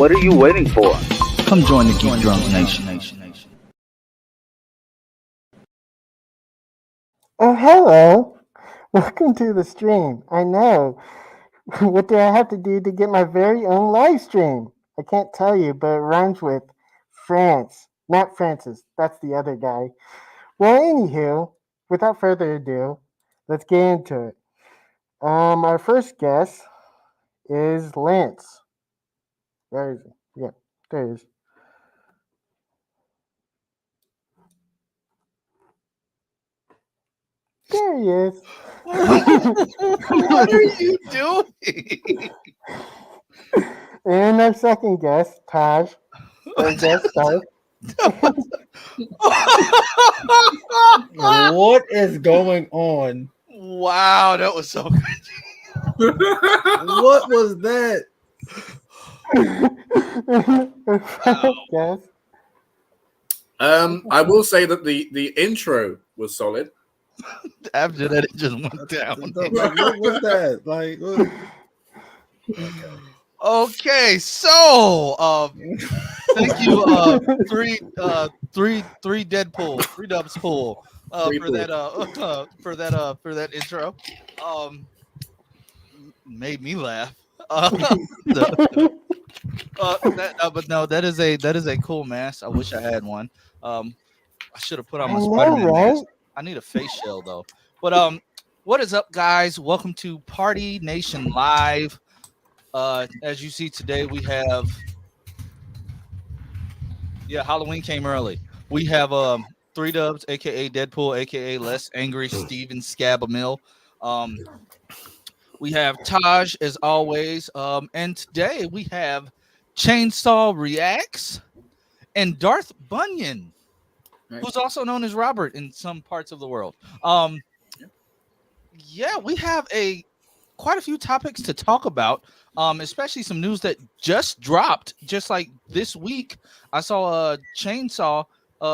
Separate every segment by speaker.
Speaker 1: What are you waiting for?
Speaker 2: Come join the Geek Drunk Nation.
Speaker 3: Oh, hello. Welcome to the stream. I know. What do I have to do to get my very own live stream? I can't tell you, but it rhymes with France. Not Francis. That's the other guy. Well, anywho, without further ado, let's get into it. Our first guest is Lance. Where is he? Yeah, there he is. There he is.
Speaker 4: What are you doing?
Speaker 3: And our second guest, Taj. Our guest star.
Speaker 5: What is going on?
Speaker 4: Wow, that was so good.
Speaker 5: What was that?
Speaker 3: Yes.
Speaker 5: I will say that the intro was solid.
Speaker 4: After that, it just went down.
Speaker 5: Like, what was that? Like, what?
Speaker 4: Okay, so thank you, three Deadpool, three Dubs Pool, for that intro. Made me laugh. But no, that is a cool mask. I wish I had one. I should have put on my Spider-Man mask. I need a face shell though. But what is up, guys? Welcome to Party Nation Live. As you see today, we have Halloween came early. We have Three Dubs, aka Deadpool, aka Less Angry Steven Scabamil. We have Taj as always. And today we have Chainsaw Reacts and Darth Bunyan, who's also known as Robert in some parts of the world. Yeah, we have quite a few topics to talk about, especially some news that just dropped. Just like this week, I saw Chainsaw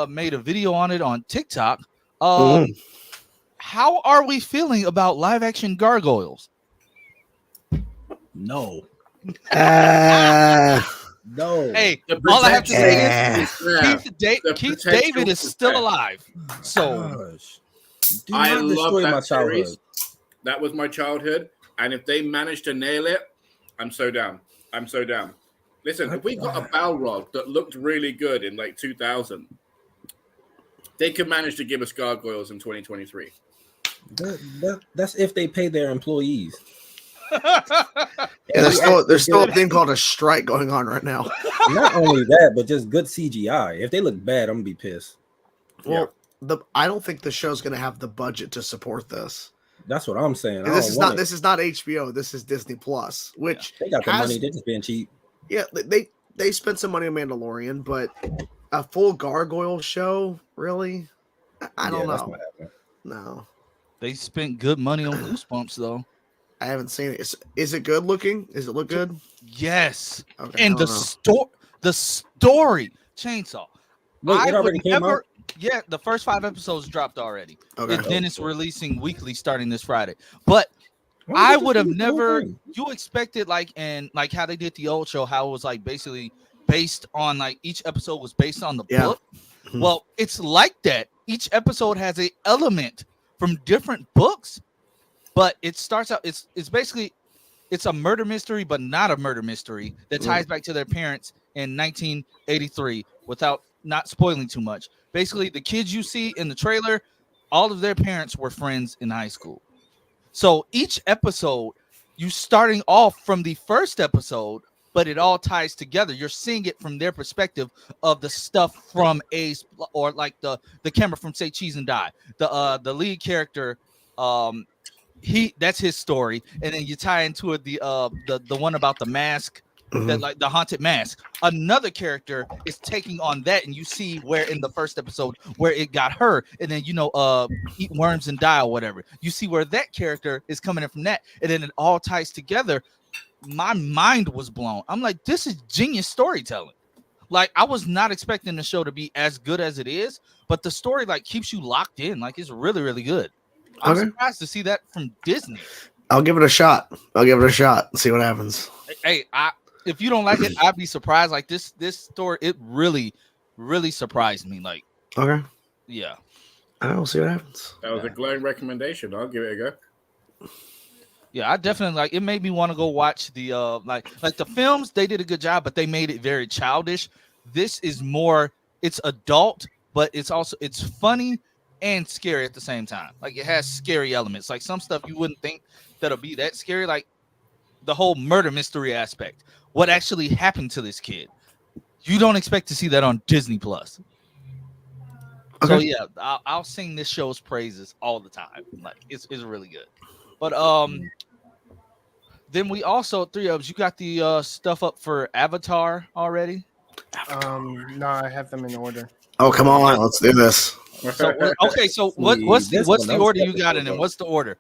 Speaker 4: made a video on it on TikTok. How are we feeling about live action gargoyles?
Speaker 5: No.
Speaker 4: No. Hey, all I have to say is Keith David is still alive. So
Speaker 5: I love that series. That was my childhood. And if they manage to nail it, I'm so down. Listen, if we got a Balrog that looked really good in like 2000, they could manage to give us gargoyles in 2023.
Speaker 6: That's if they pay their employees.
Speaker 7: Yeah, there's still a thing called a strike going on right now.
Speaker 6: Not only that, but just good CGI. If they look bad, I'm gonna be pissed.
Speaker 7: Well, I don't think the show's gonna have the budget to support this.
Speaker 6: That's what I'm saying.
Speaker 7: This is not HBO. This is Disney Plus, which
Speaker 6: they got the money. They're just being cheap.
Speaker 7: Yeah, they spent some money on Mandalorian, but a full gargoyle show, really? I don't know. No,
Speaker 4: they spent good money on Goosebumps though.
Speaker 7: I haven't seen it. Is it good looking? Does it look good?
Speaker 4: Yes. Okay, and the story, Chainsaw.
Speaker 6: Wait, it already came out?
Speaker 4: Yeah, the first 5 episodes dropped already.
Speaker 7: Okay.
Speaker 4: And then it's releasing weekly starting this Friday. But I would have never. You expected like how they did the old show, how it was like basically based on like each episode was based on the book. Mm-hmm. Well, it's like that. Each episode has an element from different books. But it starts out, it's basically, it's a murder mystery, but not a murder mystery that ties back to their parents in 1983 without not spoiling too much. Basically, the kids you see in the trailer, all of their parents were friends in high school. So each episode, you starting off from the first episode, but it all ties together. You're seeing it from their perspective of the stuff from or like the camera from Say Cheese and Die. The lead character, that's his story, and then you tie into it the one about the mask, that like the haunted mask. Another character is taking on that, and you see where in the first episode where it got her, and then eat worms and die or whatever. You see where that character is coming in from that, and then it all ties together. My mind was blown. I'm like, this is genius storytelling. Like, I was not expecting the show to be as good as it is, but the story like keeps you locked in. Like, it's really, really good. I'm surprised to see that from Disney.
Speaker 7: I'll give it a shot. See what happens.
Speaker 4: Hey, if you don't like it, I'd be surprised. Like this story, it really surprised me. Like,
Speaker 7: okay,
Speaker 4: yeah,
Speaker 7: I don't see what happens.
Speaker 5: That was a glowing recommendation. I'll give it a go.
Speaker 4: yeah, I definitely like. It made me want to go watch the like the films. They did a good job, but they made it very childish. This is more. It's adult, but it's funny and scary at the same time. Like it has scary elements. Like some stuff you wouldn't think that'll be that scary. Like the whole murder mystery aspect. What actually happened to this kid? You don't expect to see that on Disney Plus. Okay. So yeah, I'll sing this show's praises all the time. Like it's really good. But then we also 3 of us. You got the stuff up for Avatar already?
Speaker 3: No, I have them in order.
Speaker 7: Oh come on, let's do this.
Speaker 4: So okay, so what's the order you got in? And what's the order?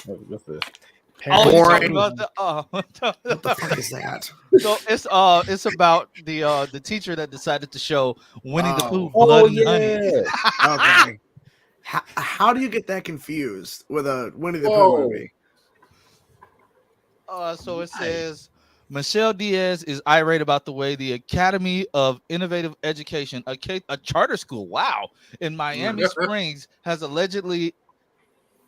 Speaker 6: What's this?
Speaker 7: Boring.
Speaker 4: What
Speaker 7: the fuck is that?
Speaker 4: So it's about the teacher that decided to show Winnie the Pooh blood and honey.
Speaker 7: Okay. How do you get that confused with a Winnie the Pooh movie?
Speaker 4: So it says Michelle Diaz is irate about the way the Academy of Innovative Education, a charter school, in Miami Springs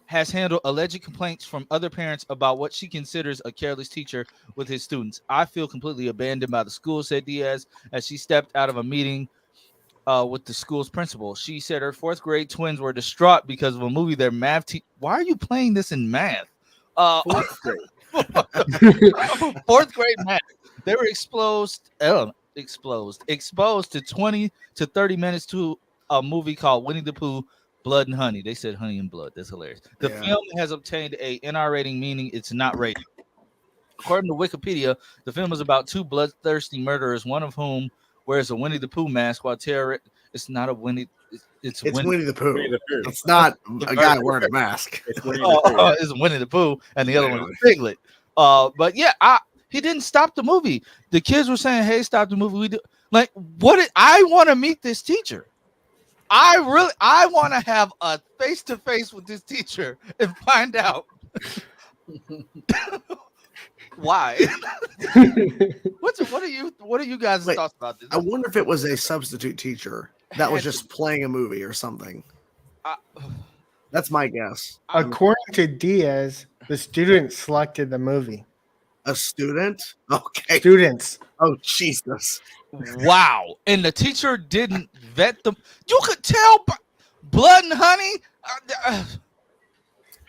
Speaker 4: has handled alleged complaints from other parents about what she considers a careless teacher with his students. I feel completely abandoned by the school, said Diaz, as she stepped out of a meeting with the school's principal. She said her 4th grade twins were distraught because of a movie their math teacher. Why are you playing this in math? 4th grade. 4th grade math. They were exposed to 20 to 30 minutes to a movie called Winnie the Pooh, Blood and Honey. They said honey and blood. That's hilarious. The film has obtained a NR rating, meaning it's not rated. According to Wikipedia, the film is about 2 bloodthirsty murderers, one of whom wears a Winnie the Pooh mask while it's not a Winnie. It's
Speaker 7: Winnie the Pooh. It's not a guy wearing a mask.
Speaker 5: It's Winnie the Pooh.
Speaker 4: It's Winnie the Pooh, and the other one is Piglet. But yeah, he didn't stop the movie. The kids were saying, "Hey, stop the movie." We do like what? I want to meet this teacher. I want to have a face-to-face with this teacher and find out why. What are you guys' thoughts about this?
Speaker 7: I wonder if it was a substitute teacher that was just playing a movie or something. That's my guess.
Speaker 3: According to Diaz, the student selected the movie.
Speaker 7: A student? Okay.
Speaker 3: Students.
Speaker 7: Oh, Jesus.
Speaker 4: Wow. And the teacher didn't vet them. You could tell Blood and Honey.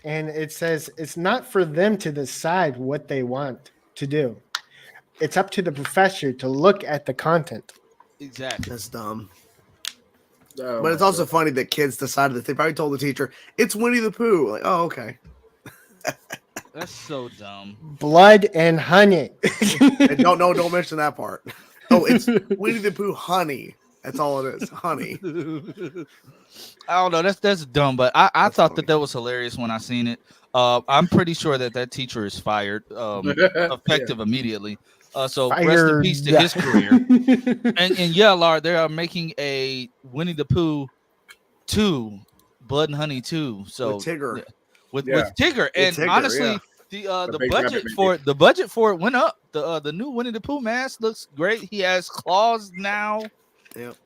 Speaker 3: And it says it's not for them to decide what they want to do. It's up to the professor to look at the content.
Speaker 4: Exactly.
Speaker 7: That's dumb. Oh, but it's also funny that kids decided that they probably told the teacher, it's Winnie the Pooh. Like, oh, okay.
Speaker 4: That's so dumb.
Speaker 3: Blood and honey.
Speaker 7: And don't mention that part. Oh, it's Winnie the Pooh honey. That's all it is. Honey.
Speaker 4: I don't know. That's dumb, but I thought that was hilarious when I seen it. I'm pretty sure that teacher is fired, effective immediately. So fired. Rest in peace to his career. and yeah, Laura, they are making a Winnie the Pooh 2, Blood and Honey 2. So
Speaker 7: with Tigger.
Speaker 4: With Tigger. And Tigger, honestly, the budget for it went up. The new Winnie the Pooh mask looks great. He has claws now.
Speaker 7: Yep.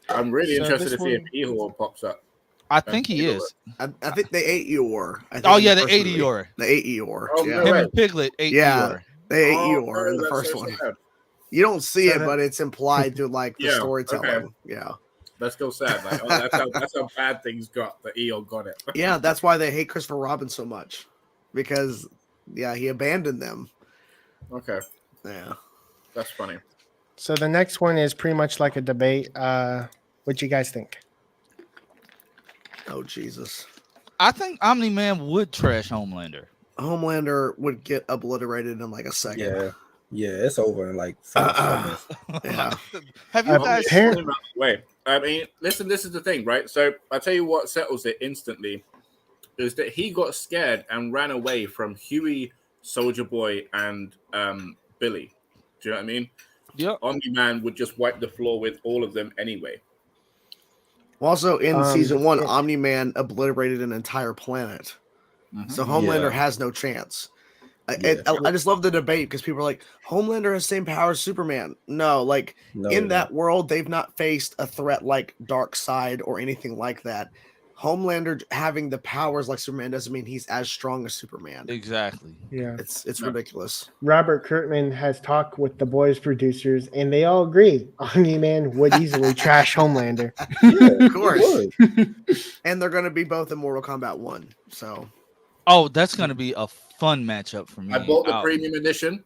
Speaker 5: I'm really interested to see if Eeyore pops up.
Speaker 4: I think he is.
Speaker 7: I think they ate Eeyore.
Speaker 4: Oh yeah, they ate Eeyore.
Speaker 7: They ate Eeyore.
Speaker 5: Oh,
Speaker 7: yeah.
Speaker 5: No
Speaker 4: Him and Piglet ate Eeyore.
Speaker 7: They ate Eeyore in the first one. Sad. You don't see it, but it's implied through like the storytelling. Okay. Yeah.
Speaker 5: That's still sad. Like, that's how bad things got. The Eeyore got it.
Speaker 7: Yeah, that's why they hate Christopher Robin so much. Because he abandoned them.
Speaker 5: Okay.
Speaker 7: Yeah.
Speaker 5: That's funny.
Speaker 3: So the next one is pretty much like a debate. What you guys think?
Speaker 7: Oh Jesus.
Speaker 4: I think Omni-Man would trash Homelander.
Speaker 7: Homelander would get obliterated in like a second.
Speaker 6: Yeah, it's over in like 5 seconds.
Speaker 7: Yeah.
Speaker 4: Have you guys?
Speaker 5: Wait, I mean, listen. This is the thing, right? So I'll tell you what settles it instantly is that he got scared and ran away from Huey, Soldier Boy, and Billy. Do you know what I mean?
Speaker 4: Yep.
Speaker 5: Omni-Man would just wipe the floor with all of them anyway.
Speaker 7: Also, in season 1, Omni-Man obliterated an entire planet. Mm-hmm. So Homelander has no chance. I just love the debate because people are like, Homelander has the same power as Superman. No, like in that world, they've not faced a threat like Darkseid or anything like that. Homelander having the powers like Superman doesn't mean he's as strong as Superman.
Speaker 4: Exactly.
Speaker 3: Yeah,
Speaker 7: it's ridiculous.
Speaker 3: Robert Kirkman has talked with the Boys producers, and they all agree Omni-Man would easily trash Homelander.
Speaker 7: Yeah, of course. And they're going to be both in Mortal Kombat 1. So,
Speaker 4: that's going to be a fun matchup for me.
Speaker 5: I bought the premium edition.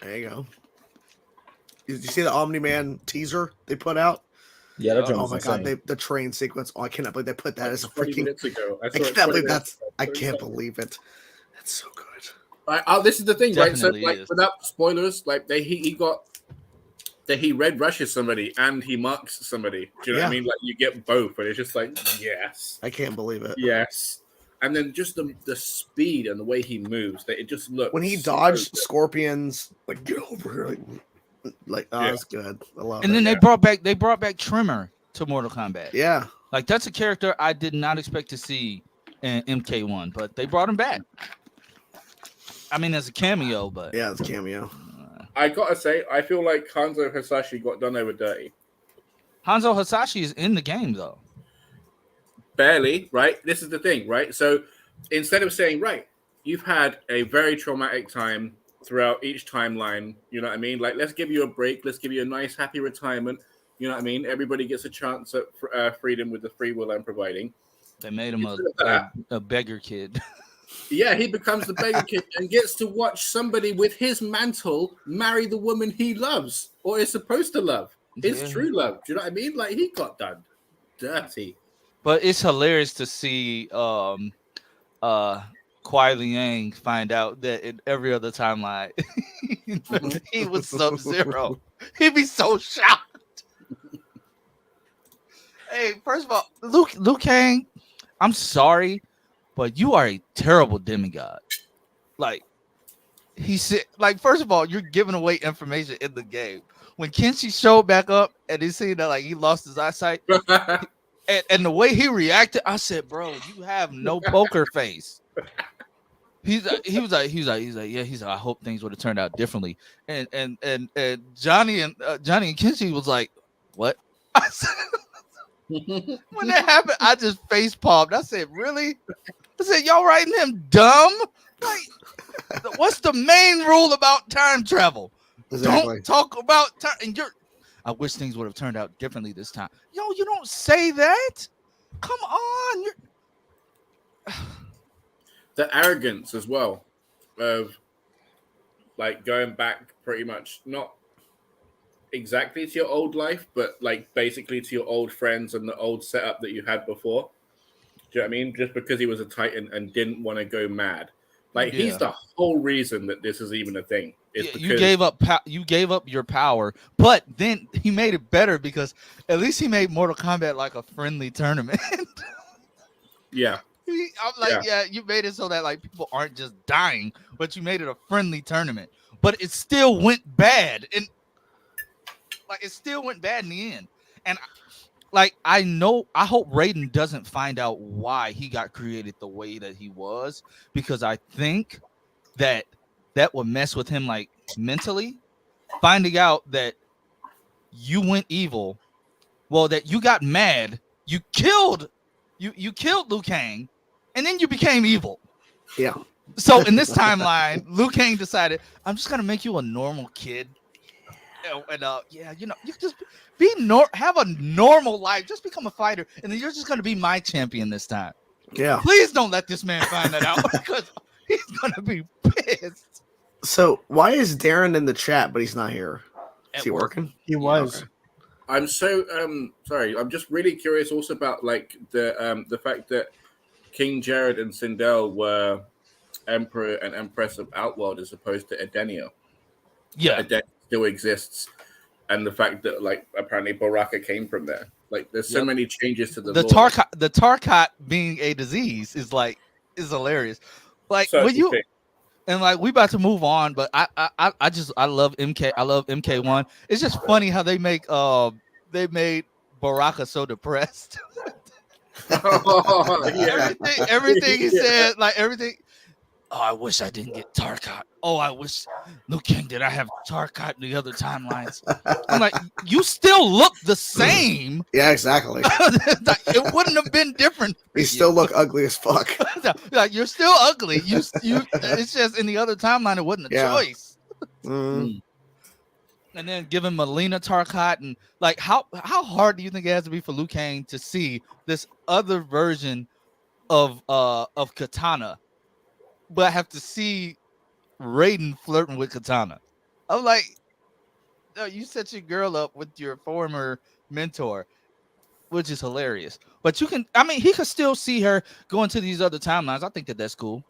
Speaker 7: There you go. Did you see the Omni-Man teaser they put out?
Speaker 6: Yeah, that
Speaker 7: oh my god, the train sequence. Oh, I cannot believe they put that as a freaking.
Speaker 5: Minutes ago.
Speaker 7: I can't believe it. That's so good.
Speaker 5: This is the thing,
Speaker 4: Definitely
Speaker 5: right? So, like, without spoilers, like he red rushes somebody and he marks somebody. Do you know what I mean? Like, you get both, but it's just like, yes,
Speaker 7: I can't believe it.
Speaker 5: Yes, and then just the speed and the way he moves, that it just looks
Speaker 7: when he dodged scorpions, like get over here, that's good. I love it.
Speaker 4: And then they brought back Trimmer to Mortal Kombat.
Speaker 7: Yeah,
Speaker 4: like that's a character I did not expect to see in MK1, but they brought him back. I mean, as a cameo, but
Speaker 7: yeah, it's a cameo.
Speaker 5: I gotta say, I feel like Hanzo Hasashi got done over dirty.
Speaker 4: Hanzo Hasashi is in the game though.
Speaker 5: Barely, right? This is the thing, right? So instead of saying, right, you've had a very traumatic time throughout each timeline, you know what I mean? Like, let's give you a break. Let's give you a nice, happy retirement. You know what I mean? Everybody gets a chance at freedom with the free will I'm providing.
Speaker 4: They made him a beggar kid.
Speaker 5: Yeah, he becomes the beggar kid and gets to watch somebody with his mantle marry the woman he loves or is supposed to love. His true love. Do you know what I mean? Like, he got done dirty.
Speaker 4: But it's hilarious to see Kuai Liang find out that in every other timeline he was Sub-Zero. He'd be so shocked. Hey, first of all, Liu Kang, I'm sorry, but you are a terrible demigod. Like, he said, like, first of all, you're giving away information in the game. When Kenshi showed back up and he seen that like he lost his eyesight, and the way he reacted, I said, "Bro, you have no poker face." He was like, I hope things would have turned out differently. And Johnny and Kenshi was like, "What?" When that happened, I just face palmed. I said, "Really?" I said, "Y'all writing him dumb? Like, what's the main rule about time travel? Exactly. Don't talk about time." And I wish things would have turned out differently this time. Yo, you don't say that. Come on.
Speaker 5: The arrogance as well of like going back pretty much not exactly to your old life, but like basically to your old friends and the old setup that you had before. Do you know what I mean? Just because he was a Titan and didn't want to go mad. Like, he's the whole reason that this is even a thing. Because
Speaker 4: you gave up your power, but then he made it better because at least he made Mortal Kombat like a friendly tournament.
Speaker 5: Yeah.
Speaker 4: I'm like, you made it so that like people aren't just dying, but you made it a friendly tournament. But it still went bad, and like it still went bad in the end. And like I hope Raiden doesn't find out why he got created the way that he was, because I think that would mess with him like mentally, finding out that you went evil, well, that you got mad, you killed Liu Kang, and then you became evil.
Speaker 7: Yeah.
Speaker 4: So in this timeline, Liu Kang decided, I'm just gonna make you a normal kid, and you just have a normal life, just become a fighter, and then you're just gonna be my champion this time.
Speaker 7: Yeah.
Speaker 4: Please don't let this man find that out because he's gonna be pissed.
Speaker 7: So why is Darren in the chat but he's not here? Is he working?
Speaker 3: He was.
Speaker 7: Okay.
Speaker 5: I'm so sorry. I'm just really curious also about like the fact that King Jared and Sindel were Emperor and Empress of Outworld as opposed to Edenia.
Speaker 4: Yeah,
Speaker 5: Edenia still exists, and the fact that like apparently Baraka came from there. Like, there's so many changes to the lore.
Speaker 4: The Tarkat being a disease is hilarious. Like
Speaker 5: so
Speaker 4: when you. And like we about to move on, but I love MK. I love MK1. It's just funny how they made Baraka so depressed.
Speaker 5: Oh, yeah.
Speaker 4: everything he said, like everything. Oh, I wish I didn't get Tarkat. Oh, I wish Liu Kang did. I have Tarkat in the other timelines. I'm like, you still look the same.
Speaker 7: Yeah, exactly.
Speaker 4: It wouldn't have been different.
Speaker 7: You still look ugly as fuck.
Speaker 4: Like, you're still ugly. You. It's just in the other timeline, it wasn't a choice.
Speaker 7: Mm.
Speaker 4: And then give him Melina Tarkat, and like, how hard do you think it has to be for Liu Kang to see this other version of Katana? But I have to see Raiden flirting with Katana. I'm like, no, you set your girl up with your former mentor, which is hilarious. But you can, I mean, he could still see her going to these other timelines. I think that's cool.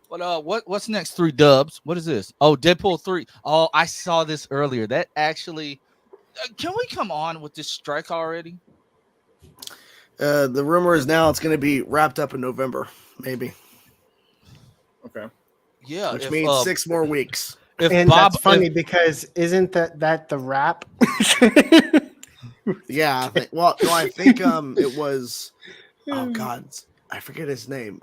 Speaker 4: But what's next? 3 dubs. What is this? Oh, Deadpool 3. Oh, I saw this earlier. That actually, can we come on with this strike already?
Speaker 7: The rumor is now it's going to be wrapped up in November, maybe.
Speaker 5: Okay.
Speaker 4: Yeah,
Speaker 7: which means 6 more weeks.
Speaker 3: And that's funny because isn't that the rap?
Speaker 7: Yeah. I think it was. Oh God, I forget his name.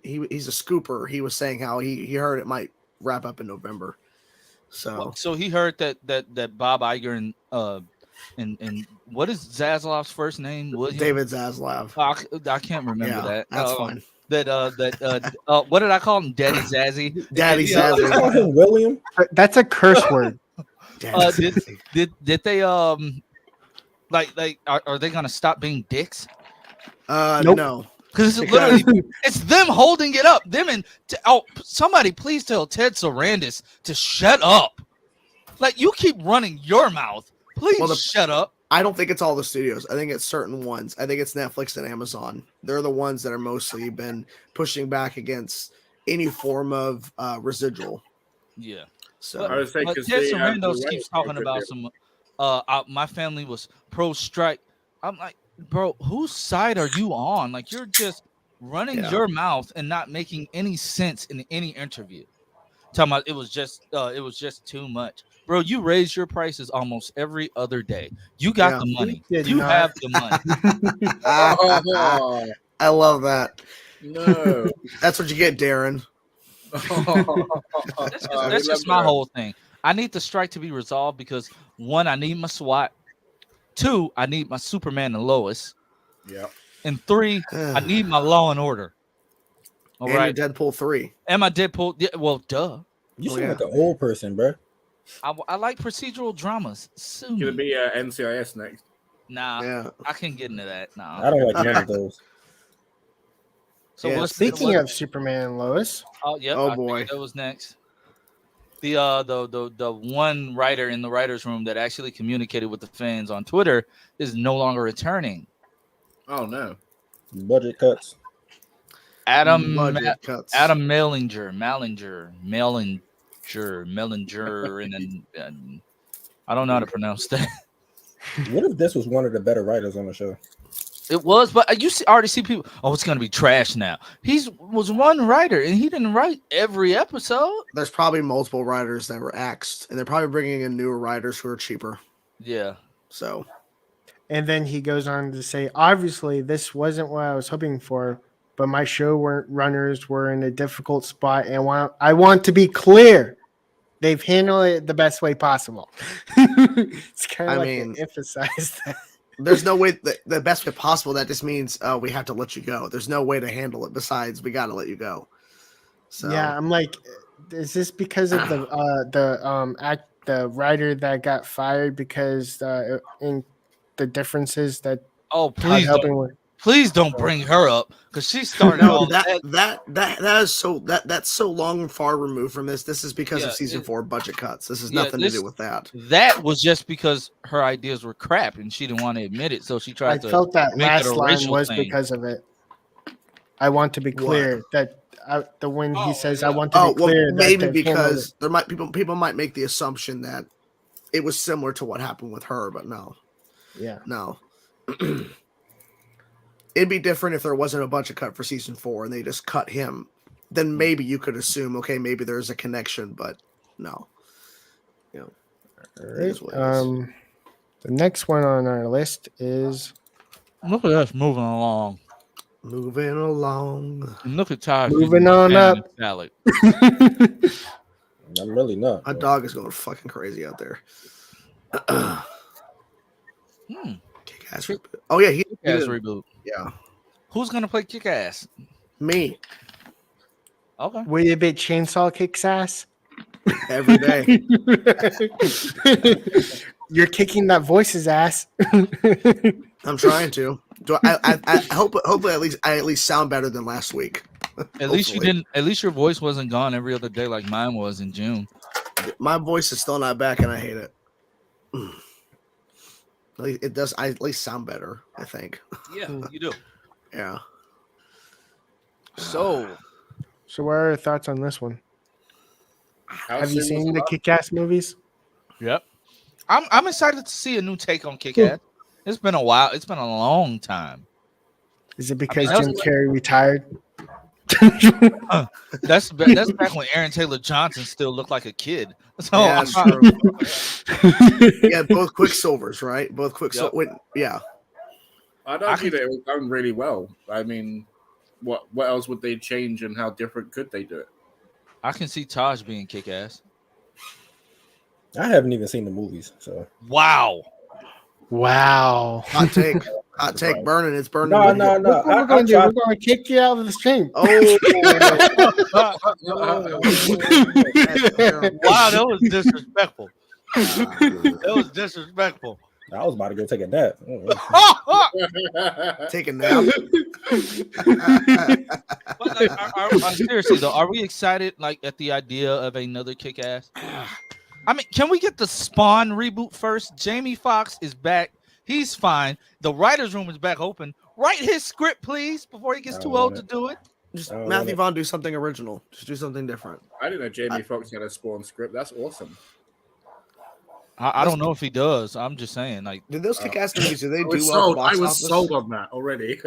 Speaker 7: He's a scooper. He was saying how he heard it might wrap up in November. So
Speaker 4: he heard that Bob Iger and what is Zaslav's first name? William?
Speaker 7: David Zaslav.
Speaker 4: I can't remember that.
Speaker 7: That's fine.
Speaker 4: What did I call him? Daddy Zazzy.
Speaker 7: Daddy Zazzy.
Speaker 6: William.
Speaker 3: That's a curse word.
Speaker 4: Did they like are they gonna stop being dicks?
Speaker 3: Nope.
Speaker 7: No.
Speaker 4: Because it's literally it's them holding it up. Them and somebody please tell Ted Sarandis to shut up. Like, you keep running your mouth. Please shut up.
Speaker 7: I don't think it's all the studios. I think it's certain ones. I think it's Netflix and Amazon. They're the ones that are mostly been pushing back against any form of residual.
Speaker 4: Yeah.
Speaker 7: So
Speaker 5: I would say
Speaker 4: Ted Sarandos keeps talking about some. My family was pro strike. I'm like, bro, whose side are you on? Like, you're just running your mouth and not making any sense in any interview. Talking about it was just too much. Bro, you raise your prices almost every other day. You got the money. You have the money.
Speaker 7: I love that.
Speaker 5: No.
Speaker 7: That's what you get, Darren.
Speaker 4: That's just my whole thing. I need the strike to be resolved because 1, I need my SWAT. 2, I need my Superman and Lois.
Speaker 5: Yeah.
Speaker 4: And 3, I need my Law and Order. All right.
Speaker 7: Deadpool 3.
Speaker 4: And my Deadpool. Yeah, well, duh.
Speaker 6: You seem like an old person, bro.
Speaker 4: I like procedural dramas. Soon.
Speaker 5: Gonna be NCIS next.
Speaker 4: Nah, I can't get into that. Nah,
Speaker 6: I don't like none of those.
Speaker 4: So
Speaker 3: speaking of Superman and Lois.
Speaker 4: Oh yeah.
Speaker 7: Oh boy,
Speaker 4: that was next. The one writer in the writers' room that actually communicated with the fans on Twitter is no longer returning.
Speaker 5: Oh no.
Speaker 6: Budget cuts.
Speaker 4: Adam
Speaker 7: cuts.
Speaker 4: Adam Mellinger, and I don't know how to pronounce that.
Speaker 6: What if this was one of the better writers on the show?
Speaker 4: It was, but already see people. Oh, it's gonna be trash now. Was one writer, and he didn't write every episode.
Speaker 7: There's probably multiple writers that were axed, and they're probably bringing in newer writers who are cheaper.
Speaker 4: Yeah.
Speaker 7: So,
Speaker 3: and then he goes on to say, obviously, this wasn't what I was hoping for, but my showrunners were in a difficult spot, and I want to be clear. They've handled it the best way possible. It's kind of to emphasize that.
Speaker 7: There's no way the best way possible. That just means we have to let you go. There's no way to handle it besides we got to let you go. So
Speaker 3: yeah, I'm like, is this because of the writer that got fired because in the differences that?
Speaker 4: Oh, please don't bring her up because she started.
Speaker 7: That's so long and far removed from this. This is because of season 4 budget cuts. This has nothing to do with that.
Speaker 4: That was just because her ideas were crap and she didn't want to admit it, so she tried to.
Speaker 3: I felt that
Speaker 4: make
Speaker 3: last
Speaker 4: it a
Speaker 3: line was
Speaker 4: thing.
Speaker 3: because of it. I want to be clear that when he says I want to be clear,
Speaker 7: maybe because there might people might make the assumption that it was similar to what happened with her, but no.
Speaker 3: Yeah.
Speaker 7: No. It'd be different if there wasn't a budget cut for season 4 and they just cut him. Then maybe you could assume, okay, maybe there's a connection, but no. You know.
Speaker 3: All right. The next one on our list is.
Speaker 4: Look at us moving along.
Speaker 7: Moving along.
Speaker 4: And look at Taj.
Speaker 3: Moving on up.
Speaker 4: Salad.
Speaker 6: I'm really not.
Speaker 7: My dog is going fucking crazy out there. Kick-Ass reboot. Oh yeah,
Speaker 4: Kick-Ass reboot.
Speaker 7: Yeah.
Speaker 4: Who's gonna play Kick-Ass?
Speaker 7: Me.
Speaker 3: Okay. Will you be chainsaw kicks ass?
Speaker 7: Every day.
Speaker 3: You're kicking that voice's ass.
Speaker 7: I'm trying to. Do I hope hopefully at least sound better than last week.
Speaker 4: At least you didn't. At least your voice wasn't gone every other day like mine was in June.
Speaker 7: My voice is still not back, and I hate it. It does. I at least sound better. I think.
Speaker 4: Yeah, you do.
Speaker 7: Yeah.
Speaker 4: So
Speaker 3: what are your thoughts on this one? Have you seen the Kick-Ass movies?
Speaker 4: Yep. I'm excited to see a new take on Kick-Ass. It's been a while. It's been a long time.
Speaker 3: Is it because Jim Carrey retired?
Speaker 4: That's back when Aaron Taylor Johnson still looked like a kid. So
Speaker 7: yeah, that's true. Yeah, both Quicksilvers, right? Both Quicksilver. Yep. Yeah.
Speaker 5: I'd argue that it was done really well. I mean, what else would they change, and how different could they do it?
Speaker 4: I can see Taj being Kick-Ass.
Speaker 6: I haven't even seen the movies, so.
Speaker 4: Wow.
Speaker 7: Hot take. Hot take. Burning. It's burning.
Speaker 6: No.
Speaker 3: We're going to kick you out of the stream.
Speaker 7: Oh.
Speaker 4: Wow, that was disrespectful. That was disrespectful.
Speaker 6: I was about to go take a nap.
Speaker 7: Take a nap.
Speaker 4: But seriously though, are we excited at the idea of another Kick-Ass? I mean, can we get the Spawn reboot first? Jamie Foxx is back. He's fine. The writer's room is back open. Write his script, please, before he gets too old to do it.
Speaker 7: Just Matthew Vaughn, do something original. Just do something different.
Speaker 5: I didn't know Jamie Foxx had a Spawn script. That's awesome.
Speaker 4: I don't know if he does. I'm just saying.
Speaker 7: Did those Kick-Ass movies? Did they do well?
Speaker 5: I was sold on that already.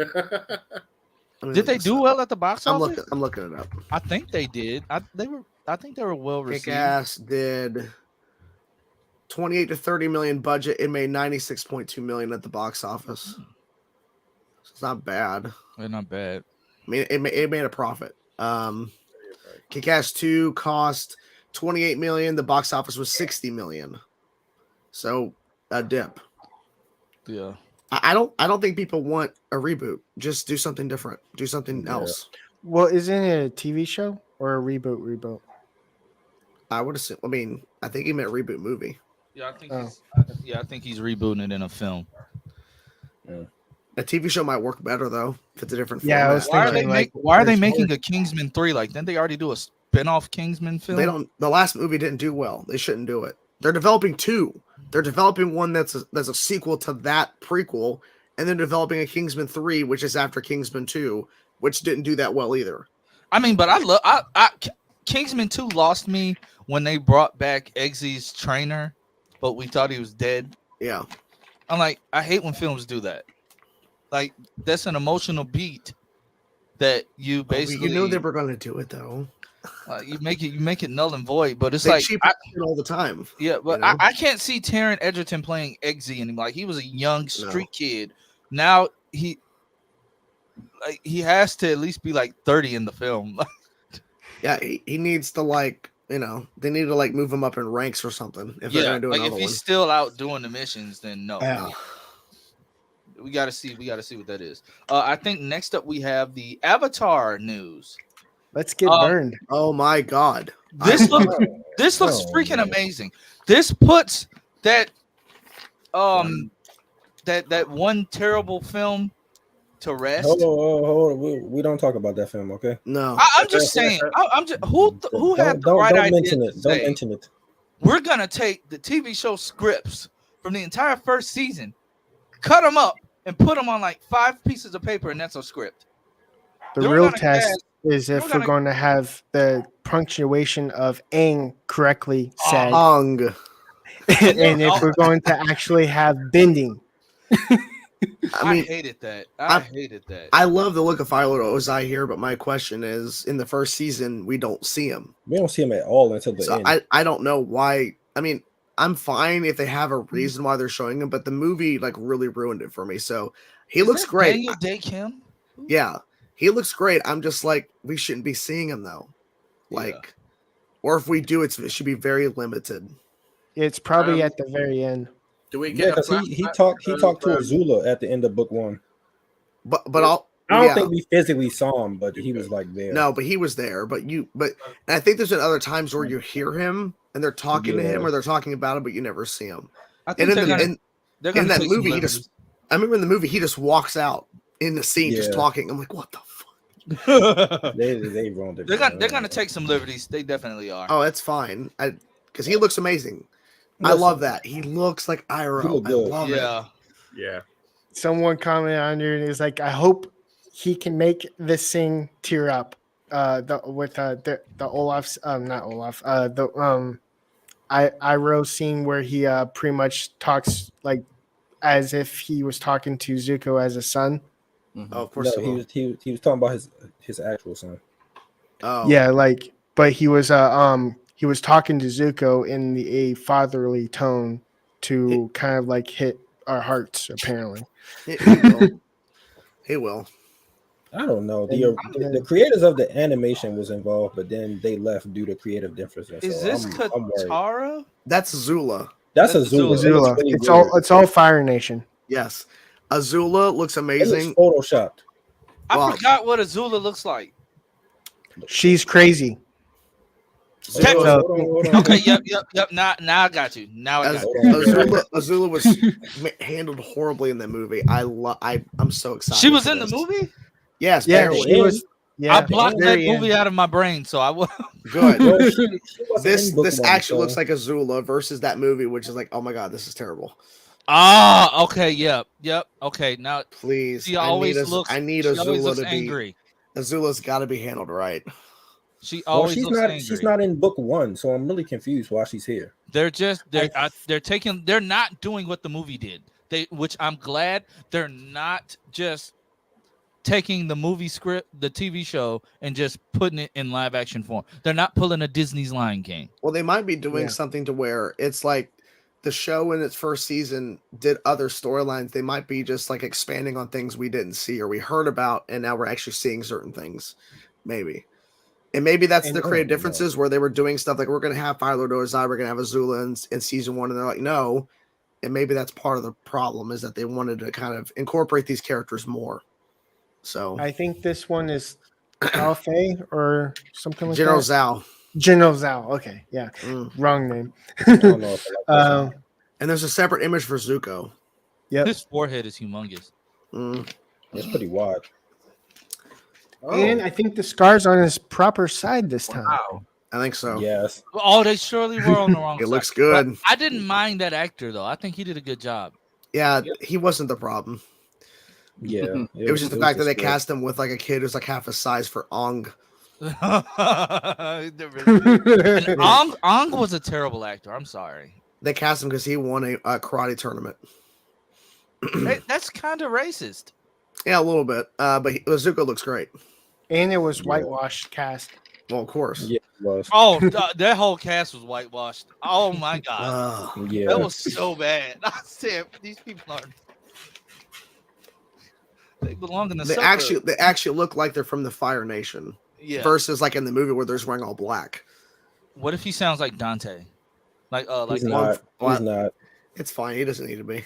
Speaker 4: Did they do well at the box office?
Speaker 7: I'm looking it up.
Speaker 4: I think they did. I think they were well received.
Speaker 7: Kick-Ass did 28 to 30 million budget. It made 96.2 million at the box office. So it's not bad.
Speaker 4: They're not bad.
Speaker 7: I mean, it made a profit. Kick-Ass 2 cost 28 million. The box office was 60 million. So a dip.
Speaker 4: Yeah.
Speaker 7: I don't think people want a reboot. Just do something different. Do something else.
Speaker 3: Well, isn't it a TV show or a reboot?
Speaker 7: I would assume. I mean, I think he meant reboot movie.
Speaker 4: Yeah, I think he's rebooting it in a film.
Speaker 6: Yeah.
Speaker 7: A TV show might work better though if it's a different.
Speaker 3: Yeah,
Speaker 7: format.
Speaker 3: I was thinking,
Speaker 4: why are they making a Kingsman 3? Didn't they already do a spin-off Kingsman film?
Speaker 7: They don't. The last movie didn't do well. They shouldn't do it. They're developing 2. They're developing one that's a sequel to that prequel, and then developing a Kingsman 3, which is after Kingsman 2, which didn't do that well either.
Speaker 4: I mean, but I Kingsman 2 lost me when they brought back Eggsy's trainer, but we thought he was dead.
Speaker 7: Yeah.
Speaker 4: I'm like, I hate when films do that. That's an emotional beat that you basically.
Speaker 7: You know they were going to do it though.
Speaker 4: You make it null and void, but it's
Speaker 7: cheap all the time.
Speaker 4: Yeah, but you know? I can't see Taron Egerton playing Eggsy anymore. He was a young street kid. Now he has to at least be 30 in the film.
Speaker 7: Yeah, he needs to they need to move him up in ranks or something. If they're gonna do another
Speaker 4: if he's still out doing the missions, then no. Yeah. We gotta see what that is. I think next up we have the Avatar news.
Speaker 3: Let's get burned.
Speaker 7: Oh my god.
Speaker 4: This looks freaking amazing. This puts that that one terrible film to rest.
Speaker 6: Hold on. We don't talk about that film, okay?
Speaker 7: No.
Speaker 4: I'm just saying. Who had the right idea? Don't mention it. We're gonna take the TV show scripts from the entire first season, cut them up, and put them on 5 pieces of paper, and that's a script.
Speaker 3: The real test is if we're going to have the punctuation of "ang" correctly said,
Speaker 7: and
Speaker 3: if we're going to actually have bending.
Speaker 4: I hated that. I hated that.
Speaker 7: I love the look of Philo Ozai here, but my question is, in the first season, we don't see him.
Speaker 6: We don't see him at all until the end.
Speaker 7: I don't know why. I mean, I'm fine if they have a reason why they're showing him, but the movie really ruined it for me. So he looks great.
Speaker 4: Daniel Day Kim?
Speaker 7: Yeah, he looks great. I'm just like, we shouldn't be seeing him though. Like, or if we do, it should be very limited.
Speaker 3: It's probably at the very end.
Speaker 5: Do we get?
Speaker 6: Because he talked to Azula at the end of book 1.
Speaker 7: But
Speaker 6: I don't think we physically saw him, but he was like there.
Speaker 7: No, but he was there. But and I think there's been other times where you hear him and they're talking to him or they're talking about him, but you never see him.
Speaker 4: I think
Speaker 7: in that movie, I remember in the movie he just walks out in the scene just talking. I'm like, what the fuck?
Speaker 6: they ruined it.
Speaker 4: They're gonna take some liberties. They definitely are.
Speaker 7: Oh, that's fine. Because he looks amazing. I love that. He looks like Iroh. I love it.
Speaker 5: Yeah.
Speaker 3: Someone commented on there and is like, I hope he can make this thing tear up. With the Olaf's not Olaf, Iroh scene where he pretty much talks like as if he was talking to Zuko as a son.
Speaker 7: Mm-hmm. Oh, of course.
Speaker 6: No, he was talking about his actual son.
Speaker 7: Oh
Speaker 3: yeah, like, but he was talking to Zuko in a fatherly tone to kind of like hit our hearts. Apparently,
Speaker 7: he will.
Speaker 6: I don't know. The creators of the animation was involved, but then they left due to creative differences.
Speaker 4: Is this Katara?
Speaker 7: That's Azula.
Speaker 6: That's Azula.
Speaker 3: Azula. Really it's all Fire Nation.
Speaker 7: Yes, Azula looks amazing.
Speaker 6: It looks photoshopped.
Speaker 4: I forgot what Azula looks like.
Speaker 3: She's crazy.
Speaker 4: Okay, yep. Now I got you. Now I got you.
Speaker 7: Azula was handled horribly in that movie. I'm so excited.
Speaker 4: She was in the movie?
Speaker 7: Yes.
Speaker 3: Yeah, she was. Yeah,
Speaker 4: I blocked that movie out of my brain, so I was
Speaker 7: good. This actually looks like Azula versus that movie, which is like, oh my god, this is terrible.
Speaker 4: Ah, okay, yep. Okay, now
Speaker 7: please,
Speaker 4: she always looks.
Speaker 7: I need Azula to angry. Azula's got to be handled right.
Speaker 4: She always looks angry.
Speaker 6: She's not in book 1, so I'm really confused why she's here.
Speaker 4: They're not doing what the movie did. Which I'm glad they're not just taking the movie script, the TV show, and just putting it in live action form. They're not pulling a Disney's Lion King.
Speaker 7: Well, they might be doing something to where it's like the show in its first season did other storylines. They might be just like expanding on things we didn't see or we heard about, and now we're actually seeing certain things. Maybe. And maybe that's the creative differences where they were doing stuff like we're going to have Fire Lord Ozai, we're going to have Azula in season 1, and they're like, no. And maybe that's part of the problem is that they wanted to kind of incorporate these characters more. So
Speaker 3: I think this one is Alfei or something like
Speaker 7: General
Speaker 3: that.
Speaker 7: Zhao.
Speaker 3: General Zhao. Okay, yeah, wrong name.
Speaker 6: I don't know if I like
Speaker 7: and there's a separate image for Zuko.
Speaker 3: Yeah,
Speaker 4: his forehead is humongous.
Speaker 6: It's pretty wide.
Speaker 3: And I think the scar's on his proper side this time.
Speaker 7: Wow. I think so.
Speaker 6: Yes.
Speaker 4: Oh, they surely were on the wrong side.
Speaker 7: It looks good.
Speaker 4: But I didn't mind that actor though. I think he did a good job.
Speaker 7: Yeah, he wasn't the problem.
Speaker 6: Yeah,
Speaker 7: it was just the fact that they cast him with like a kid who's like half his size for Ong.
Speaker 4: Ong was a terrible actor. I'm sorry.
Speaker 7: They cast him because he won a karate tournament.
Speaker 4: Hey, that's kind of racist.
Speaker 7: Yeah, a little bit. But Zuko looks great.
Speaker 3: And it was whitewashed cast.
Speaker 7: Well, of course.
Speaker 6: Yeah, it was.
Speaker 4: Oh, that whole cast was whitewashed. Oh my god.
Speaker 6: Yeah.
Speaker 4: That was so bad. I said these people are. They belong in the.
Speaker 7: They actually look like they're from the Fire Nation.
Speaker 4: Yeah.
Speaker 7: Versus like in the movie where they're just wearing all black.
Speaker 4: What if he sounds like Dante?
Speaker 6: He's not. He's not.
Speaker 7: It's fine. He doesn't need to be.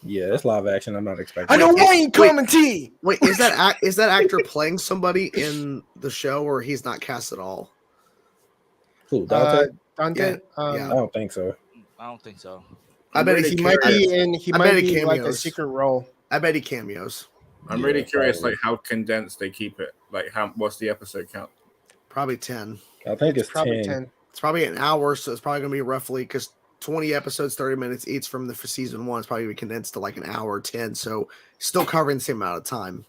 Speaker 6: Yeah, it's live action. I'm not expecting.
Speaker 3: I don't want commentary.
Speaker 7: Wait, is that actor playing somebody in the show, or he's not cast at all?
Speaker 6: Who, Dante?
Speaker 3: Dante?
Speaker 6: I don't think so.
Speaker 4: I don't think so.
Speaker 7: I bet
Speaker 3: he might be in. He might be like a secret role.
Speaker 7: I bet he cameos.
Speaker 5: I'm really curious, like how condensed they keep it. Like, what's the episode count?
Speaker 7: Probably 10.
Speaker 6: I think it's
Speaker 3: probably
Speaker 6: 10.
Speaker 7: It's probably an hour, so it's probably gonna be roughly because 20 episodes, 30 minutes each from the season 1 is probably gonna be condensed to like an hour 10. So still covering the same amount of time.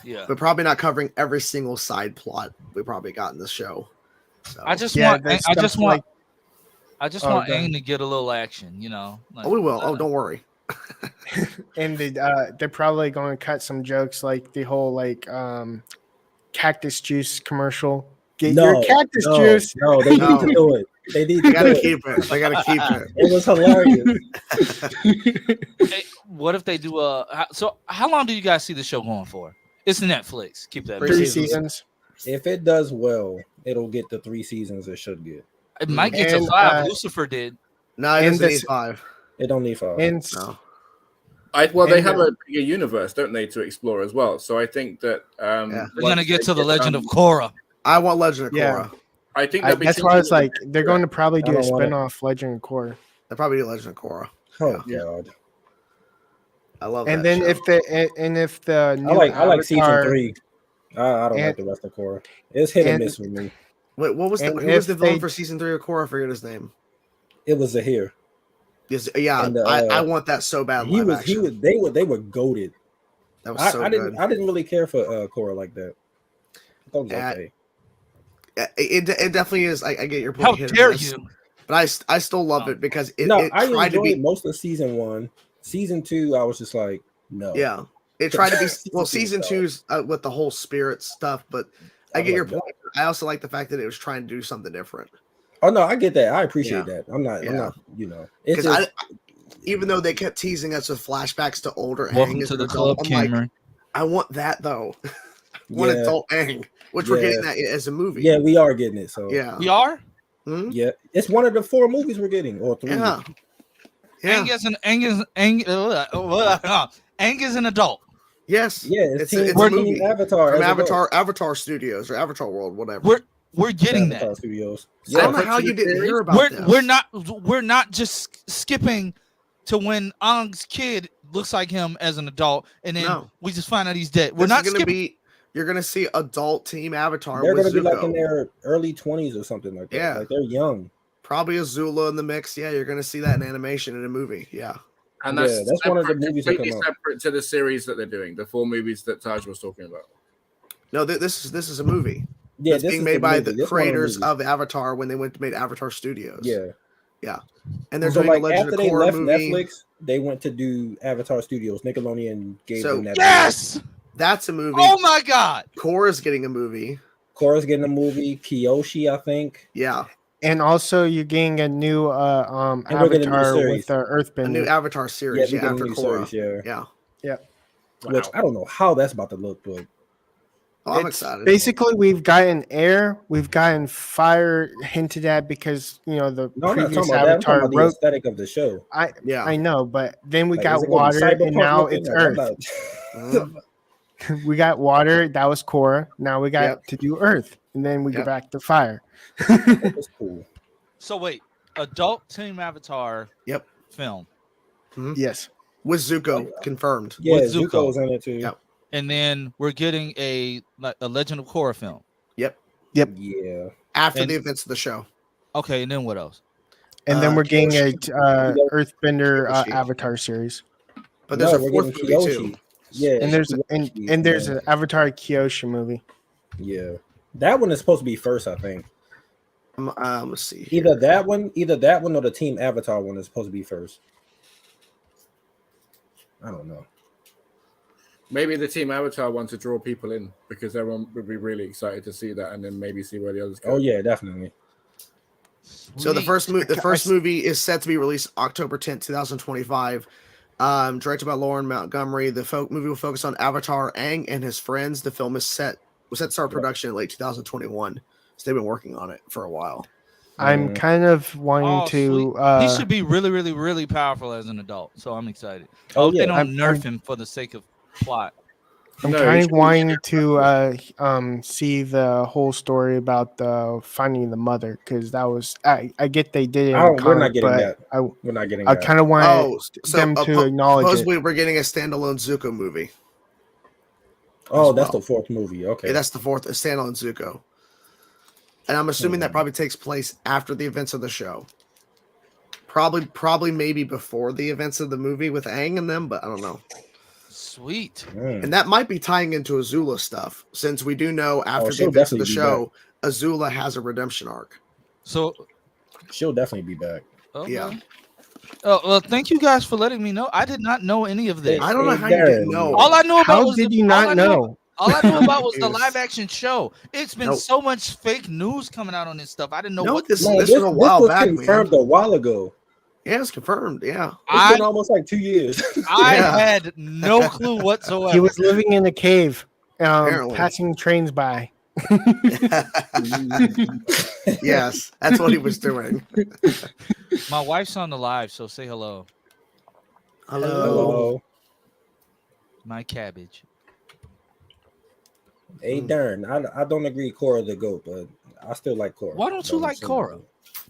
Speaker 4: Yeah,
Speaker 7: but probably not covering every single side plot we probably got in the show. So.
Speaker 4: I just want Aang to get a little action, you know.
Speaker 7: Like, we will. Don't worry.
Speaker 3: And they're probably going to cut some jokes like the whole like cactus juice commercial. Get your cactus juice.
Speaker 6: No, they need to do it. They
Speaker 7: gotta keep it. They gotta keep it.
Speaker 6: It was hilarious.
Speaker 4: Hey, what if they do so how long do you guys see the show going for? It's Netflix. Keep that.
Speaker 3: 3 seasons.
Speaker 6: If it does well, it'll get the 3 seasons it should get.
Speaker 4: It might get to 5. Lucifer did.
Speaker 7: No, it doesn't need 5.
Speaker 6: It don't need 5.
Speaker 3: And
Speaker 7: No.
Speaker 5: They have a bigger universe, don't they, to explore as well? So I think that
Speaker 4: we're gonna get to the Legend of Korra.
Speaker 7: I want Legend of Korra.
Speaker 5: I think
Speaker 3: that's why it's like they're going to probably do a spin-off Legend of Korra.
Speaker 7: They'll probably do Legend of Korra.
Speaker 6: Oh God.
Speaker 7: I love
Speaker 3: and
Speaker 7: that
Speaker 3: then
Speaker 7: show.
Speaker 3: if the new
Speaker 6: I like season
Speaker 3: Avatar-
Speaker 6: 3. I don't like the rest of Korra. It's hit and miss with me.
Speaker 7: Wait, what was who was the villain for season 3 of Korra? I forget his name.
Speaker 6: It was Zahir.
Speaker 7: Yes, yeah, and, I want that so bad.
Speaker 6: They were goated.
Speaker 7: That was so good.
Speaker 6: I didn't really care for Korra like that. I thought it was okay.
Speaker 7: It definitely is. I get your point.
Speaker 4: How dare you?
Speaker 7: But I still love it because it
Speaker 6: I
Speaker 7: tried to be
Speaker 6: most of season 1. Season 2, I was just like, no.
Speaker 7: Yeah, it tried to be season 2's with the whole spirit stuff, but I get your point. I also like the fact that it was trying to do something different.
Speaker 6: Oh no, I get that. I appreciate that. I'm not. It's just,
Speaker 7: even though they kept teasing us with flashbacks to older
Speaker 4: Welcome
Speaker 7: Aang
Speaker 4: to the club, Cameron.
Speaker 7: Like, I want that though. One adult Aang, which we're getting that as a movie.
Speaker 6: Yeah, we are getting it. So
Speaker 7: yeah,
Speaker 4: we are.
Speaker 7: Mm-hmm.
Speaker 6: Yeah, it's one of the 4 movies we're getting, or 3.
Speaker 7: Yeah.
Speaker 4: Aang is an adult.
Speaker 7: Yes.
Speaker 6: Yeah, it's
Speaker 7: a movie.
Speaker 6: Avatar.
Speaker 7: Avatar Studios or Avatar World, whatever.
Speaker 4: We're getting
Speaker 6: Avatar
Speaker 4: that.
Speaker 6: Studios.
Speaker 7: I don't know how you didn't hear about this.
Speaker 4: We're not just skipping to when Aang's kid looks like him as an adult, and then we just find out he's dead. We're not skipping.
Speaker 7: You're gonna see adult team Avatar.
Speaker 6: They're gonna
Speaker 7: Zuko.
Speaker 6: be like in their early 20s or something like that.
Speaker 7: Yeah,
Speaker 6: like they're young.
Speaker 7: Probably Azula in the mix. Yeah, you're gonna see that in animation in a movie. Yeah.
Speaker 5: And that's
Speaker 6: one of the movies that
Speaker 5: completely
Speaker 6: come out.
Speaker 5: separate to the series that they're doing, the 4 movies that Taj was talking about.
Speaker 7: No, this is a movie.
Speaker 6: Yeah,
Speaker 7: it's being made by the creators of Avatar when they went to make Avatar Studios. Yeah. And there's
Speaker 6: like
Speaker 7: Legend
Speaker 6: after
Speaker 7: of
Speaker 6: they
Speaker 7: Korra
Speaker 6: left
Speaker 7: movie.
Speaker 6: Netflix, they went to do Avatar Studios. Nickelodeon gave them that.
Speaker 4: Yes,
Speaker 7: that's a movie.
Speaker 4: Oh my God,
Speaker 7: Korra's getting a movie.
Speaker 6: Korra's getting a movie. Kyoshi, I think.
Speaker 7: Yeah.
Speaker 3: And also, you're getting a new Avatar with Earthbender.
Speaker 7: A new Avatar series, after Korra.
Speaker 3: Yeah.
Speaker 6: Which I don't know how that's about to look, but
Speaker 7: I'm excited.
Speaker 3: Basically, we've gotten air, we've gotten fire hinted at because the previous Avatar
Speaker 6: wrote the aesthetic of the show.
Speaker 3: I know, but then we got water, and now it's Earth. We got water. That was Korra. Now we got to do Earth, and then we go back to fire.
Speaker 6: That's cool.
Speaker 4: So wait, adult team Avatar. Film.
Speaker 7: Mm-hmm.
Speaker 3: Yes,
Speaker 7: with Zuko confirmed.
Speaker 6: Yeah,
Speaker 4: with
Speaker 6: Zuko's in it too.
Speaker 7: Yep.
Speaker 4: And then we're getting a Legend of Korra film.
Speaker 7: Yep.
Speaker 6: Yeah.
Speaker 7: After the events of the show.
Speaker 4: Okay, and then what else?
Speaker 3: And then we're getting a Earthbender Avatar series.
Speaker 7: But there's a 4th movie too.
Speaker 6: Yeah,
Speaker 3: and there's an Avatar Kyoshi movie.
Speaker 6: Yeah, that one is supposed to be first, I think.
Speaker 7: Let's see.
Speaker 6: Either that one, or the Team Avatar one is supposed to be first. I don't know.
Speaker 5: Maybe the Team Avatar one to draw people in because everyone would be really excited to see that, and then maybe see where the others go.
Speaker 6: Oh yeah, definitely.
Speaker 7: So the first movie is set to be released October 10th, 2025. Directed by Lauren Montgomery. The movie will focus on Avatar Aang and his friends. The film was set to start production in late 2021. So they've been working on it for a while.
Speaker 3: I'm kind of wanting to.
Speaker 4: He should be really, really, really powerful as an adult. So I'm excited. They don't nerf him for the sake of plot.
Speaker 3: I'm kind of wanting to see the whole story about finding the mother because that was I get they did it.
Speaker 6: We're not getting that. We're not getting.
Speaker 3: I kind of want them to acknowledge it.
Speaker 7: Supposedly, we're getting a standalone Zuko movie.
Speaker 6: Oh, that's the 4th movie. Okay,
Speaker 7: that's the 4th standalone Zuko. And I'm assuming that probably takes place after the events of the show. Probably maybe before the events of the movie with Aang and them, but I don't know.
Speaker 4: Sweet.
Speaker 7: And that might be tying into Azula stuff, since we do know after the events of the show, Azula has a redemption arc.
Speaker 4: So
Speaker 6: she'll definitely be back.
Speaker 4: Okay.
Speaker 7: Yeah.
Speaker 4: Oh well, thank you guys for letting me know. I did not know any of this.
Speaker 7: I don't know how you didn't know.
Speaker 4: All I knew about was
Speaker 3: did you not know?
Speaker 4: All I knew about was the live action show. It's been so much fake news coming out on this stuff. I didn't know what
Speaker 7: this was a while back.
Speaker 6: Confirmed a while ago.
Speaker 7: Yeah, it's confirmed. Yeah,
Speaker 6: it's been almost like 2 years.
Speaker 4: I had no clue whatsoever.
Speaker 3: He was living in a cave. passing trains by.
Speaker 7: Yes, that's what he was doing.
Speaker 4: My wife's on the live, so say hello.
Speaker 6: Hello.
Speaker 4: My cabbage.
Speaker 6: Hey, darn. I don't agree Korra the GOAT, but I still like Korra.
Speaker 4: Why don't you like Korra?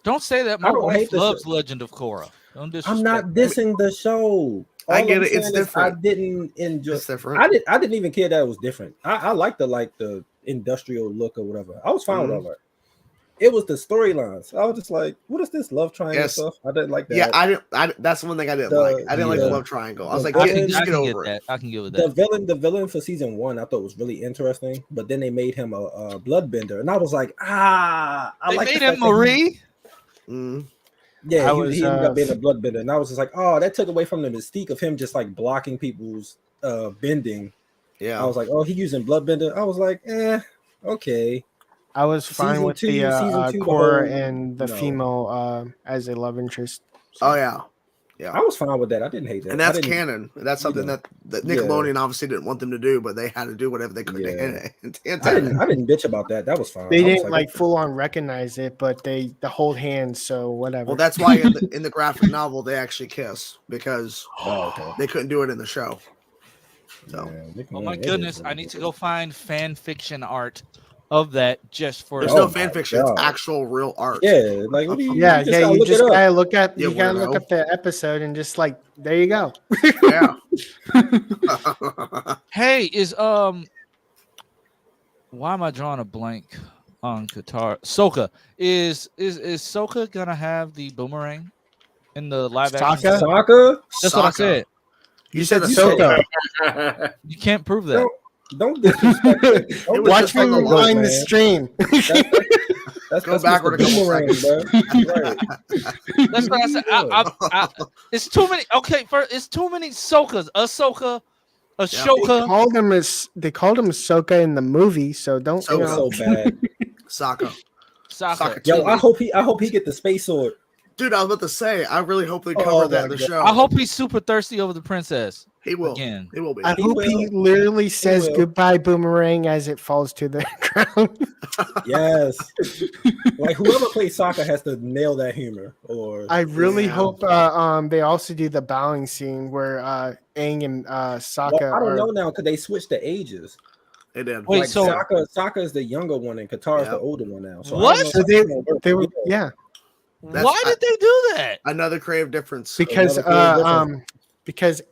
Speaker 4: Don't say that. My wife loves Legend of Korra. Don't disrespect.
Speaker 6: I'm not dissing the show.
Speaker 7: I get it. It's different.
Speaker 6: I didn't enjoy.
Speaker 7: It's different.
Speaker 6: I didn't even care that it was different. I like the industrial look or whatever. I was fine with all that. It was the storylines. I was just like, what is this love triangle stuff? I didn't like that.
Speaker 7: Yeah, I didn't. That's the one thing I didn't like. I didn't like the love triangle. I was like, just get over it.
Speaker 4: I can get with that.
Speaker 6: The villain for season 1, I thought was really interesting, but then they made him a bloodbender, and I was like, I
Speaker 4: made him Marie.
Speaker 6: Yeah, he ended up being a bloodbender, and I was just like, oh, that took away from the mystique of him just like blocking people's bending. Yeah, I was like, oh, he using bloodbender. I was like, okay.
Speaker 3: I was fine with the Korra and the female as a love interest.
Speaker 7: So. Oh yeah.
Speaker 6: I was fine with that. I didn't hate that,
Speaker 7: and that's canon. That's something that Nickelodeon obviously didn't want them to do, but they had to do whatever they could.
Speaker 6: I didn't bitch about that. That was fine.
Speaker 3: They didn't like full on recognize it, but they hold hands, so whatever.
Speaker 7: Well, that's why in the graphic novel they actually kiss because they couldn't do it in the show. So,
Speaker 4: oh my goodness, I need to go find fan fiction art of that just for.
Speaker 7: There's no fan fiction; it's actual real art.
Speaker 6: Yeah, like what do you?
Speaker 3: You just gotta look at the episode and just like there you go.
Speaker 7: Yeah.
Speaker 4: Hey, is why am I drawing a blank on Katara? Sokka is Sokka gonna have the boomerang in the live action?
Speaker 6: Sokka?
Speaker 4: That's what I said.
Speaker 3: You said Sokka.
Speaker 4: You can't prove that.
Speaker 6: Don't disrespect.
Speaker 3: Watch me rewind the stream.
Speaker 7: Let's go backward a couple seconds.
Speaker 4: That's what I said. It's too many. Okay, it's too many Sokkas. Ahsoka, Ashoka.
Speaker 3: They called him Ahsoka in the movie, so don't.
Speaker 6: So bad.
Speaker 7: Sokka.
Speaker 6: Yo, I hope he get the space sword.
Speaker 7: Dude, I was about to say, I really hope they cover that in the show.
Speaker 4: I hope he's super thirsty over the princess.
Speaker 7: He will.
Speaker 4: Again.
Speaker 7: He will be.
Speaker 3: I hope he literally says goodbye, boomerang, as it falls to the ground.
Speaker 6: Yes. Like whoever plays Sokka has to nail that humor. Or
Speaker 3: I really hope they also do the bowing scene where Aang and Sokka.
Speaker 6: Well, I don't know now because they switched the ages.
Speaker 7: They did.
Speaker 6: Wait, like, so Sokka is the younger one and Katara is the older one now. So
Speaker 4: what?
Speaker 3: So they were
Speaker 4: Why did they do that?
Speaker 7: Another creative difference.
Speaker 3: Because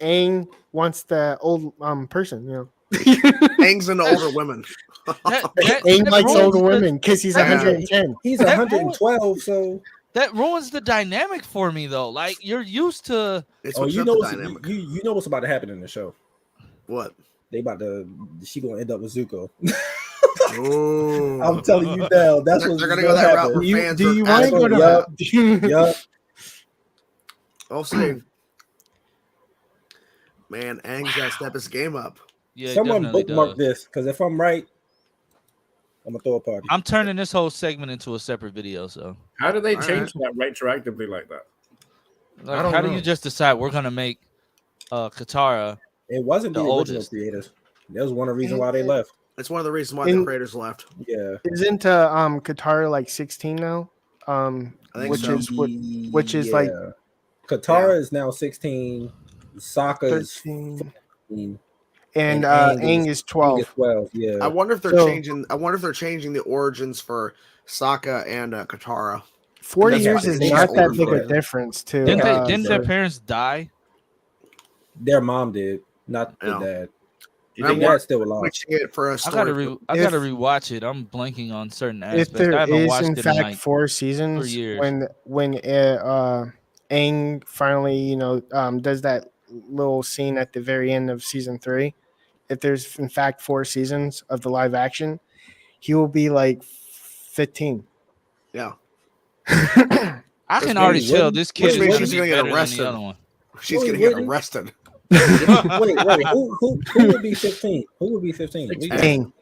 Speaker 3: Aang wants the old person, you know.
Speaker 7: Aang's into older women.
Speaker 3: Aang likes older women because he's 110.
Speaker 6: He's 112, so
Speaker 4: that ruins the dynamic for me though. Like you're used to
Speaker 6: you know what's about to happen in the show.
Speaker 7: What?
Speaker 6: She gonna end up with Zuko. I'm telling you now, that's what
Speaker 7: they're gonna go that route. Do you want to go to?
Speaker 6: Yup.
Speaker 7: I'll see. Man, Aang's got to step his game up.
Speaker 4: Yeah,
Speaker 6: someone bookmark this because if I'm right, I'm gonna throw a party.
Speaker 4: I'm turning this whole segment into a separate video. So
Speaker 5: how do they change that retroactively like that?
Speaker 4: Like, how do you just decide we're gonna make Katara?
Speaker 6: It wasn't the original creators. That was one of the reasons why they left.
Speaker 7: It's one of the reasons why the creators left.
Speaker 6: Yeah.
Speaker 3: Isn't Katara like 16 now? Which is like
Speaker 6: Katara is now 16. Sokka is 15.
Speaker 3: And Aang is 12.
Speaker 6: 12. Yeah.
Speaker 7: I wonder if they're changing. I wonder if they're changing the origins for Sokka and Katara.
Speaker 3: 40 years is not that big a difference, too.
Speaker 4: Didn't their parents die?
Speaker 6: Their mom did, not the dad. You think that's still alive?
Speaker 7: For a
Speaker 4: I gotta rewatch it. I'm blanking on certain aspects.
Speaker 3: If there
Speaker 4: I haven't
Speaker 3: is
Speaker 4: watched
Speaker 3: in
Speaker 4: it
Speaker 3: fact
Speaker 4: in like
Speaker 3: 4 seasons,
Speaker 4: 3 years.
Speaker 3: when Aang finally does that little scene at the very end of season 3, if there's in fact 4 seasons of the live action, he will be like 15.
Speaker 7: Yeah.
Speaker 4: I can already tell this kid is going to get
Speaker 7: arrested.
Speaker 4: Than the other one.
Speaker 7: She's going to get arrested.
Speaker 6: wait. Who would be 15? Who would be 15?
Speaker 3: Aang.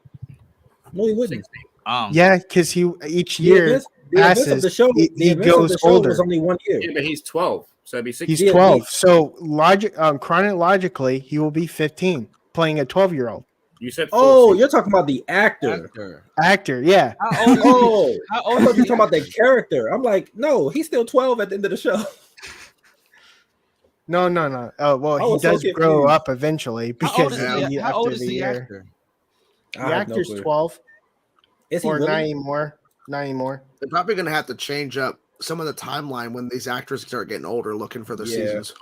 Speaker 6: No, he wouldn't.
Speaker 3: Yeah, because he each year passes,
Speaker 6: the show,
Speaker 3: he goes older.
Speaker 6: Was only 1 year.
Speaker 5: Yeah, but he's 12, so it'd be 16.
Speaker 3: He's 12. So chronologically, he will be 15, playing a 12-year-old.
Speaker 5: You said.
Speaker 6: You're talking about the actor.
Speaker 3: Actor, yeah.
Speaker 4: How old
Speaker 6: I thought you were talking about the character. I'm like, no, he's still 12 at the end of the show.
Speaker 3: No. Oh, well, he does grow up eventually because
Speaker 4: how old is the actor?
Speaker 3: The actor's 12.
Speaker 6: Is he
Speaker 3: or
Speaker 6: really?
Speaker 3: Not anymore.
Speaker 7: They're probably going to have to change up some of the timeline when these actors start getting older, looking for their seasons.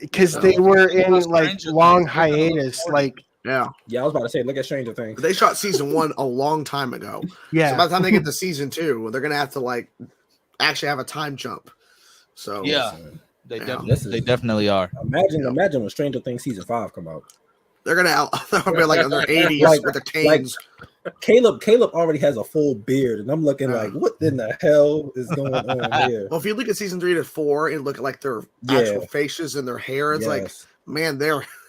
Speaker 3: Because they were in like long hiatus, like.
Speaker 6: Yeah, I was about to say, look at Stranger Things.
Speaker 7: They shot season 1 a long time ago.
Speaker 3: Yeah.
Speaker 7: So by the time they get to season 2, they're gonna have to like actually have a time jump. So
Speaker 4: they definitely are.
Speaker 6: Imagine when Stranger Things season 5 come out.
Speaker 7: They're gonna be like in their 80s with the canes.
Speaker 6: Caleb already has a full beard, and I'm looking like, what in the hell is going on here?
Speaker 7: Well, if you look at season 3 to 4 and look at like their actual faces and their hair, it's like, man,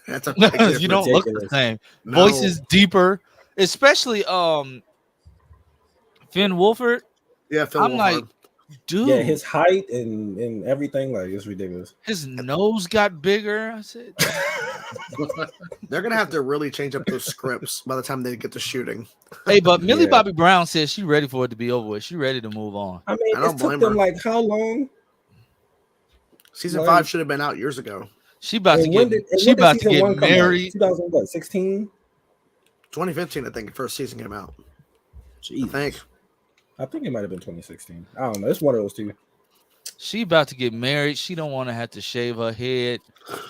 Speaker 7: that's a big difference.
Speaker 4: You don't look the same. No. Voice is deeper, especially Finn Wolfhard.
Speaker 7: Yeah, Finn Wolfhard.
Speaker 4: Like, dude.
Speaker 6: Yeah, his height and everything, like, it's ridiculous.
Speaker 4: His nose got bigger. I said,
Speaker 7: they're gonna have to really change up those scripts by the time they get to shooting.
Speaker 4: Hey, but Millie Bobby Brown says she's ready for it to be over with. She's ready to move on.
Speaker 6: I mean, it took them like how long?
Speaker 7: Season 5 should have been out years ago.
Speaker 4: She about to get married.
Speaker 6: 2016?
Speaker 7: 2015, I think, the first season came out.
Speaker 6: Jeez. I think it might have been 2016. I don't know. It's one of those two.
Speaker 4: She about to get married. She don't want to have to shave her head.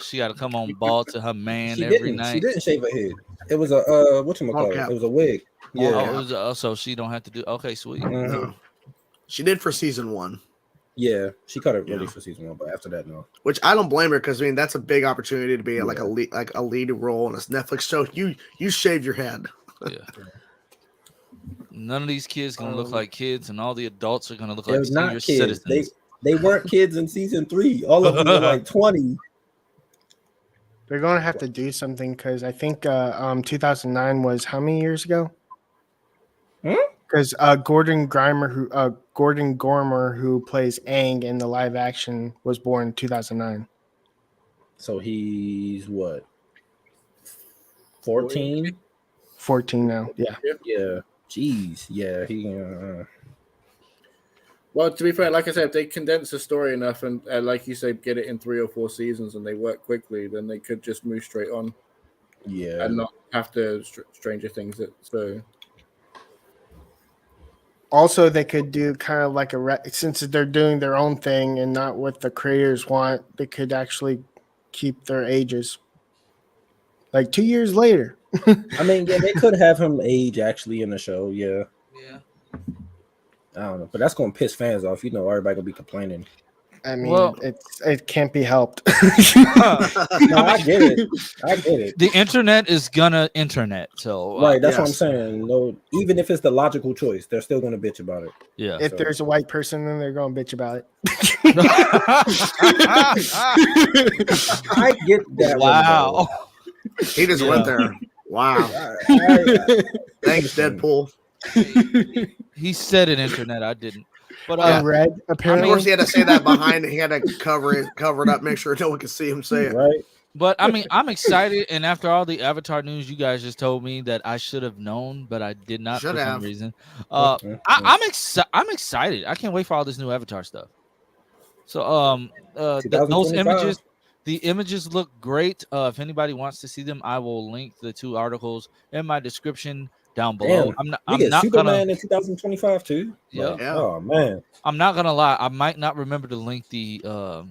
Speaker 4: She got to come on bald to her man every night.
Speaker 6: She didn't shave her head. It was a whatchamacallit? It was a wig. Yeah.
Speaker 4: It was so she don't have to do. Okay, sweet.
Speaker 6: Mm-hmm.
Speaker 7: No. She did for season 1.
Speaker 6: Yeah, she cut it really for season 1, but after that, no.
Speaker 7: Which I don't blame her because I mean that's a big opportunity to be like a lead role in a Netflix show. You shave your head.
Speaker 4: Yeah. None of these kids gonna look like kids, and all the adults are gonna look like senior citizens.
Speaker 6: They weren't kids in season 3. All of them were like 20.
Speaker 3: They're gonna have to do something because I think 2009 was how many years ago? Because Gordon Gormer, who plays Aang in the live action, was born in 2009.
Speaker 6: So he's what? 14?
Speaker 3: 14 now. Yeah.
Speaker 6: Yeah. Jeez. Yeah. He.
Speaker 5: Well, to be fair, like I said, if they condense the story enough and, like you say, get it in 3 or 4 seasons and they work quickly, then they could just move straight on.
Speaker 6: Yeah.
Speaker 5: And not have to Stranger Things it. So.
Speaker 3: Also, they could do kind of like since they're doing their own thing and not what the creators want, they could actually keep their ages. Like 2 years later.
Speaker 6: I mean, yeah, they could have him age actually in the show. Yeah.
Speaker 4: Yeah.
Speaker 6: I don't know, but that's gonna piss fans off. You know, everybody gonna be complaining.
Speaker 3: I mean, it can't be helped.
Speaker 6: No, I get it.
Speaker 4: The internet is gonna internet. So
Speaker 6: right, that's what I'm saying. No, even if it's the logical choice, they're still gonna bitch about it.
Speaker 4: Yeah.
Speaker 3: If there's a white person, then they're gonna bitch about it.
Speaker 6: I get that.
Speaker 4: Wow.
Speaker 7: He just went there. Wow. Thanks, Deadpool.
Speaker 4: He said it, internet. I didn't. But
Speaker 3: red, apparently.
Speaker 7: Of course, he had to say that behind it. He had to cover it up, make sure no one could see him say it.
Speaker 6: Right.
Speaker 4: But I mean, I'm excited, and after all the Avatar news you guys just told me that I should have known, but I did not for some reason. I'm excited. I can't wait for all this new Avatar stuff. So those images, the images look great. If anybody wants to see them, I will link the 2 articles in my description down below.
Speaker 6: Damn,
Speaker 4: I'm not
Speaker 6: Superman in 2025 too.
Speaker 4: Yeah.
Speaker 6: Like, oh man.
Speaker 4: I'm not gonna lie. I might not remember to link the all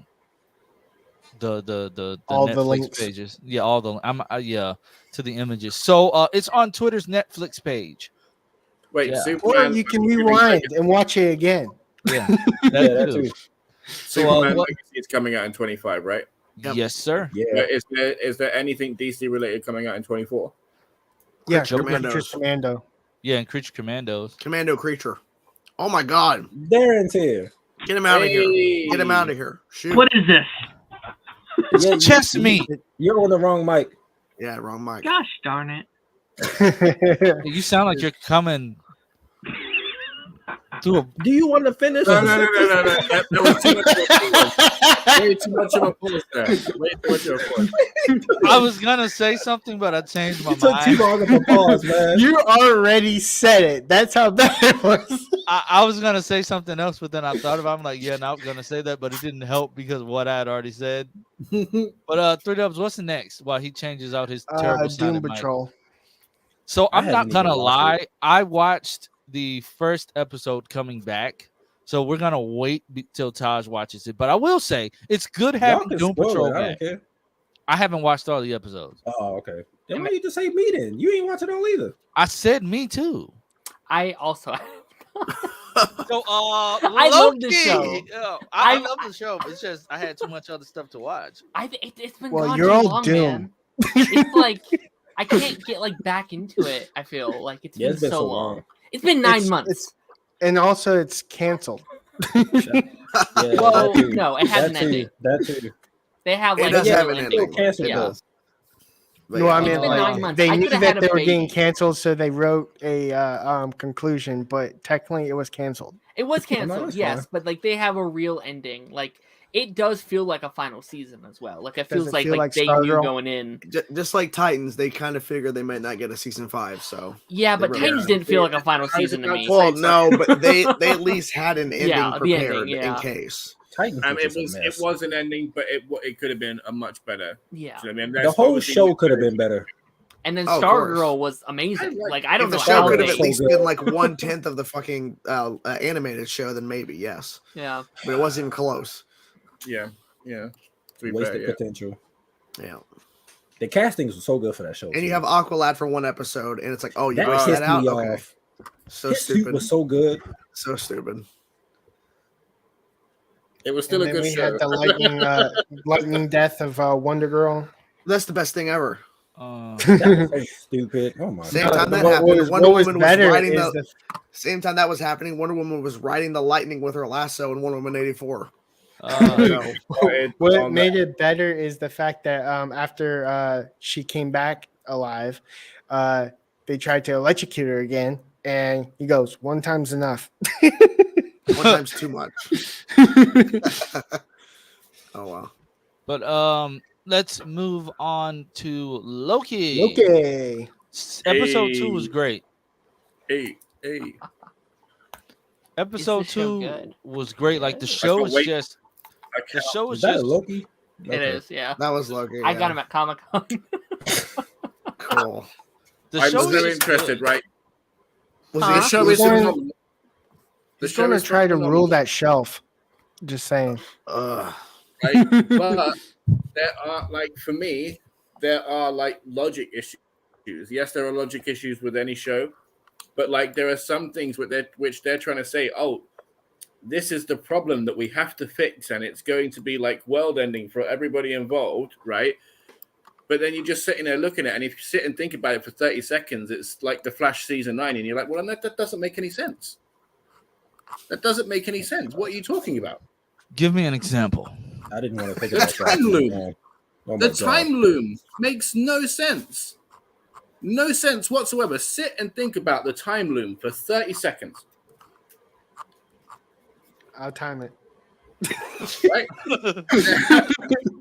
Speaker 3: Netflix
Speaker 4: the links pages. Yeah, all the to the images. So it's on Twitter's Netflix page.
Speaker 5: Wait,
Speaker 3: or you can rewind and watch it again.
Speaker 4: Yeah, that too.
Speaker 5: Superman Legacy is coming out in 25, right?
Speaker 4: Yep. Yes, sir.
Speaker 5: Yeah. Is there anything DC related coming out in 24?
Speaker 3: Yeah, Creature Commando.
Speaker 4: Yeah, and Creature Commandos.
Speaker 7: Commando Creature. Oh my God.
Speaker 6: Darren's here.
Speaker 7: Get him out of here. Get him out of here. Shoot.
Speaker 1: What is this?
Speaker 6: Yeah,
Speaker 4: chest meat.
Speaker 6: You're on the wrong mic.
Speaker 7: Yeah, wrong mic.
Speaker 1: Gosh darn it.
Speaker 4: You sound like you're coming to
Speaker 6: Do you want to finish?
Speaker 5: No. That was too much of a pause. Way too much of a pause there. Way too much of a pause.
Speaker 4: I was gonna say something, but I changed my
Speaker 6: You took
Speaker 4: mind.
Speaker 6: too long of a pause, man.
Speaker 3: You already said it. That's how bad it was.
Speaker 4: I was gonna say something else, but then I thought about it. I'm like, yeah, not gonna say that, but it didn't help because of what I had already said. But 3Dubs, what's the next? While he changes out his terrible
Speaker 3: Doom
Speaker 4: mic.
Speaker 3: Patrol.
Speaker 4: So I'm not
Speaker 6: haven't even
Speaker 4: gonna
Speaker 6: watched
Speaker 4: lie.
Speaker 6: it.
Speaker 4: I watched the first episode coming back, so we're gonna wait till Taj watches it. But I will say it's good
Speaker 6: Y'all
Speaker 4: having
Speaker 6: can
Speaker 4: Doom
Speaker 6: spoil
Speaker 4: Patrol
Speaker 6: it. I
Speaker 4: back.
Speaker 6: don't care.
Speaker 4: I haven't watched all the episodes.
Speaker 6: Oh, okay. Then why you just say me then? You ain't watch it all either.
Speaker 4: I said me too.
Speaker 1: I also.
Speaker 4: So
Speaker 1: I love the show.
Speaker 4: I love the show, but it's just I had too much other stuff to watch.
Speaker 1: It's been
Speaker 3: Well,
Speaker 1: gone
Speaker 3: you're
Speaker 1: too
Speaker 3: all
Speaker 1: long,
Speaker 3: Doom.
Speaker 1: man. It's like I can't get like back into it. I feel like it's been so long. It's been 9 months.
Speaker 3: And also, it's canceled.
Speaker 1: Well,
Speaker 6: that too.
Speaker 1: no, it has an ending.
Speaker 6: That too.
Speaker 1: They have
Speaker 7: It
Speaker 1: like
Speaker 7: does
Speaker 1: a
Speaker 7: have
Speaker 1: real
Speaker 7: an
Speaker 1: ending.
Speaker 7: ending.
Speaker 6: Canceled
Speaker 1: Yeah.
Speaker 6: though.
Speaker 3: No, I
Speaker 1: It's
Speaker 3: mean,
Speaker 1: been 9 months.
Speaker 3: they
Speaker 1: I
Speaker 3: knew
Speaker 1: could've
Speaker 3: that
Speaker 1: had a
Speaker 3: they were
Speaker 1: baby.
Speaker 3: getting canceled, so they wrote a conclusion, but technically it was canceled.
Speaker 1: It was
Speaker 6: no,
Speaker 1: canceled,
Speaker 6: that's
Speaker 1: yes,
Speaker 6: fine.
Speaker 1: but like they have a real ending. Like it does feel like a final season as well. Like it
Speaker 3: Does
Speaker 1: feels
Speaker 3: it
Speaker 1: like
Speaker 3: feel like
Speaker 1: they knew
Speaker 3: Stargirl?
Speaker 1: going in.
Speaker 7: Just like Titans, they kind of figured they might not get a season 5. So
Speaker 1: Yeah, but
Speaker 7: They
Speaker 1: Titans
Speaker 7: wrote-
Speaker 1: didn't feel like a final
Speaker 5: I was
Speaker 1: season to
Speaker 5: about
Speaker 1: me.
Speaker 5: to
Speaker 7: well,
Speaker 5: say
Speaker 7: no, but they at least had an ending
Speaker 1: Yeah, the
Speaker 7: prepared
Speaker 1: ending, yeah.
Speaker 7: in case.
Speaker 6: Titans
Speaker 5: It was an ending, but it could have been a much better.
Speaker 1: Yeah,
Speaker 5: So, I mean,
Speaker 6: the
Speaker 5: that's
Speaker 6: whole
Speaker 5: obviously-
Speaker 6: show could have been better.
Speaker 1: and then
Speaker 7: Oh, of
Speaker 1: Stargirl was amazing. Like I don't
Speaker 7: If
Speaker 1: know
Speaker 7: the show
Speaker 1: how
Speaker 7: could have
Speaker 1: they.
Speaker 7: at least been like 1/10 of the fucking animated show, then maybe yes.
Speaker 1: Yeah,
Speaker 7: But it wasn't even close.
Speaker 5: Yeah. To be
Speaker 6: Wasted
Speaker 5: fair, yeah.
Speaker 6: potential.
Speaker 7: Yeah.
Speaker 6: The castings were so good for that show.
Speaker 7: And you
Speaker 6: too.
Speaker 7: have Aqualad for one episode, and it's like, oh, you
Speaker 6: that
Speaker 7: missed
Speaker 6: pissed
Speaker 7: that out.
Speaker 6: me
Speaker 7: Okay.
Speaker 6: off.
Speaker 7: So
Speaker 6: His suit
Speaker 7: stupid.
Speaker 6: was so good.
Speaker 7: So stupid.
Speaker 5: It was still
Speaker 3: And
Speaker 5: a
Speaker 3: then
Speaker 5: good
Speaker 3: we
Speaker 5: show.
Speaker 3: had the lightning death of Wonder Girl.
Speaker 7: That's the best thing ever.
Speaker 6: That was so stupid. Oh my
Speaker 7: Same
Speaker 6: god.
Speaker 7: time that
Speaker 3: What
Speaker 7: happened,
Speaker 3: was-
Speaker 7: Wonder
Speaker 3: what was
Speaker 7: Woman was
Speaker 3: better
Speaker 7: riding
Speaker 3: is
Speaker 7: the same time that was happening. Wonder Woman was riding the lightning with her lasso in Wonder Woman 84. So,
Speaker 3: What made it better is the fact that after she came back alive, they tried to electrocute her again, and he goes, "One time's enough."
Speaker 7: one time's too much. Oh wow.
Speaker 4: But let's move on to Loki.
Speaker 3: Okay.
Speaker 4: Episode 2 was great.
Speaker 5: Hey.
Speaker 4: Episode
Speaker 1: Is the show
Speaker 4: 2
Speaker 1: good?
Speaker 4: was great. Like the
Speaker 1: Good?
Speaker 4: show
Speaker 5: can't
Speaker 4: is
Speaker 5: wait.
Speaker 4: just the show
Speaker 6: Is
Speaker 4: is
Speaker 6: that
Speaker 4: just
Speaker 6: Loki?
Speaker 1: it is. Yeah,
Speaker 7: That was Loki.
Speaker 1: I got him at Comic-Con.
Speaker 7: Cool.
Speaker 4: the
Speaker 5: I'm
Speaker 4: show is
Speaker 5: very
Speaker 4: just
Speaker 5: interested,
Speaker 4: good.
Speaker 5: right?
Speaker 7: Was
Speaker 1: Huh?
Speaker 7: the
Speaker 5: The show
Speaker 3: He's
Speaker 5: is
Speaker 3: going-
Speaker 5: phenomenal. The
Speaker 3: He's
Speaker 5: show
Speaker 3: going to
Speaker 5: is
Speaker 3: try to
Speaker 5: phenomenal,
Speaker 3: rule that shelf. Just saying.
Speaker 7: Ugh.
Speaker 5: right? But there are for me, there are logic issues. Yes, there are logic issues with any show, but there are some things which they're trying to say, oh, this is the problem that we have to fix, and it's going to be world ending for everybody involved, right? But then you're just sitting there looking at it, and if you sit and think about it for 30 seconds, it's like The Flash season 9, and you're like, well, that doesn't make any sense. That doesn't make any sense. What are you talking about?
Speaker 4: Give me an example.
Speaker 6: I didn't want to take
Speaker 5: The
Speaker 6: it.
Speaker 5: time loop.
Speaker 6: Oh my
Speaker 5: The
Speaker 6: God.
Speaker 5: time loom makes no sense. No sense whatsoever. Sit and think about the time loom for 30 seconds.
Speaker 3: I'll time it.
Speaker 5: Right?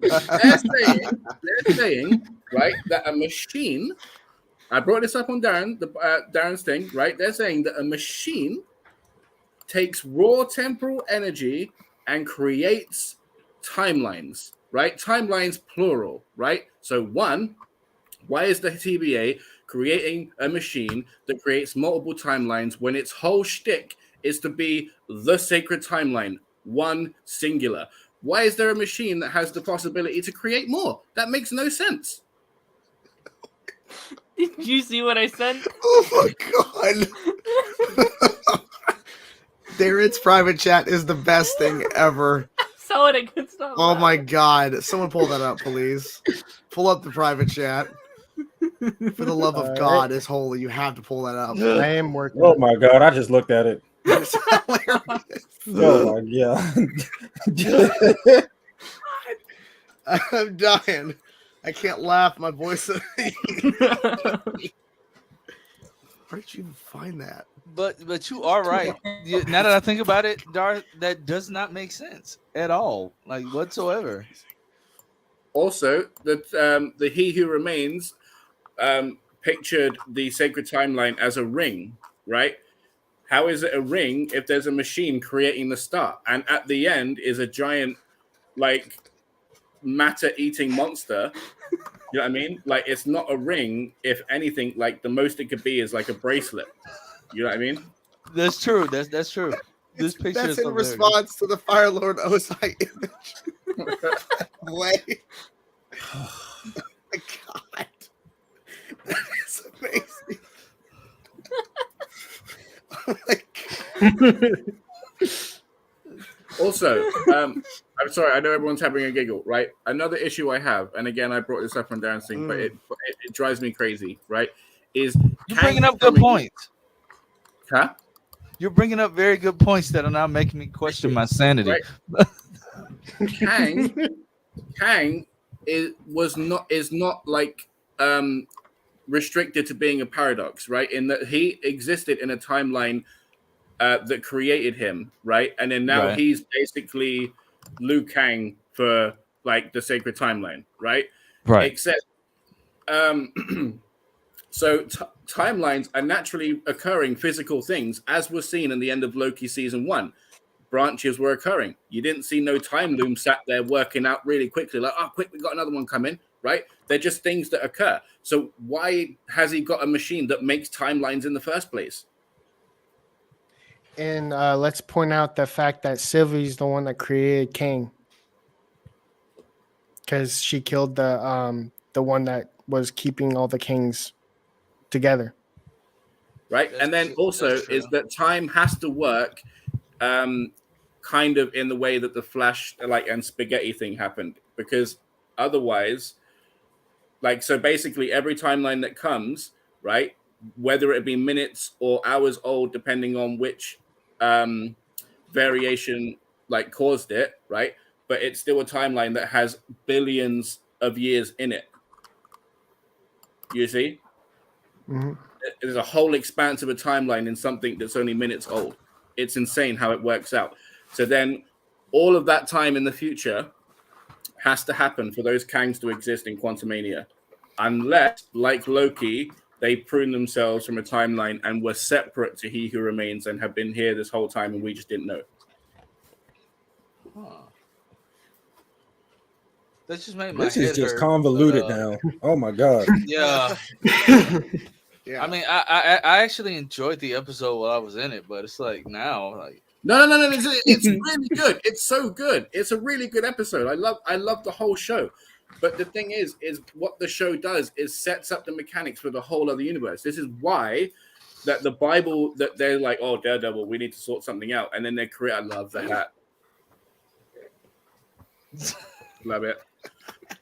Speaker 5: they're saying, right, that a machine, I brought this up on Darren's thing, right? They're saying that a machine takes raw temporal energy and creates timelines, right? Timelines plural, right? So one, why is the TVA creating a machine that creates multiple timelines when its whole shtick is to be the sacred timeline, one singular? Why is there a machine that has the possibility to create more? That makes no sense.
Speaker 1: Did you see what I sent?
Speaker 7: Oh my god. Darren's private chat is the best thing ever.
Speaker 1: Saw it. I could stop.
Speaker 7: Oh my god. Someone pull that up, please. Pull up the private chat. For the love of
Speaker 3: All
Speaker 7: God
Speaker 3: right.
Speaker 7: is holy. You have to pull that up.
Speaker 3: I am working.
Speaker 6: Oh my god! I just looked at it.
Speaker 7: It's hilarious.
Speaker 6: Oh my god!
Speaker 7: I'm dying. I can't laugh. My voice. Where did you even find that?
Speaker 4: But you are right. Now that I think about it, Dar, that does not make sense at all, like whatsoever.
Speaker 5: Also, the He Who Remains pictured the sacred timeline as a ring, right? How is it a ring if there's a machine creating the star, and at the end is a giant, like, matter-eating monster? You know what I mean? Like, it's not a ring. If anything, like, the most it could be is like a bracelet. You know what I mean?
Speaker 4: That's true. That's true. This picture
Speaker 7: That's
Speaker 4: is
Speaker 7: in
Speaker 4: hilarious.
Speaker 7: response to the Fire Lord Ozai image. Way. Oh my God. That's amazing. Oh my God.
Speaker 5: Also, I'm sorry, I know everyone's having a giggle, right? Another issue I have, and again, I brought this up on Dancing, but it drives me crazy, right? Is
Speaker 4: you're bringing up good points.
Speaker 5: Huh?
Speaker 4: You're bringing up very good points that are now making me question my sanity.
Speaker 5: Right. Kang is not like restricted to being a paradox, right? In that he existed in a timeline that created him, right? And then now he's basically Liu Kang for like the sacred timeline, right?
Speaker 4: Right.
Speaker 5: Except so timelines are naturally occurring physical things, as was seen in the end of Loki season 1. Branches were occurring. You didn't see no time loom sat there working out really quickly, like, oh, quick, we got another one coming, right? They're just things that occur. So why has he got a machine that makes timelines in the first place?
Speaker 3: And let's point out the fact that Sylvie's the one that created Kang, because she killed the one that was keeping all the kings together.
Speaker 5: Right. And then also is that time has to work kind of in the way that the Flash and spaghetti thing happened, because otherwise, like, so basically every timeline that comes, right, whether it be minutes or hours old, depending on which variation like caused it, right, but it's still a timeline that has billions of years in it. You see?
Speaker 3: Mm-hmm.
Speaker 5: There's a whole expanse of a timeline in something that's only minutes old. It's insane how it works out. So then all of that time in the future has to happen for those Kangs to exist in Quantumania. Unless, like Loki, they prune themselves from a timeline and were separate to He Who Remains and have been here this whole time and we just didn't know.
Speaker 4: Huh. That just made my
Speaker 6: this
Speaker 4: head
Speaker 6: is just
Speaker 4: hurt,
Speaker 6: convoluted now. Oh my God.
Speaker 4: Yeah.
Speaker 7: Yeah.
Speaker 4: I mean, I actually enjoyed the episode while I was in it, but it's like now, like
Speaker 5: no, it's really good. It's so good. It's a really good episode. I love the whole show. But the thing is what the show does is sets up the mechanics for the whole other universe. This is why that the Bible, that they're like, oh, Daredevil, we need to sort something out, and then they create. I love the hat. Love it.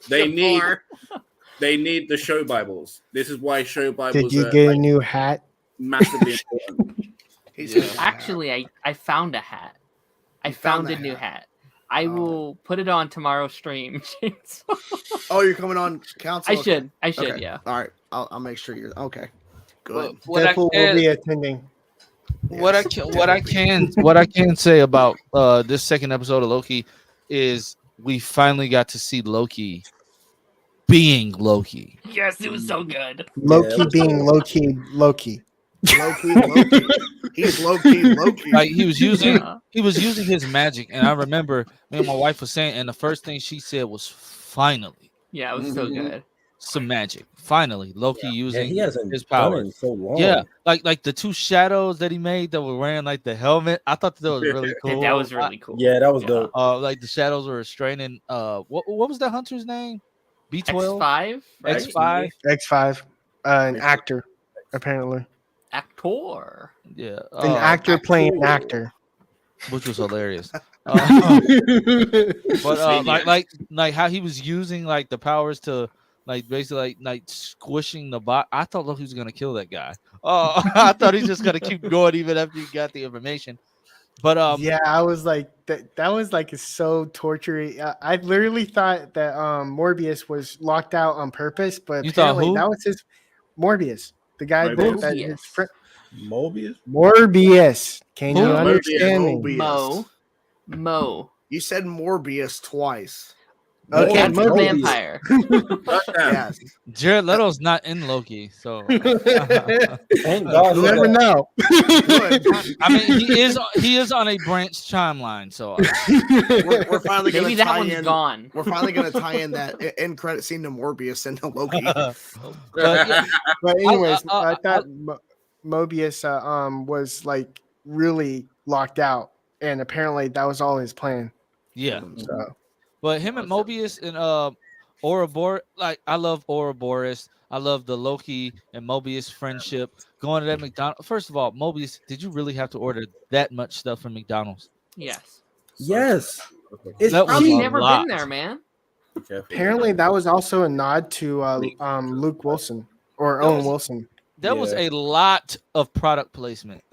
Speaker 5: They need the show Bibles. This is why show Bibles.
Speaker 3: Did you get a new hat?
Speaker 5: Massively important.
Speaker 1: Actually, I found a hat. I found a new hat. I will put it on tomorrow's stream.
Speaker 7: Oh, you're coming on council?
Speaker 1: I should,
Speaker 7: okay.
Speaker 1: yeah.
Speaker 7: All right, I'll make sure you're okay. Good.
Speaker 3: Deadpool will be attending.
Speaker 4: What I can say about this second episode of Loki is we finally got to see Loki being Loki.
Speaker 1: Yes, it was so good.
Speaker 3: Loki being Loki.
Speaker 7: Loki. He's Loki.
Speaker 4: Like he was using his magic, and I remember me and my wife was saying, and the first thing she said was finally.
Speaker 1: Yeah, it was so good.
Speaker 4: Some magic. Finally, Loki using
Speaker 6: he hasn't
Speaker 4: his power
Speaker 6: done it in so long.
Speaker 4: Yeah, like the two shadows that he made that were wearing like the helmet. I thought that was really cool.
Speaker 1: That was really cool.
Speaker 6: Yeah, that was dope.
Speaker 4: Like the shadows were restraining. What was that hunter's name? B12?
Speaker 1: X5. Right?
Speaker 4: X5.
Speaker 3: X5. An actor, apparently.
Speaker 1: Actor.
Speaker 4: Yeah.
Speaker 3: An actor playing an actor.
Speaker 4: Which was hilarious. But like how he was using like the powers to like basically like squishing the bot. I thought Loki was gonna kill that guy. Oh, I thought he's just gonna keep going even after you got the information. But
Speaker 3: yeah, I was like that was like so torturing. I literally thought that Morbius was locked out on purpose, but
Speaker 4: you thought who?
Speaker 3: That was his Morbius, the guy that his friend. Morbius. Can you understand me?
Speaker 1: Mo.
Speaker 7: You said Morbius twice.
Speaker 3: Okay,
Speaker 1: That's the vampire.
Speaker 7: Yes.
Speaker 4: Jared Leto's not in Loki, so
Speaker 6: thank God.
Speaker 3: You never know.
Speaker 4: I mean, he is on a branch timeline, so
Speaker 7: we're finally gonna
Speaker 1: Maybe that
Speaker 7: tie
Speaker 1: one's
Speaker 7: in.
Speaker 1: gone.
Speaker 7: We're finally gonna tie in that end credit scene to Morbius and to Loki.
Speaker 3: But anyways, I thought Mobius was like really locked out, and apparently that was all his plan.
Speaker 4: Yeah.
Speaker 3: So.
Speaker 4: But him and Mobius and Ouroboros, like I love Ouroboros. I love the Loki and Mobius friendship. Going to that McDonald's. First of all, Mobius, did you really have to order that much stuff from McDonald's?
Speaker 1: Yes.
Speaker 6: Yes.
Speaker 1: That was never been there, man.
Speaker 3: Apparently, that was also a nod to Luke Wilson or Owen Wilson.
Speaker 4: That was a lot of product placement.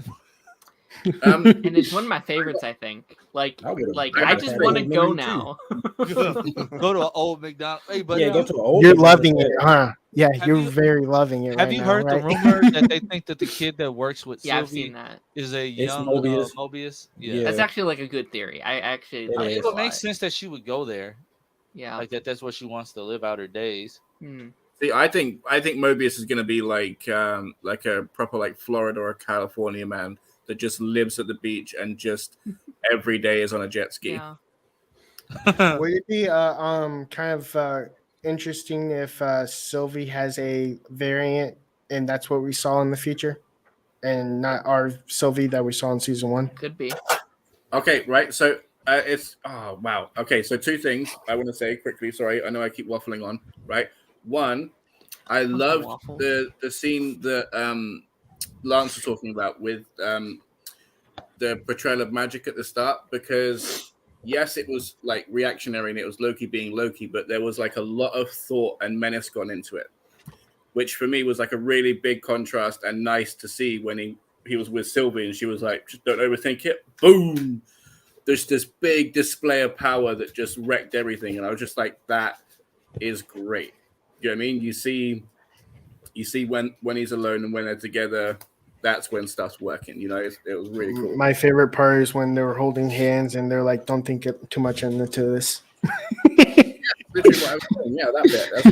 Speaker 1: And it's one of my favorites, I think. I just want to go now.
Speaker 4: Go to an old McDonald's. Hey, but
Speaker 6: go to an old.
Speaker 3: You're loving it, huh? Yeah, you're very loving it.
Speaker 4: Have you heard the rumor that they think that the kid that works with Sylvie
Speaker 1: I've seen that.
Speaker 4: is a young Mobius? Yeah,
Speaker 1: that's actually like a good theory. I actually
Speaker 4: it would make sense that she would go there.
Speaker 1: Yeah,
Speaker 4: like that's what she wants to live out her days.
Speaker 5: See, I think Mobius is going to be like a proper like Florida or California man that just lives at the beach and just every day is on a jet ski.
Speaker 3: Yeah. Would it be kind of interesting if Sylvie has a variant and that's what we saw in the future and not our Sylvie that we saw in season 1?
Speaker 1: Could be.
Speaker 5: Okay, right. So it's wow. Okay, so two things I want to say quickly. Sorry, I know I keep waffling on. Right. One, I loved the scene that Lance was talking about with the portrayal of magic at the start, because yes, it was like reactionary and it was Loki being Loki, but there was like a lot of thought and menace gone into it, which for me was like a really big contrast and nice to see when he was with Sylvie and she was like, just don't overthink it. Boom. There's this big display of power that just wrecked everything. And I was just like, that is great. You know what I mean? You see when he's alone and when they're together, that's when stuff's working. You know, it was really cool.
Speaker 3: My favorite part is when they were holding hands and they're like, don't think too much into this.
Speaker 5: Yeah, literally what I was saying. Yeah, that bit. That's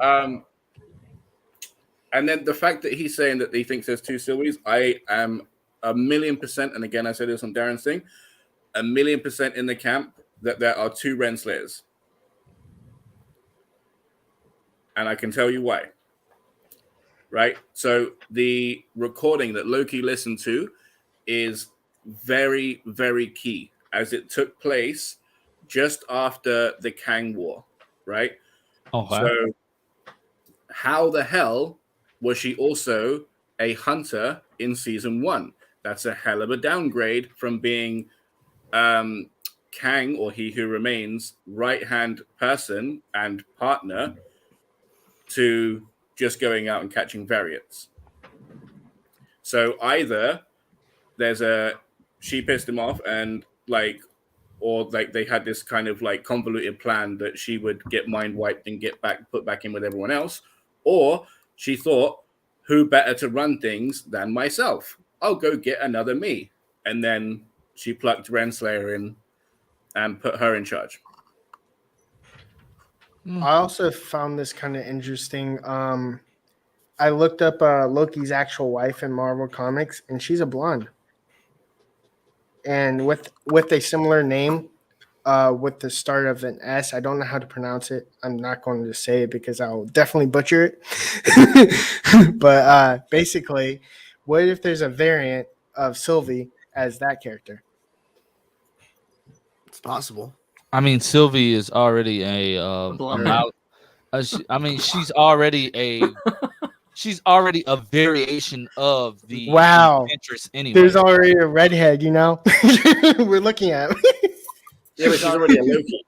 Speaker 5: cool. And then the fact that he's saying that he thinks there's two Sylvies, I am 1,000,000%, and again, I said this on Darren's thing, 1,000,000% in the camp that there are two Renslayers. And I can tell you why. Right? So the recording that Loki listened to is very, very key, as it took place just after the Kang War, right?
Speaker 4: Okay.
Speaker 5: So how the hell was she also a hunter in season 1? That's a hell of a downgrade from being Kang, or He Who Remains, right-hand person and partner, to just going out and catching variants. So either she pissed him off and or they had this kind of like convoluted plan that she would get mind wiped and put back in with everyone else, or she thought, who better to run things than myself? I'll go get another me. And then she plucked Renslayer in and put her in charge.
Speaker 3: I also found this kind of interesting. I looked up Loki's actual wife in Marvel Comics, and she's a blonde. And with a similar name, with the start of an S. I don't know how to pronounce it. I'm not going to say it because I'll definitely butcher it. But basically, what if there's a variant of Sylvie as that character?
Speaker 7: It's possible.
Speaker 4: I mean, Sylvie is already she's already a variation of the interest anyway.
Speaker 3: There's already a redhead, you know. We're looking at.
Speaker 5: Yeah, but she's already a Loki.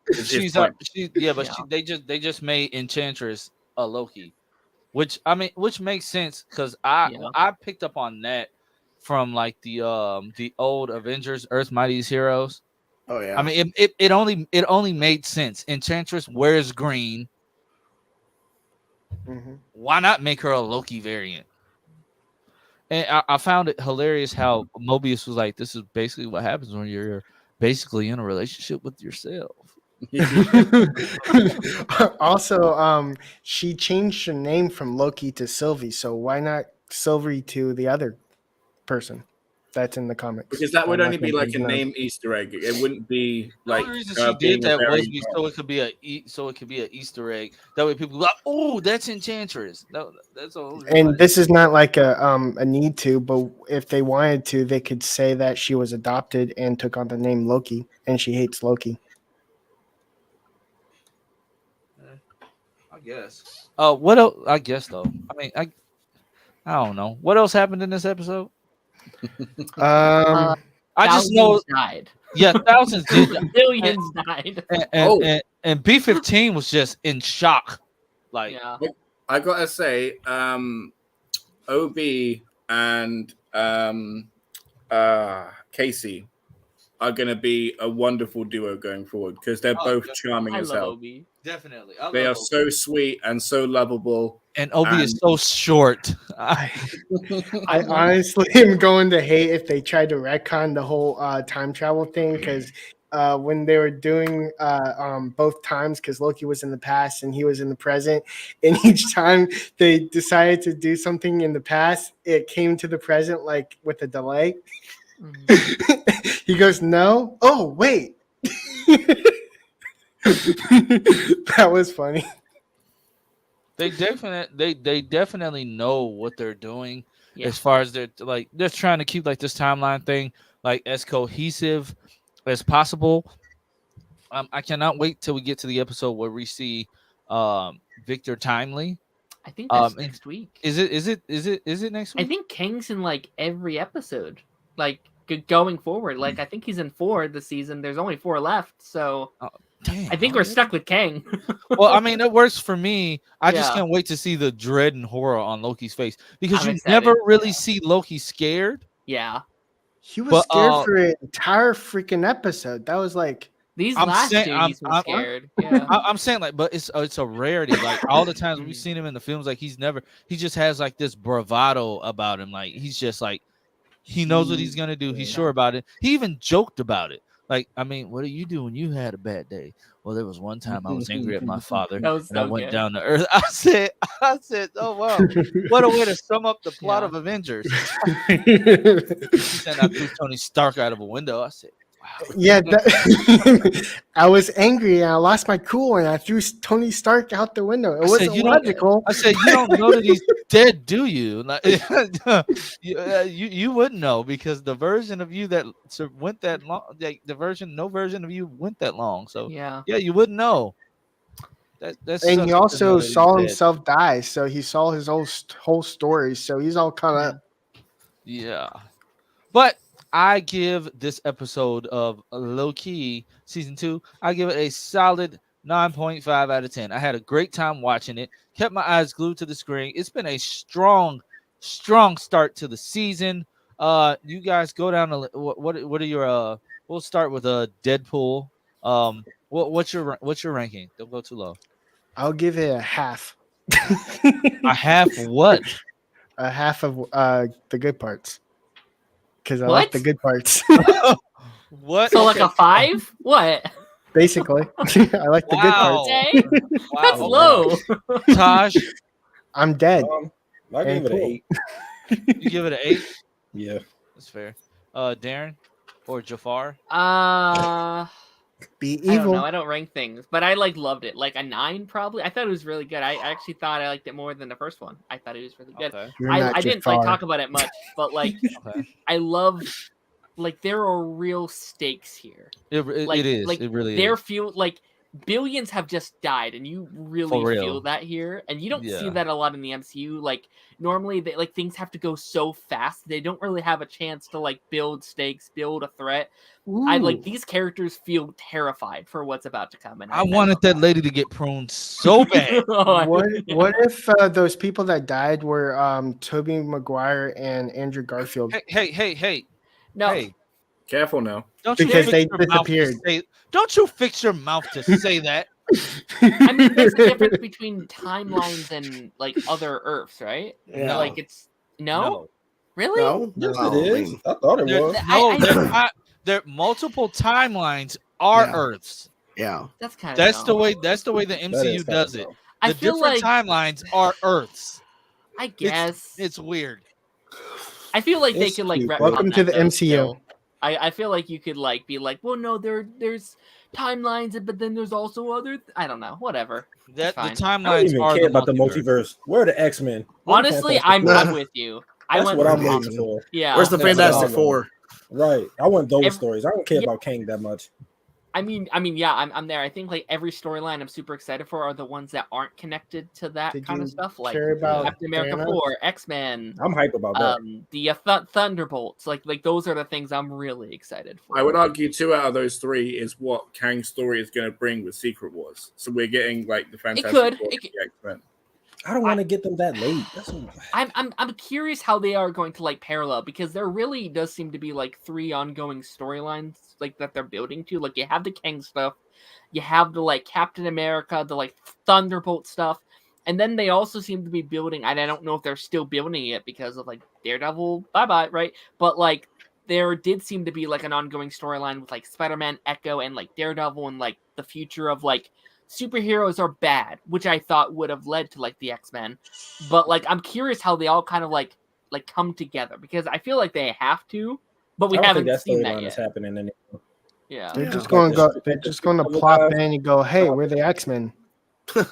Speaker 4: They just made Enchantress a Loki, which makes sense because I picked up on that from like the old Avengers, Earth's Mightiest Heroes.
Speaker 7: Oh yeah.
Speaker 4: I mean, it only made sense. Enchantress wears green. Mm-hmm. Why not make her a Loki variant? And I found it hilarious how Mobius was like, "This is basically what happens when you're basically in a relationship with yourself."
Speaker 3: Also, she changed her name from Loki to Sylvie, so why not Sylvie to the other person that's in the comics?
Speaker 5: Because that would only be like a name Easter egg. It wouldn't be like.
Speaker 4: The only reason she did that was so it could be an Easter egg. That way people go, "Oh, that's Enchantress." No, that's all.
Speaker 3: And this is not like a need to, but if they wanted to, they could say that she was adopted and took on the name Loki, and she hates Loki.
Speaker 4: I guess. What else? I guess though. I mean, I don't know. What else happened in this episode?
Speaker 3: I
Speaker 1: just know died.
Speaker 4: Yeah, thousands did.
Speaker 1: Billions died.
Speaker 4: And B-15 was just in shock. Like,
Speaker 1: yeah.
Speaker 5: I gotta say, OB and Casey are gonna be a wonderful duo going forward because they're both charming as hell.
Speaker 1: OB.
Speaker 4: Definitely.
Speaker 5: They are so sweet and so lovable.
Speaker 4: And OB is so short.
Speaker 3: I honestly am going to hate if they tried to retcon the whole time travel thing, because when they were doing both times, because Loki was in the past and he was in the present, and each time they decided to do something in the past, it came to the present like with a delay. He goes, "No, oh wait." That was funny.
Speaker 4: They definitely know what they're doing as far as they're trying to keep like this timeline thing like as cohesive as possible. I cannot wait till we get to the episode where we see Victor Timely.
Speaker 1: I think that's next week.
Speaker 4: Is it next week?
Speaker 1: I think Kang's in like every episode, like going forward. Like I think he's in 4 this season. There's only 4 left, so.
Speaker 4: Damn,
Speaker 1: I think we're stuck with Kang.
Speaker 4: Well, I mean, it works for me. I just can't wait to see the dread and horror on Loki's face because you never really see Loki scared.
Speaker 1: Yeah.
Speaker 3: He was scared for an entire freaking episode. That was like
Speaker 1: these last 2 he's scared. Yeah.
Speaker 4: I'm saying like, but it's a rarity. Like all the times we've seen him in the films, like he just has like this bravado about him. Like he's just like he knows what he's gonna do. He's sure about it. He even joked about it. Like, I mean, what do you do when you had a bad day? Well, there was one time I was angry at my father and I went down to earth. I said, oh, wow. What a way to sum up the plot of Avengers. He said I threw Tony Stark out of a window. I said, wow.
Speaker 3: Yeah, I was angry and I lost my cool and I threw Tony Stark out the window. It wasn't logical.
Speaker 4: I said, you don't know that he's dead, do you? Like, you wouldn't know because the version of you that went that long, like no version of you went that long. So yeah, you wouldn't know. That's
Speaker 3: and he also saw himself die, so he saw his whole story. So he's all kind of
Speaker 4: but. I give this episode of Loki season 2, I give it a solid 9.5 out of 10. I had a great time watching it, kept my eyes glued to the screen. It's been a strong start to the season. You guys go down to what are your we'll start with Deadpool. What's your ranking? Don't go too low.
Speaker 3: I'll give it a half.
Speaker 4: A half what?
Speaker 3: A half of the good parts. Because I like the good parts.
Speaker 4: What?
Speaker 1: So like a 5? What?
Speaker 3: Basically. I like the good parts.
Speaker 1: Okay. That's low.
Speaker 4: Taj?
Speaker 3: I'm dead.
Speaker 6: I give it an 8.
Speaker 4: You give it an 8?
Speaker 6: Yeah.
Speaker 4: That's fair. Darren or Jafar?
Speaker 3: Be evil.
Speaker 1: I don't know. I don't rank things, but I loved it. Like a 9 probably. I thought it was really good. I actually thought I liked it more than the first one. I thought it was really good.
Speaker 4: Okay.
Speaker 1: I didn't talk about it much, but I love there are real stakes here.
Speaker 4: It is. It really
Speaker 1: there
Speaker 4: is.
Speaker 1: Feel billions have just died, and you really feel that here, and you don't see that a lot in the MCU. Like normally, things have to go so fast; they don't really have a chance to build stakes, build a threat. Ooh. These characters feel terrified for what's about to come. And
Speaker 4: I wanted that lady to get pruned so bad.
Speaker 3: What if those people that died were Tobey Maguire and Andrew Garfield?
Speaker 4: Hey!
Speaker 1: No.
Speaker 4: Hey.
Speaker 5: Careful now.
Speaker 3: Because they disappeared.
Speaker 4: Don't you fix your mouth to say that.
Speaker 1: I mean, there's a difference between timelines and other Earths, right?
Speaker 3: Yeah.
Speaker 1: It's no. Really?
Speaker 7: No,
Speaker 6: yes, it is. I thought it was.
Speaker 4: No, there multiple timelines are Earths.
Speaker 7: Yeah,
Speaker 4: that's the way the MCU does it. The different timelines are Earths.
Speaker 1: I guess
Speaker 4: it's weird.
Speaker 1: I feel like they could like
Speaker 3: welcome to the MCU.
Speaker 1: Still. I feel like you could like be like, well, no, there's timelines, but then there's also other. I don't know, whatever.
Speaker 4: The timelines
Speaker 6: I don't even care about the multiverse. Where are the X-Men?
Speaker 1: Honestly, I'm with you.
Speaker 6: That's what I'm waiting for.
Speaker 1: Yeah,
Speaker 7: where's the Fantastic Four?
Speaker 6: Right, I want those stories. I don't care about Kang that much.
Speaker 1: I mean, yeah, I'm there. I think like every storyline I'm super excited for are the ones that aren't connected to that kind of stuff, like Captain America 4, X-Men.
Speaker 6: I'm hype about that.
Speaker 1: The Thunderbolts, like those are the things I'm really excited for.
Speaker 5: I would argue 2 out of those 3 is what Kang's story is going to bring with Secret Wars. So we're getting like the Fantastic Four, the X-Men.
Speaker 6: I don't want to get them that late.
Speaker 1: I'm curious how they are going to like parallel, because there really does seem to be like 3 ongoing storylines like that they're building to. Like you have the Kang stuff, you have the like Captain America, the like Thunderbolt stuff, and then they also seem to be building. And I don't know if they're still building it because of like Daredevil, bye, right? But like there did seem to be like an ongoing storyline with like Spider-Man, Echo, and like Daredevil, and like the future of like superheroes are bad, which I thought would have led to like the X-Men. But like I'm curious how they all kind of like come together, because I feel like they have to, but we haven't seen that yet.
Speaker 6: Happening anymore.
Speaker 1: Yeah,
Speaker 3: they're just going to go. They're just going to plop in and go, "Hey, we're the X-Men."
Speaker 7: Well,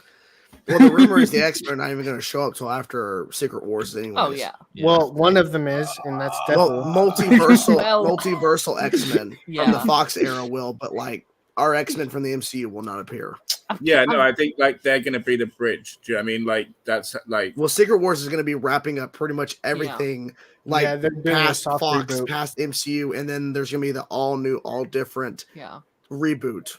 Speaker 7: the rumor is the X-Men are not even going to show up till after Secret Wars, anyways.
Speaker 1: Oh yeah.
Speaker 3: Well, one of them is, and that's Deadpool.
Speaker 7: Multiversal X-Men from the Fox era will, but like our X-Men from the MCU will not appear.
Speaker 5: Yeah, no, I think like they're going to be the bridge. Do you know what I mean? Like that's like.
Speaker 7: Well, Secret Wars is going to be wrapping up pretty much everything. Like past Fox, past MCU, and then there's gonna be the all new, all different reboot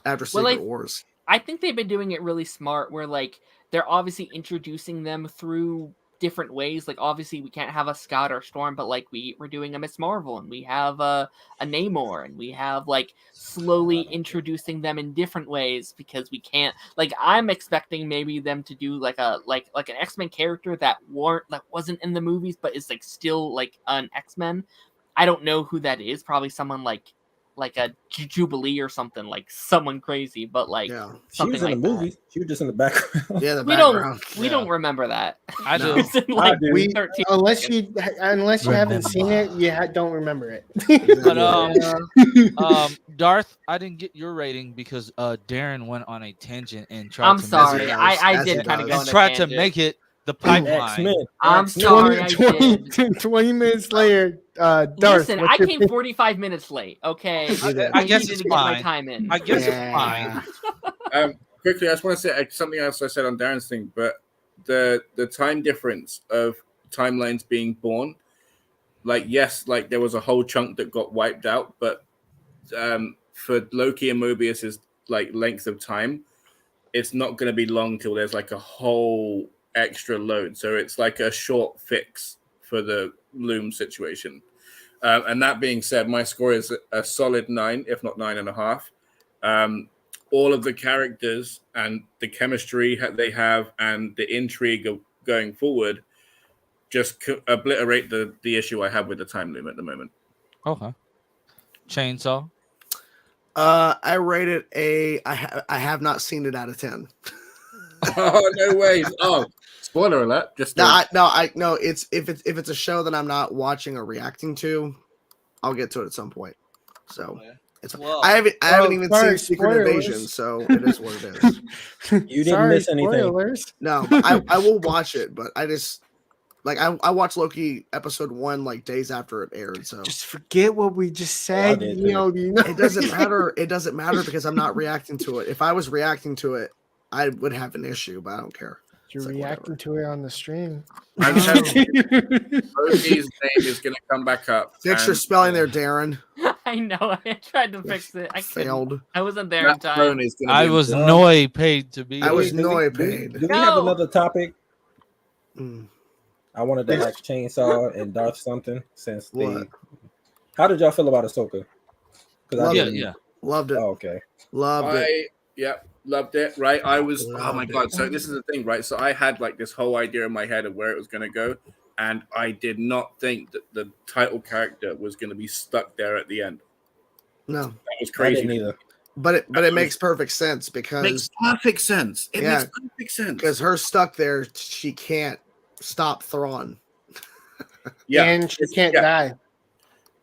Speaker 7: after Secret Wars.
Speaker 1: I think they've been doing it really smart, where like they're obviously introducing them through different ways. Like obviously we can't have a Scott or Storm, but like we're doing a Miss Marvel, and we have a Namor, and we have like slowly introducing them in different ways, because we can't like I'm expecting maybe them to do like an X-Men character that wasn't in the movies but is like still like an X-Men. I don't know who that is. Probably someone like a Jubilee or something, like someone crazy, but like
Speaker 6: she was in the movie. She was just in the background.
Speaker 7: Yeah, the
Speaker 1: background. We don't remember that.
Speaker 4: I do.
Speaker 1: Like,
Speaker 3: I do. Unless you haven't seen it, you don't remember it.
Speaker 4: But Darth, I didn't get your rating because Darren went on a tangent and tried.
Speaker 1: I'm sorry, I did kind of go on a
Speaker 4: tried
Speaker 1: tangent.
Speaker 4: to make it the pipeline.
Speaker 1: I'm sorry.
Speaker 3: 20 minutes later, Darth.
Speaker 1: Listen, I came 45 minutes late. Okay,
Speaker 4: I guess it's
Speaker 1: to
Speaker 4: fine.
Speaker 1: Get my time in.
Speaker 4: I guess it's fine.
Speaker 5: Quickly, I just want to say something else I said on Darren's thing, but the time difference of timelines being born, like yes, like there was a whole chunk that got wiped out, but for Loki and Mobius's like length of time, it's not going to be long till there's like a whole extra load. So it's like a short fix for the Loom situation. And that being said, my score is a solid 9, if not 9.5. All of the characters and the chemistry they have and the intrigue of going forward just obliterate the issue I have with the time loom at the moment.
Speaker 4: Okay. Chainsaw.
Speaker 7: I rate it I have not seen it out of 10.
Speaker 5: Oh, no way. Oh, spoiler alert. Just
Speaker 7: no. It's if it's a show that I'm not watching or reacting to, I'll get to it at some point. So it's I haven't even seen Secret Invasion, so it is what it is.
Speaker 6: You didn't miss anything.
Speaker 3: Spoilers.
Speaker 7: No, I will watch it, but I just like I watched Loki episode 1 like days after it aired. So
Speaker 3: just forget what we just said.
Speaker 7: It doesn't matter. It doesn't matter because I'm not reacting to it. If I was reacting to it, I would have an issue, but I don't care.
Speaker 3: You're reacting to it on the stream.
Speaker 5: I'm telling you, Loki's name is going to come back up.
Speaker 7: Fix your spelling there, Darren.
Speaker 1: I know. I tried to fix it. I
Speaker 7: failed.
Speaker 1: I wasn't there in time.
Speaker 4: I was Noi paid to be.
Speaker 7: I was Noi paid.
Speaker 6: Do we have another topic? I wanted to ask Chainsaw and Darth something since they. How did y'all feel about Ahsoka?
Speaker 7: Loved it.
Speaker 6: Oh, okay.
Speaker 7: Loved it.
Speaker 5: Yep. Loved it, right? I was, oh my God. So this is the thing, right? So I had like this whole idea in my head of where it was going to go. and I did not think that the title character was going to be stuck there at the end.
Speaker 7: No,
Speaker 5: that was crazy.
Speaker 6: Neither.
Speaker 7: But it makes perfect sense because
Speaker 5: makes perfect sense. It makes perfect sense
Speaker 7: because her stuck there, she can't stop Thrawn.
Speaker 3: And she can't die.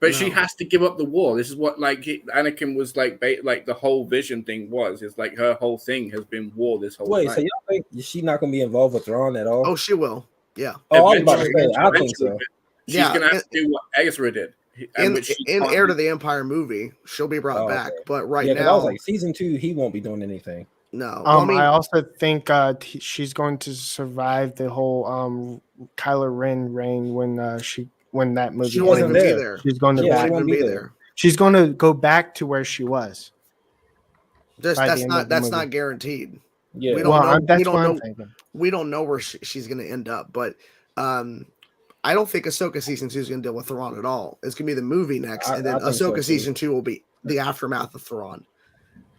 Speaker 5: But she has to give up the war. This is what Anakin was like the whole vision thing was. It's like her whole thing has been war this whole time.
Speaker 6: Wait, so y'all think she's not going to be involved with Thrawn at all?
Speaker 7: Oh, she will. Yeah.
Speaker 6: Oh, I was about to say, I think so.
Speaker 5: She's going to have to do what Ezra did.
Speaker 7: In Heir to the Empire movie, she'll be brought back. But now,
Speaker 6: I was like, season 2, he won't be doing anything.
Speaker 7: No.
Speaker 3: I also think she's going to survive the whole Kylo Ren reign when that movie.
Speaker 7: She won't even be there.
Speaker 3: She's going to
Speaker 7: be there.
Speaker 3: She's going to go back to where she was.
Speaker 7: That's not guaranteed.
Speaker 6: Yeah.
Speaker 7: We don't know where she's going to end up, but I don't think Ahsoka season 2 is going to deal with Thrawn at all. It's going to be the movie next, and then Ahsoka season 2 will be the aftermath of Thrawn.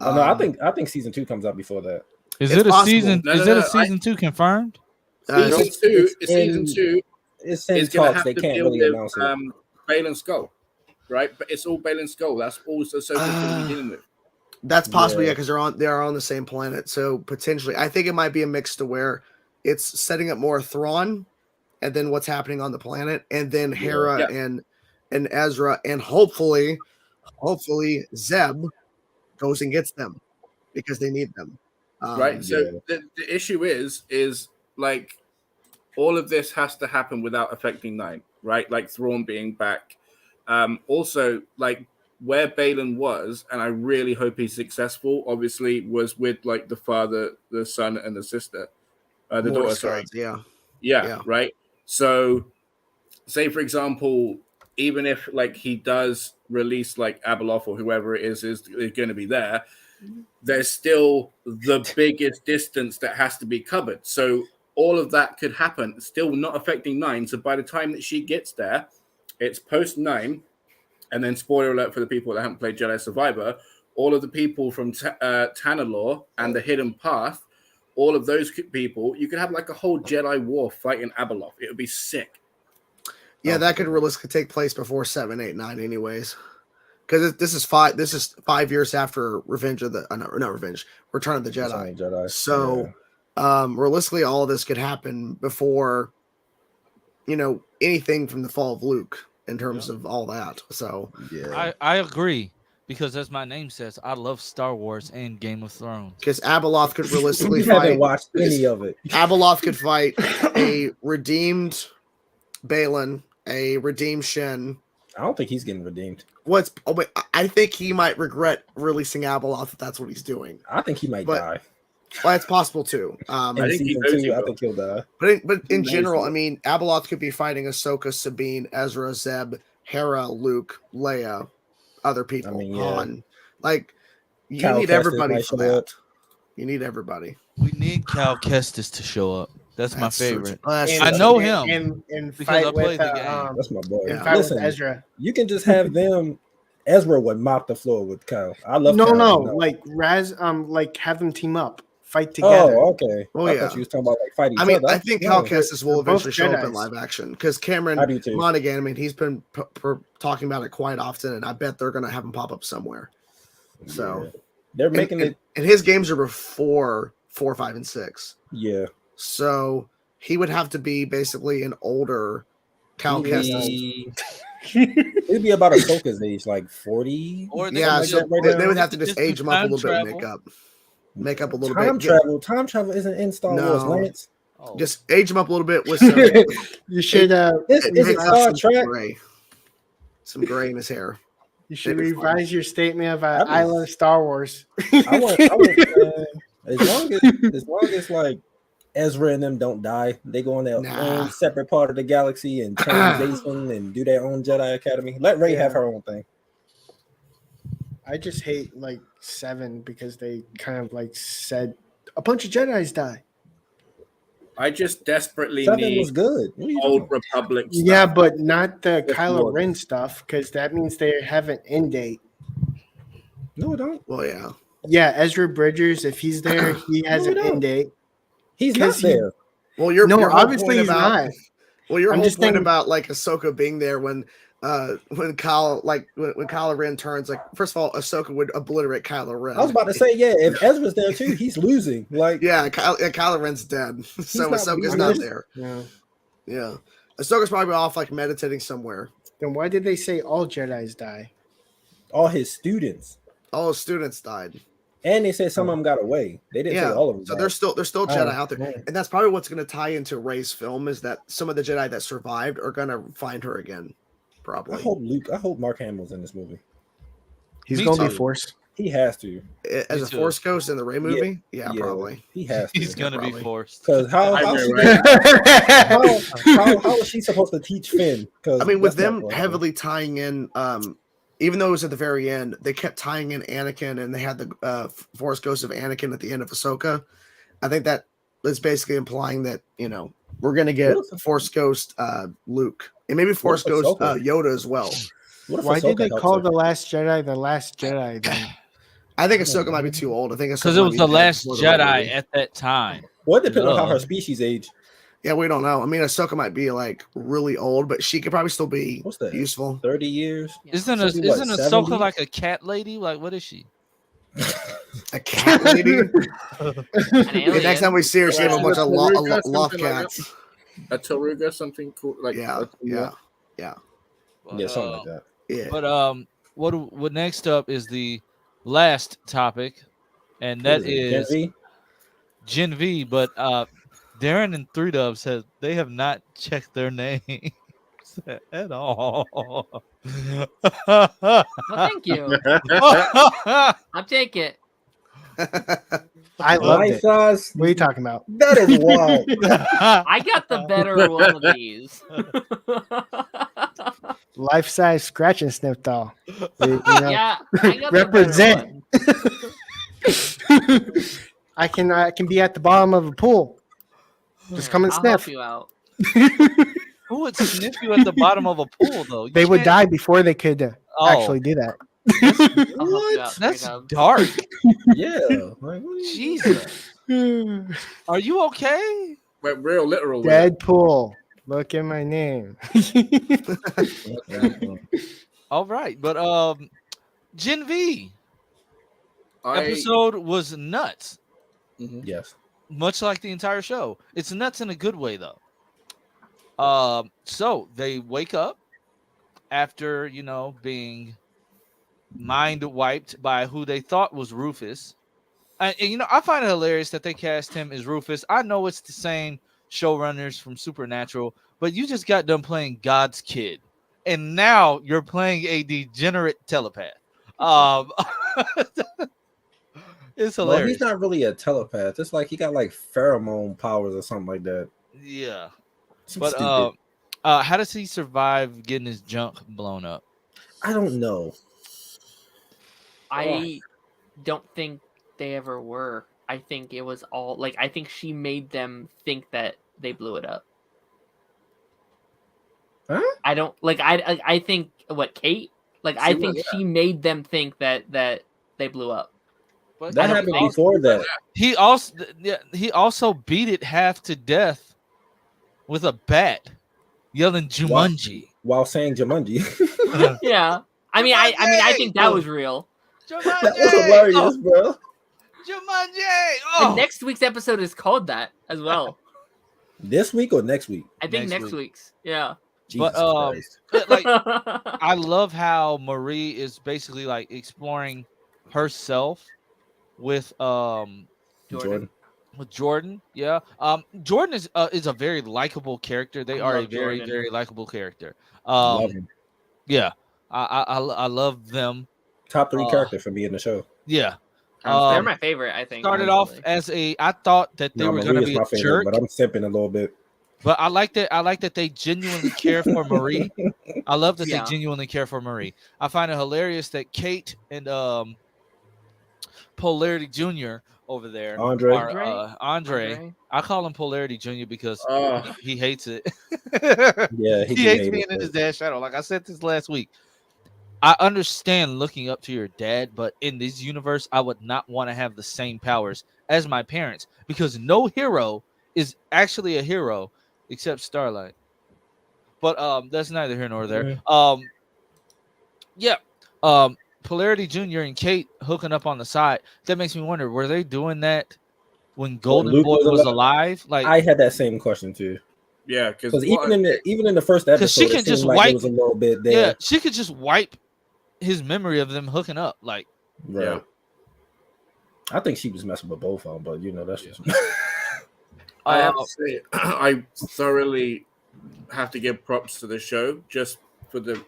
Speaker 6: No, I think season 2 comes out before that.
Speaker 4: Is it a season? Is it a season 2 confirmed?
Speaker 5: Season 2
Speaker 6: it's in talks. They can't really announce it.
Speaker 5: Baylan Skull, right? But it's all Baylan Skull. That's all Ahsoka's going to be dealing with.
Speaker 7: That's possible, because they are on the same planet. So potentially, I think it might be a mix to where it's setting up more Thrawn, and then what's happening on the planet, and then Hera and Ezra, and hopefully Zeb goes and gets them because they need them.
Speaker 5: Right. So the issue is like all of this has to happen without affecting 9, right? Like Thrawn being back. Also, like where Baylan was, and I really hope he's successful, obviously, was with like the father, the son, and the sister. The daughter, sorry. Yeah, right. So say for example, even if like he does release like Abeloth or whoever it is going to be there, there's still the biggest distance that has to be covered. So all of that could happen, still not affecting 9. So by the time that she gets there, it's post 9. And then spoiler alert for the people that haven't played Jedi Survivor, all of the people from Tanalorr and the Hidden Path, all of those people, you could have like a whole Jedi war fighting Abeloth. It would be sick.
Speaker 7: Yeah, that could realistically take place before 7, 8, 9 anyways. Because this is 5 years after Return of the Jedi. So realistically, all of this could happen before, anything from the fall of Luke in terms of all that. So
Speaker 4: I agree, because as my name says, I love Star Wars and Game of Thrones.
Speaker 7: Because Abeloth could realistically
Speaker 6: fight. Haven't watched any of it.
Speaker 7: Abeloth could fight a redeemed Baylan, a redeemed Shin.
Speaker 6: I don't think he's getting redeemed.
Speaker 7: I think he might regret releasing Abeloth if that's what he's doing.
Speaker 6: I think he might die.
Speaker 7: Well, it's possible too.
Speaker 6: I think he'll die.
Speaker 7: But in general, I mean, Abeloth could be fighting Ahsoka, Sabine, Ezra, Zeb, Hera, Luke, Leia, other people. Han. Like, you
Speaker 6: Cal
Speaker 7: need
Speaker 6: Kestis
Speaker 7: everybody for that. You need everybody.
Speaker 4: We need Cal Kestis to show up. That's my favorite.
Speaker 7: I
Speaker 4: know him
Speaker 3: and
Speaker 4: because I played
Speaker 3: the
Speaker 4: game.
Speaker 6: That's my boy.
Speaker 3: Fight with Ezra.
Speaker 6: You can just have them. Ezra would mop the floor with Kyle. I love.
Speaker 3: Like Raz. Like have them team up. Fight together.
Speaker 6: Oh, okay.
Speaker 7: Oh,
Speaker 6: I thought you was talking about like fighting each other.
Speaker 7: I think Cal Kestis will eventually show up in live action because Cameron Monaghan, he's been talking about it quite often, and I bet they're going to have him pop up somewhere. So
Speaker 6: they're making it,
Speaker 7: and his games are before 4, 5, and 6.
Speaker 6: Yeah.
Speaker 7: So he would have to be basically an older Cal Kestis.
Speaker 6: It'd be about Ahsoka's age, like 40.
Speaker 7: Or they would have to just age him up a little bit and make up a little bit.
Speaker 6: Time travel isn't in Star Wars, Lance.
Speaker 7: Just age him up a little bit with some.
Speaker 3: You should.
Speaker 6: Is it Star Trek?
Speaker 7: Some gray in his hair.
Speaker 3: You should revise your statement of I love Star Wars.
Speaker 6: I want as long as like Ezra and them don't die, they go on their own separate part of the galaxy and train Jason and do their own Jedi Academy. Let Rey have her own thing.
Speaker 3: I just hate like 7 because they kind of like said a bunch of Jedis die.
Speaker 5: I just desperately
Speaker 6: 7
Speaker 5: need
Speaker 6: was good.
Speaker 5: Old Republic stuff.
Speaker 3: Yeah, but not the Kylo Ren stuff because that means they have an end date.
Speaker 6: No, it don't.
Speaker 7: Well, yeah.
Speaker 3: Yeah, Ezra Bridgers, if he's there, he has an end date.
Speaker 6: He's not there.
Speaker 7: Well, you're
Speaker 3: obviously he's not.
Speaker 7: Well, your whole point about like Ahsoka being there when Kylo Ren turns, like, first of all, Ahsoka would obliterate Kylo Ren.
Speaker 6: I was about to say, yeah, if Ezra's there too, he's losing. Like,
Speaker 7: Kylo Ren's dead, so Ahsoka's not there. Yeah. Ahsoka's probably off like meditating somewhere.
Speaker 3: Then why did they say all Jedis die?
Speaker 6: All his students.
Speaker 7: All his students died.
Speaker 6: And they said some of them got away. They didn't say all of them.
Speaker 7: So there's still Jedi out there. And that's probably what's going to tie into Rey's film is that some of the Jedi that survived are going to find her again. Probably.
Speaker 6: I hope Mark Hamill's in this movie.
Speaker 3: He's going to be Force.
Speaker 6: He has to.
Speaker 7: As a Force Ghost in the Rey movie? Yeah, probably.
Speaker 6: He has to.
Speaker 4: He's going to be forced.
Speaker 6: Because how is she supposed to teach Finn?
Speaker 7: I mean, with them heavily tying in, even though it was at the very end, they kept tying in Anakin, and they had the Force Ghost of Anakin at the end of Ahsoka. I think that is basically implying that, we're going to get Force Ghost Luke. And maybe Force Ghost Yoda as well.
Speaker 3: Why did they call The Last Jedi The Last Jedi then?
Speaker 7: I think Ahsoka might be too old. I think
Speaker 4: because it was The Last Jedi at that time.
Speaker 6: Well, it depends on how her species age.
Speaker 7: Yeah, we don't know. I mean, Ahsoka might be like really old, but she could probably still be useful.
Speaker 6: 30 years?
Speaker 4: Isn't Ahsoka like a cat lady? Like, what is she?
Speaker 7: A cat lady? Okay, next time we see her, she have a bunch of loft cats.
Speaker 5: A Taruga, something cool. Like
Speaker 7: yeah,
Speaker 6: something like that.
Speaker 7: Yeah.
Speaker 4: But what next up is the last topic, and that is Gen V. But Darren and 3Dub says they have not checked their names at all.
Speaker 1: Well, thank you. I'll take it.
Speaker 3: I love it. What are you talking about?
Speaker 6: That is wild.
Speaker 1: I got the better one of these.
Speaker 3: Life-size scratch and sniff doll.
Speaker 1: Yeah, I got
Speaker 3: represent. I can be at the bottom of a pool. Just come and
Speaker 1: I'll
Speaker 3: sniff.
Speaker 1: help you out.
Speaker 4: Who would sniff you at the bottom of a pool, though?
Speaker 3: They would die before they could actually do that.
Speaker 4: What? That's dark.
Speaker 6: Yeah.
Speaker 4: Jesus. Are you okay?
Speaker 5: But real literal.
Speaker 3: Deadpool. Look at my name.
Speaker 4: All right, but Gen V episode was nuts.
Speaker 5: Mm-hmm.
Speaker 6: Yes.
Speaker 4: Much like the entire show. It's nuts in a good way, though. So they wake up after, being mind wiped by who they thought was Rufus. And I find it hilarious that they cast him as Rufus. I know it's the same showrunners from Supernatural, but you just got done playing God's kid. And now you're playing a degenerate telepath. It's hilarious.
Speaker 6: Well, he's not really a telepath. It's like he got like pheromone powers or something like that.
Speaker 4: Yeah. But how does he survive getting his junk blown up?
Speaker 6: I don't know.
Speaker 1: I don't think they ever were. I think it was all I think she made them think that they blew it up.
Speaker 6: Huh?
Speaker 1: I don't I think Kate? I think she made them think that they blew up.
Speaker 4: But
Speaker 6: that happened before that.
Speaker 4: He also beat it half to death with a bat, yelling Jumanji
Speaker 6: while saying Jumanji.
Speaker 1: Yeah, I mean, I think that was real.
Speaker 4: Jumanji!
Speaker 6: That was hilarious, bro.
Speaker 4: Jumanji!
Speaker 1: And next week's episode is called that as well.
Speaker 6: This week or next week?
Speaker 1: I think next week's. Yeah.
Speaker 6: Jesus
Speaker 4: Christ. I love how Marie is basically exploring herself with
Speaker 1: Jordan.
Speaker 4: With Jordan, yeah. Jordan is a very likable character. They are a very
Speaker 1: Jordan.
Speaker 4: very likable character.
Speaker 6: Love him.
Speaker 4: Yeah, I love them.
Speaker 6: Top 3 character for me in the show.
Speaker 4: Yeah,
Speaker 1: they're my favorite. I think
Speaker 4: started off as I thought that they were going to be a jerk,
Speaker 6: but I'm simping a little bit.
Speaker 4: But I like that they genuinely care for Marie. I love that they genuinely care for Marie. I find it hilarious that Kate and Polarity Jr. over there
Speaker 6: Andre.
Speaker 4: I call him Polarity Jr. because he hates it.
Speaker 6: Yeah,
Speaker 4: he hates being in his dad's shadow. Like I said this last week. I understand looking up to your dad, but in this universe, I would not want to have the same powers as my parents because no hero is actually a hero except Starlight. But that's neither here nor there. Polarity Jr. and Kate hooking up on the side. That makes me wonder, were they doing that when Golden Boy was alive? Like,
Speaker 6: I had that same question too.
Speaker 5: Yeah,
Speaker 6: because even in the first episode,
Speaker 4: she can just wipe.
Speaker 6: It was a little bit there.
Speaker 4: Yeah, she could just wipe his memory of them hooking up. Like,
Speaker 6: right. Yeah. I think she was messing with both of them, but that's just.
Speaker 5: I have to say, I thoroughly have to give props to the show just for the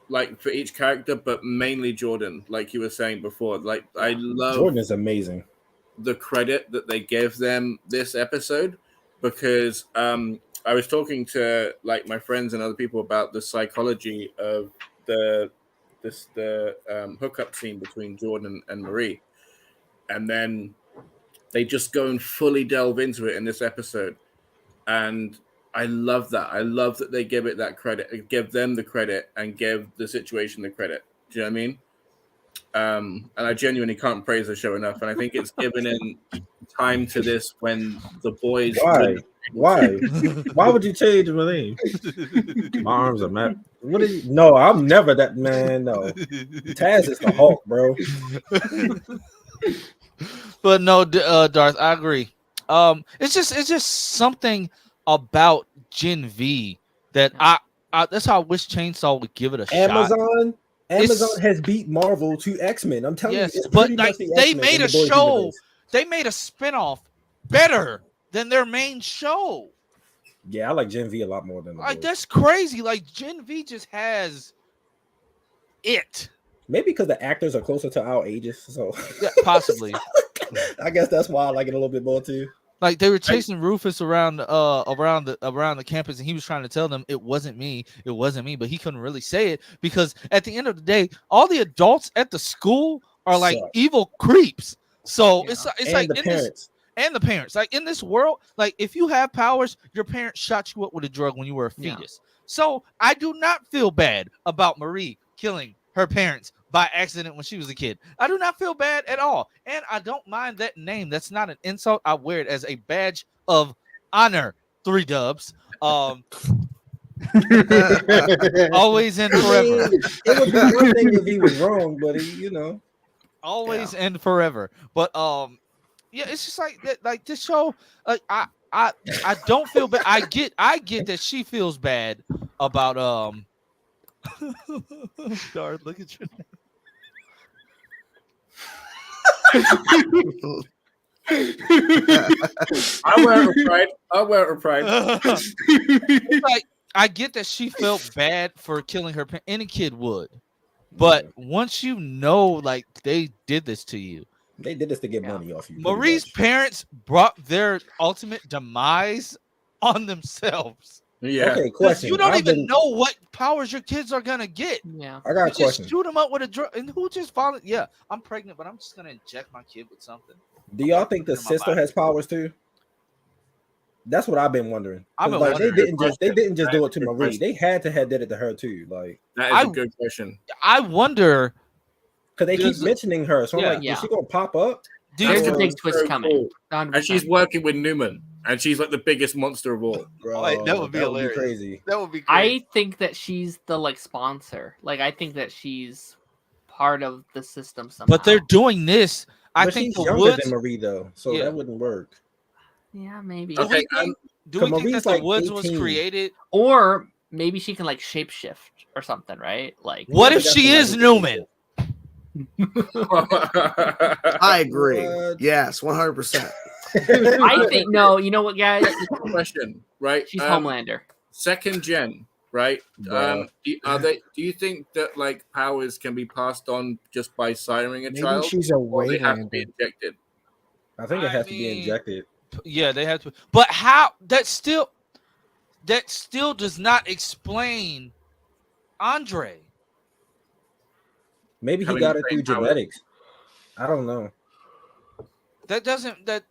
Speaker 5: like for each character, but mainly Jordan, like you were saying before. Like, I love
Speaker 6: Jordan is amazing.
Speaker 5: The credit that they give them this episode, because I was talking to like my friends and other people about the psychology of the hookup scene between Jordan and Marie, and then they just go and fully delve into it in this episode, and I love that. I love that they give it that credit, give them the credit, and give the situation the credit. Do you know what I mean? And I genuinely can't praise the show enough, and I think it's given in time to this when the boys.
Speaker 6: Why would you change my name? My arms are mad. What are you? No, I'm never that man. No, Taz is the Hulk, bro.
Speaker 4: But no, Darth, I agree. It's just something about Gen V that I that's how I wish Chainsaw would give it a shot.
Speaker 6: Amazon has beat Marvel to X-Men. I'm telling you, it's
Speaker 4: but like they made a show, they made a spinoff better than their main show.
Speaker 6: Yeah, I like Gen V a lot more than
Speaker 4: that's crazy. Like Gen V just has it.
Speaker 6: Maybe because the actors are closer to our ages, so
Speaker 4: yeah, possibly.
Speaker 6: I guess that's why I like it a little bit more too.
Speaker 4: Like they were chasing Rufus around the campus, and he was trying to tell them it wasn't me, but he couldn't really say it because at the end of the day, all the adults at the school are like evil creeps. So it's like
Speaker 6: the parents.
Speaker 4: And the parents, like in this world, like if you have powers, your parents shot you up with a drug when you were a fetus. Yeah. So I do not feel bad about Marie killing her parents by accident when she was a kid. I do not feel bad at all. And I don't mind that name. That's not an insult. I wear it as a badge of honor. 3 dubs. Always and forever.
Speaker 6: It would be one thing if he was wrong, but
Speaker 4: always and forever. But yeah, it's just like that. Like this show, I don't feel bad. I get that she feels bad about Darth, look at your name.
Speaker 5: I wear it with pride.
Speaker 4: Like, I get that she felt bad for killing her parents. Any kid would. But once you know, like, they did this to you.
Speaker 6: They did this to get money off you.
Speaker 4: Marie's parents brought their ultimate demise on themselves.
Speaker 5: Yeah.
Speaker 6: Okay, question.
Speaker 4: You don't even know what powers your kids are gonna get.
Speaker 1: Yeah.
Speaker 6: I got a question.
Speaker 4: Just shoot them up with a drug. And who just followed? Yeah, I'm pregnant, but I'm just gonna inject my kid with something.
Speaker 6: Do y'all think the sister has powers too? That's what I've been wondering. Like, they didn't just do it to Marie. They had to have did it to her too. Like,
Speaker 5: that is a good question.
Speaker 4: I wonder
Speaker 6: because they keep mentioning her. So I'm like, is she gonna pop up?
Speaker 1: There's a big twist coming.
Speaker 5: And she's working with Newman. And she's like the biggest monster of all.
Speaker 6: Bro,
Speaker 4: that would be hilarious.
Speaker 6: Crazy.
Speaker 4: That would be crazy.
Speaker 1: I think that she's the like sponsor. Like I think that she's part of the system somehow.
Speaker 4: But they're doing this. I
Speaker 6: but
Speaker 4: think
Speaker 6: she's
Speaker 4: the
Speaker 6: younger
Speaker 4: Woods
Speaker 6: than Marie though, so that wouldn't work.
Speaker 1: Yeah, maybe.
Speaker 5: Okay,
Speaker 4: do we think
Speaker 6: Marie's
Speaker 4: that
Speaker 6: like
Speaker 4: the Woods
Speaker 6: 18.
Speaker 4: was created?
Speaker 1: Or maybe she can like shapeshift or something, right? Like
Speaker 4: what if she is Newman?
Speaker 7: I agree. Yes, 100%.
Speaker 1: I think no. You know what, guys?
Speaker 5: Question, right?
Speaker 1: She's Homelander.
Speaker 5: Second gen, right? Do you think that like powers can be passed on just by siring a child?
Speaker 3: She's a
Speaker 5: or they have to be
Speaker 3: Waylander.
Speaker 5: injected.
Speaker 6: I think it has to be injected.
Speaker 4: Yeah, they have to. But how? That still does not explain Andre.
Speaker 6: Maybe he got it through genetics. I don't know.
Speaker 4: That doesn't that.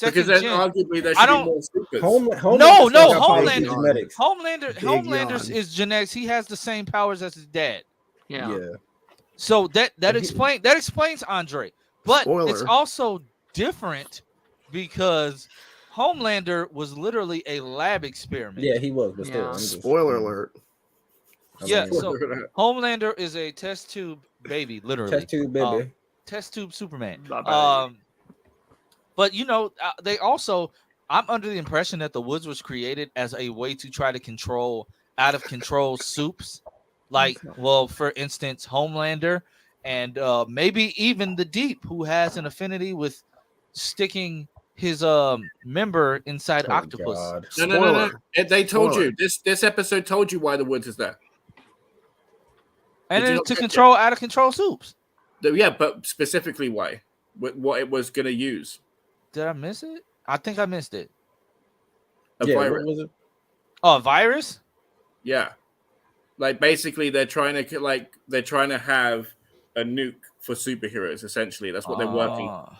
Speaker 5: Because then arguably there should be more supers.
Speaker 4: Homelander's is genetics. He has the same powers as his dad.
Speaker 1: Yeah.
Speaker 4: So that explains Andre, but
Speaker 7: Spoiler.
Speaker 4: it's also different because Homelander was literally a lab experiment.
Speaker 6: Yeah, he was, but still.
Speaker 7: Spoiler alert.
Speaker 4: Yeah, so Homelander is a test tube baby, literally.
Speaker 6: Test tube baby.
Speaker 4: Test tube Superman. But they also, I'm under the impression that the Woods was created as a way to try to control out of control supes. Like, well, for instance, Homelander and maybe even the Deep, who has an affinity with sticking his member inside octopus.
Speaker 5: No. They told you. This episode told you why the Woods is there.
Speaker 4: And it's to control out of control soups.
Speaker 5: Yeah, but specifically why? What it was gonna use.
Speaker 4: Did I miss it? I think I missed it.
Speaker 5: A virus.
Speaker 6: What was it?
Speaker 4: Oh, a virus?
Speaker 5: Yeah. Like basically they're trying to have a nuke for superheroes, essentially. That's what they're working on.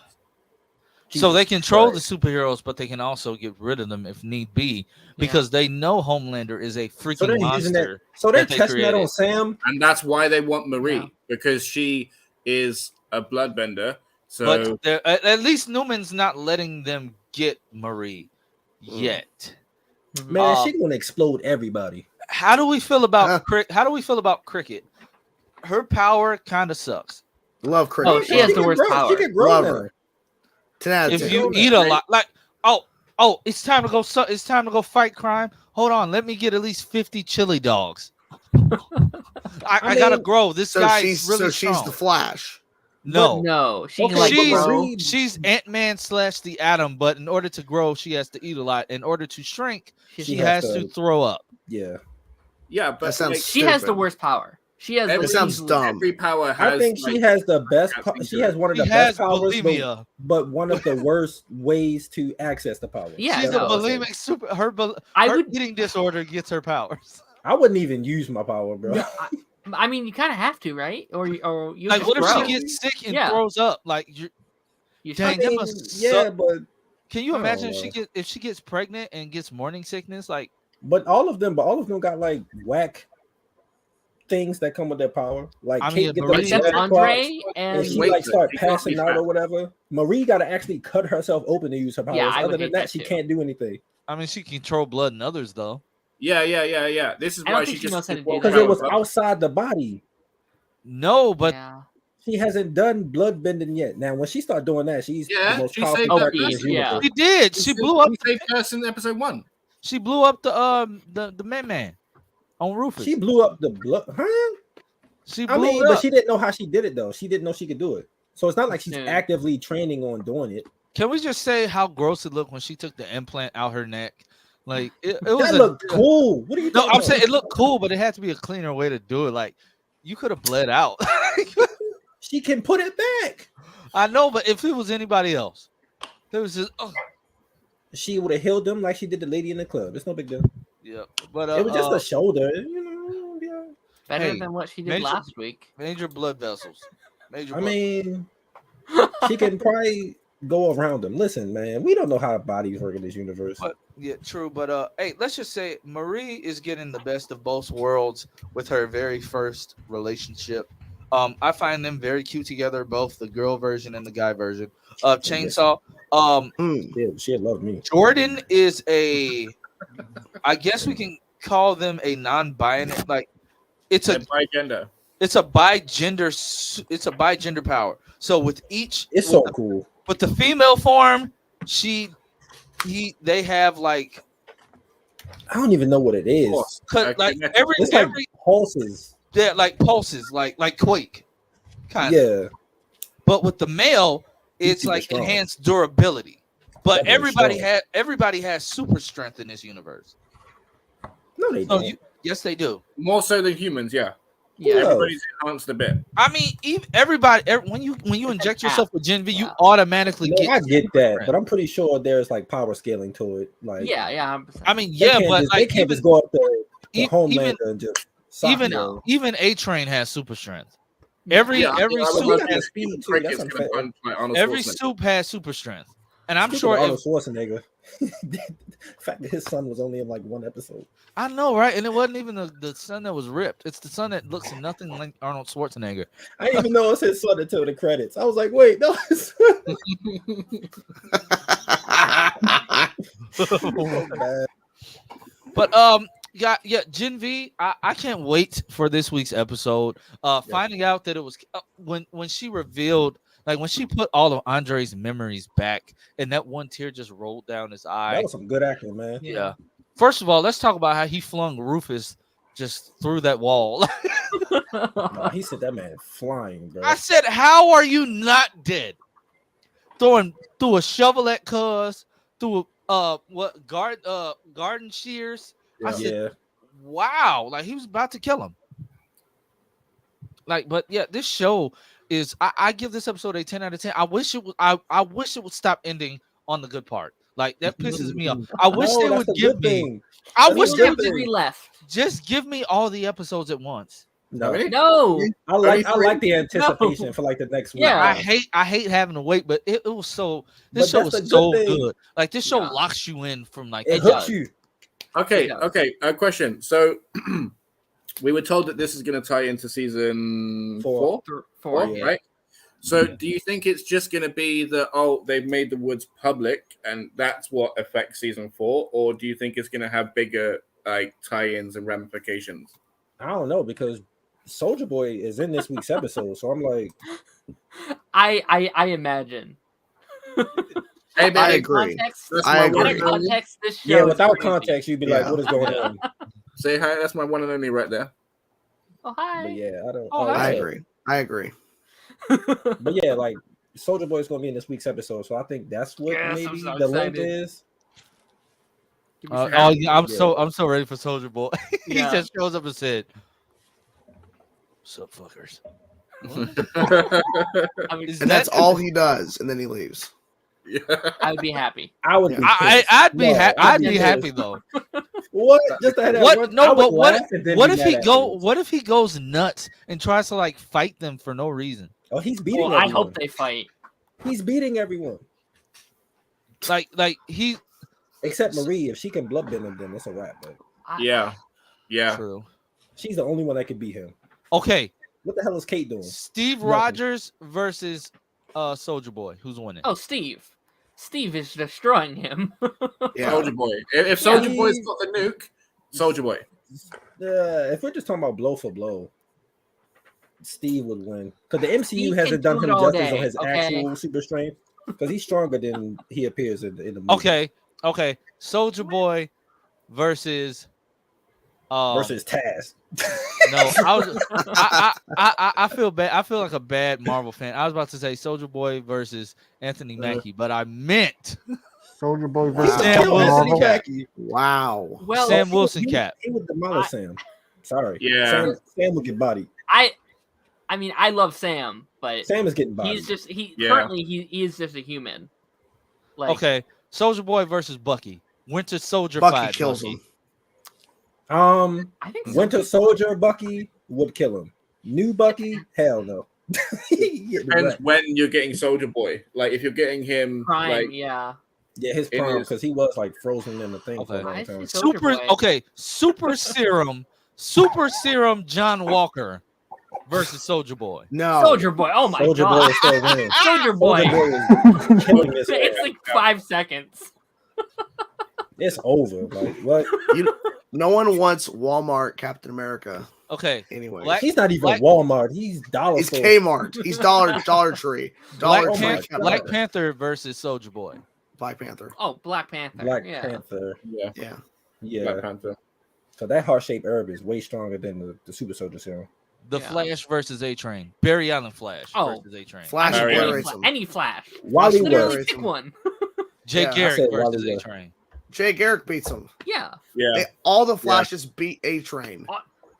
Speaker 4: So they control the superheroes, but they can also get rid of them if need be, because they know Homelander is a freaking monster.
Speaker 6: So they're testing that on Sam,
Speaker 5: and that's why they want Marie, because she is a bloodbender. So,
Speaker 4: but at least Newman's not letting them get Marie yet.
Speaker 6: Man, she's gonna explode everybody.
Speaker 4: How do we feel about Cricket? Her power kind of sucks.
Speaker 7: Love Cricket.
Speaker 1: Oh, she has the worst power.
Speaker 6: She can grow
Speaker 7: Love
Speaker 6: now.
Speaker 7: her.
Speaker 4: If you eat a lot, like it's time to go. It's time to go fight crime. Hold on, let me get at least 50 chili dogs. I gotta grow. This guy's really strong.
Speaker 7: She's the Flash.
Speaker 1: No,
Speaker 4: she's Ant-Man / the Atom, but in order to grow, she has to eat a lot. In order to shrink, she has to throw up.
Speaker 5: Yeah, but
Speaker 1: she has the worst power. She has.
Speaker 7: That sounds dumb.
Speaker 5: Every power has.
Speaker 6: I think she has the best. She has one of the best powers,
Speaker 4: bulimia.
Speaker 6: but one of the worst ways to access the power.
Speaker 1: Yeah,
Speaker 4: she's a bulimic super. Her eating disorder gets her powers.
Speaker 6: I wouldn't even use my power, bro.
Speaker 1: No, I mean, you kind of have to, right? Or you
Speaker 4: like, what if she gets sick and throws up? Like, dang, that must suck. But can you imagine if she gets pregnant and gets morning sickness? Like,
Speaker 6: but all of them got like whack things that come with their power. Like, Kate
Speaker 1: except Andre
Speaker 6: and she like start passing out or whatever. Marie got to actually cut herself open to use her powers.
Speaker 1: Yeah,
Speaker 6: other than that, she can't do anything.
Speaker 4: I mean, she can control blood in others though.
Speaker 5: Yeah. This is why she just
Speaker 6: because it was outside the body.
Speaker 4: No, but
Speaker 6: she hasn't done blood bending yet. Now, when she started doing that, she's the most powerful character in the universe.
Speaker 4: She did. She blew up.
Speaker 5: Saved person in episode 1.
Speaker 4: She blew up the man on Rufus.
Speaker 6: She blew up the blood, huh? But she didn't know how she did it though. She didn't know she could do it. So it's not like she's actively training on doing it.
Speaker 4: Can we just say how gross it looked when she took the implant out her neck? Like it
Speaker 6: looked cool. What are you talking about?
Speaker 4: I'm saying it looked cool, but it had to be a cleaner way to do it. Like you could have bled out.
Speaker 6: She can put it back.
Speaker 4: I know, but if it was anybody else, it was just
Speaker 6: she would have healed them like she did the lady in the club. It's no big deal.
Speaker 4: Yeah, but
Speaker 6: it was just a shoulder,
Speaker 1: better than what she did last week.
Speaker 4: Major blood vessels.
Speaker 6: She can probably go around them. Listen, man, we don't know how bodies work in this universe.
Speaker 4: But, yeah, true. But hey, let's just say Marie is getting the best of both worlds with her very first relationship. I find them very cute together, both the girl version and the guy version of Chainsaw.
Speaker 6: She loved me.
Speaker 4: Jordan is I guess we can call them a non-binary. Like it's a bigender. It's a bigender power. So with each,
Speaker 6: it's so cool.
Speaker 4: But the female form, they have like
Speaker 6: I don't even know what it is.
Speaker 4: Like every
Speaker 6: pulses.
Speaker 4: Yeah, like pulses, like Quake, kind of.
Speaker 6: Yeah.
Speaker 4: But with the male, it's like enhanced durability. But everybody has super strength in this universe.
Speaker 6: No, they don't.
Speaker 4: Yes, they do.
Speaker 5: More so than humans, yeah. Everybody's enhanced a bit.
Speaker 4: I mean, when you inject yourself with Gen V, you automatically get.
Speaker 6: I get that, but I'm pretty sure there's like power scaling to it. Like,
Speaker 1: yeah.
Speaker 4: I mean, but
Speaker 6: they can't just go up to Homelander and just.
Speaker 4: Even A-Train has super strength. Every soup has super strength, and I'm sure
Speaker 6: Arnold Schwarzenegger. The fact that his son was only in like one episode.
Speaker 4: I know, right? And it wasn't even the son that was ripped. It's the son that looks nothing like Arnold Schwarzenegger.
Speaker 6: I didn't even know it was his son until the credits. I was like, wait, no.
Speaker 4: But yeah, Gen V, I can't wait for this week's episode. Finding out that it was when she revealed, like when she put all of Andre's memories back, and that one tear just rolled down his eye.
Speaker 6: That was some good acting, man.
Speaker 4: Yeah. First of all, let's talk about how he flung Rufus just through that wall.
Speaker 6: No, he said that man flying, bro.
Speaker 4: I said, how are you not dead? Through a shovel at Cuz, through garden shears. I said, wow, like he was about to kill him. Like, but yeah, this show is I give this episode a 10 out of 10. I wish it would stop ending on the good part. Like that pisses me off. I wish they would give me. I wish they would just give me all the episodes at once.
Speaker 3: No.
Speaker 6: I like the anticipation for like the next week.
Speaker 4: Yeah, I hate having to wait, but it was so. This show was so good. Like this show locks you in from like
Speaker 6: it hooks you.
Speaker 5: Okay. A question. So we were told that this is going to tie into season four, right? So do you think it's just going to be that they've made the woods public and that's what affects season 4, or do you think it's going to have bigger like tie-ins and ramifications?
Speaker 6: I don't know, because Soldier Boy is in this week's episode, so I'm like,
Speaker 1: I imagine.
Speaker 5: Hey,
Speaker 7: I agree.
Speaker 1: Context, this show
Speaker 6: without context, you'd be like, what is going on?
Speaker 5: Say hi. That's my one and only right there.
Speaker 1: Oh, hi.
Speaker 6: But yeah, I don't.
Speaker 7: I agree.
Speaker 6: But yeah, like Soldier Boy is going to be in this week's episode, so I think that's what maybe the link is.
Speaker 4: I'm so ready for Soldier Boy. He just shows up and said, "What's up, fuckers?"
Speaker 7: And that's all he does, and then he leaves.
Speaker 1: I would be happy.
Speaker 6: I would. Be
Speaker 4: I'd be happy though.
Speaker 6: What? Just
Speaker 4: what? No, but what if he goes nuts and tries to like fight them for no reason?
Speaker 6: Oh, he's beating.
Speaker 1: Well, I hope they fight.
Speaker 6: He's beating everyone.
Speaker 4: Like he.
Speaker 6: Except Marie, if she can bloodbend him, then it's a wrap. But
Speaker 5: yeah,
Speaker 4: true.
Speaker 6: She's the only one that could beat him.
Speaker 4: Okay,
Speaker 6: what the hell is Kate doing?
Speaker 4: Steve Rogers versus Soldier Boy. Who's winning?
Speaker 1: Oh, Steve. Steve is destroying him.
Speaker 5: Soldier Boy. If Soldier Boy's got the nuke, Soldier Boy.
Speaker 6: If we're just talking about blow for blow, Steve would win because the MCU hasn't done him justice on his actual super strength, because he's stronger than he appears in the movie.
Speaker 4: Okay. Soldier Boy versus
Speaker 6: Taz.
Speaker 4: No, I feel bad. I feel like a bad Marvel fan. I was about to say Soldier Boy versus Anthony Mackie, but I meant
Speaker 3: Soldier Boy versus
Speaker 4: Sam Wilson Cap.
Speaker 7: Wow.
Speaker 1: Well,
Speaker 4: Sam Wilson Cap.
Speaker 6: He would demolish Sam. Sorry.
Speaker 5: Yeah.
Speaker 6: Sam would get bodied.
Speaker 1: I mean, I love Sam, but
Speaker 6: Sam is getting bodied.
Speaker 1: Currently he is just a human. Like,
Speaker 4: okay, Soldier Boy versus Bucky. Winter Soldier
Speaker 7: Bucky kills him.
Speaker 1: I think
Speaker 6: Winter Soldier Bucky would kill him. New Bucky, hell no.
Speaker 5: Depends when you're getting Soldier Boy. Like if you're getting him,
Speaker 1: prime,
Speaker 6: yeah, his prime, because he was like frozen in the thing for a long time. Super Serum John Walker versus Soldier Boy.
Speaker 7: No,
Speaker 1: Soldier Boy. Oh my
Speaker 6: Soldier
Speaker 1: god,
Speaker 6: Boy is still winning.
Speaker 1: Soldier Boy.
Speaker 6: Is killing his
Speaker 1: It's like 5 seconds.
Speaker 6: It's over. Like what?
Speaker 7: No one wants Walmart Captain America.
Speaker 4: Okay.
Speaker 7: Anyway,
Speaker 6: he's not even Walmart. He's Dollar.
Speaker 7: He's Kmart. He's Dollar Tree.
Speaker 4: Black Panther versus Soldier Boy.
Speaker 7: Black Panther.
Speaker 1: Oh, Black Panther.
Speaker 6: Panther.
Speaker 5: Yeah.
Speaker 6: Black Panther. So that heart-shaped herb is way stronger than the Super Soldier Serum.
Speaker 4: The Flash versus A-Train. Barry Allen Flash versus A-Train.
Speaker 7: Flash
Speaker 1: any Flash.
Speaker 6: Wally
Speaker 1: literally pick one.
Speaker 4: Jay Garrick versus A-Train.
Speaker 7: Jay Garrick beats him.
Speaker 1: Yeah.
Speaker 7: All the Flashes beat A-Train.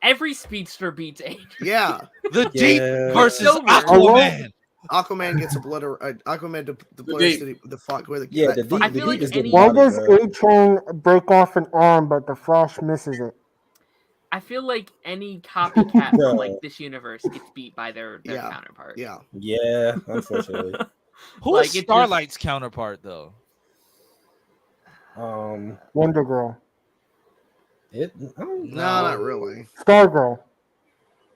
Speaker 1: Every speedster beats A-Train.
Speaker 7: Yeah.
Speaker 4: The Deep versus Aquaman.
Speaker 7: Aquaman gets obliterated. Aquaman
Speaker 6: the
Speaker 3: Deep is getting why does A-Train break off an arm, but the Flash misses it?
Speaker 1: I feel like any copycat from like this universe gets beat by their counterpart.
Speaker 6: Yeah, unfortunately.
Speaker 4: Who is Starlight's counterpart though?
Speaker 3: Wonder Girl.
Speaker 7: No, not really.
Speaker 3: Stargirl.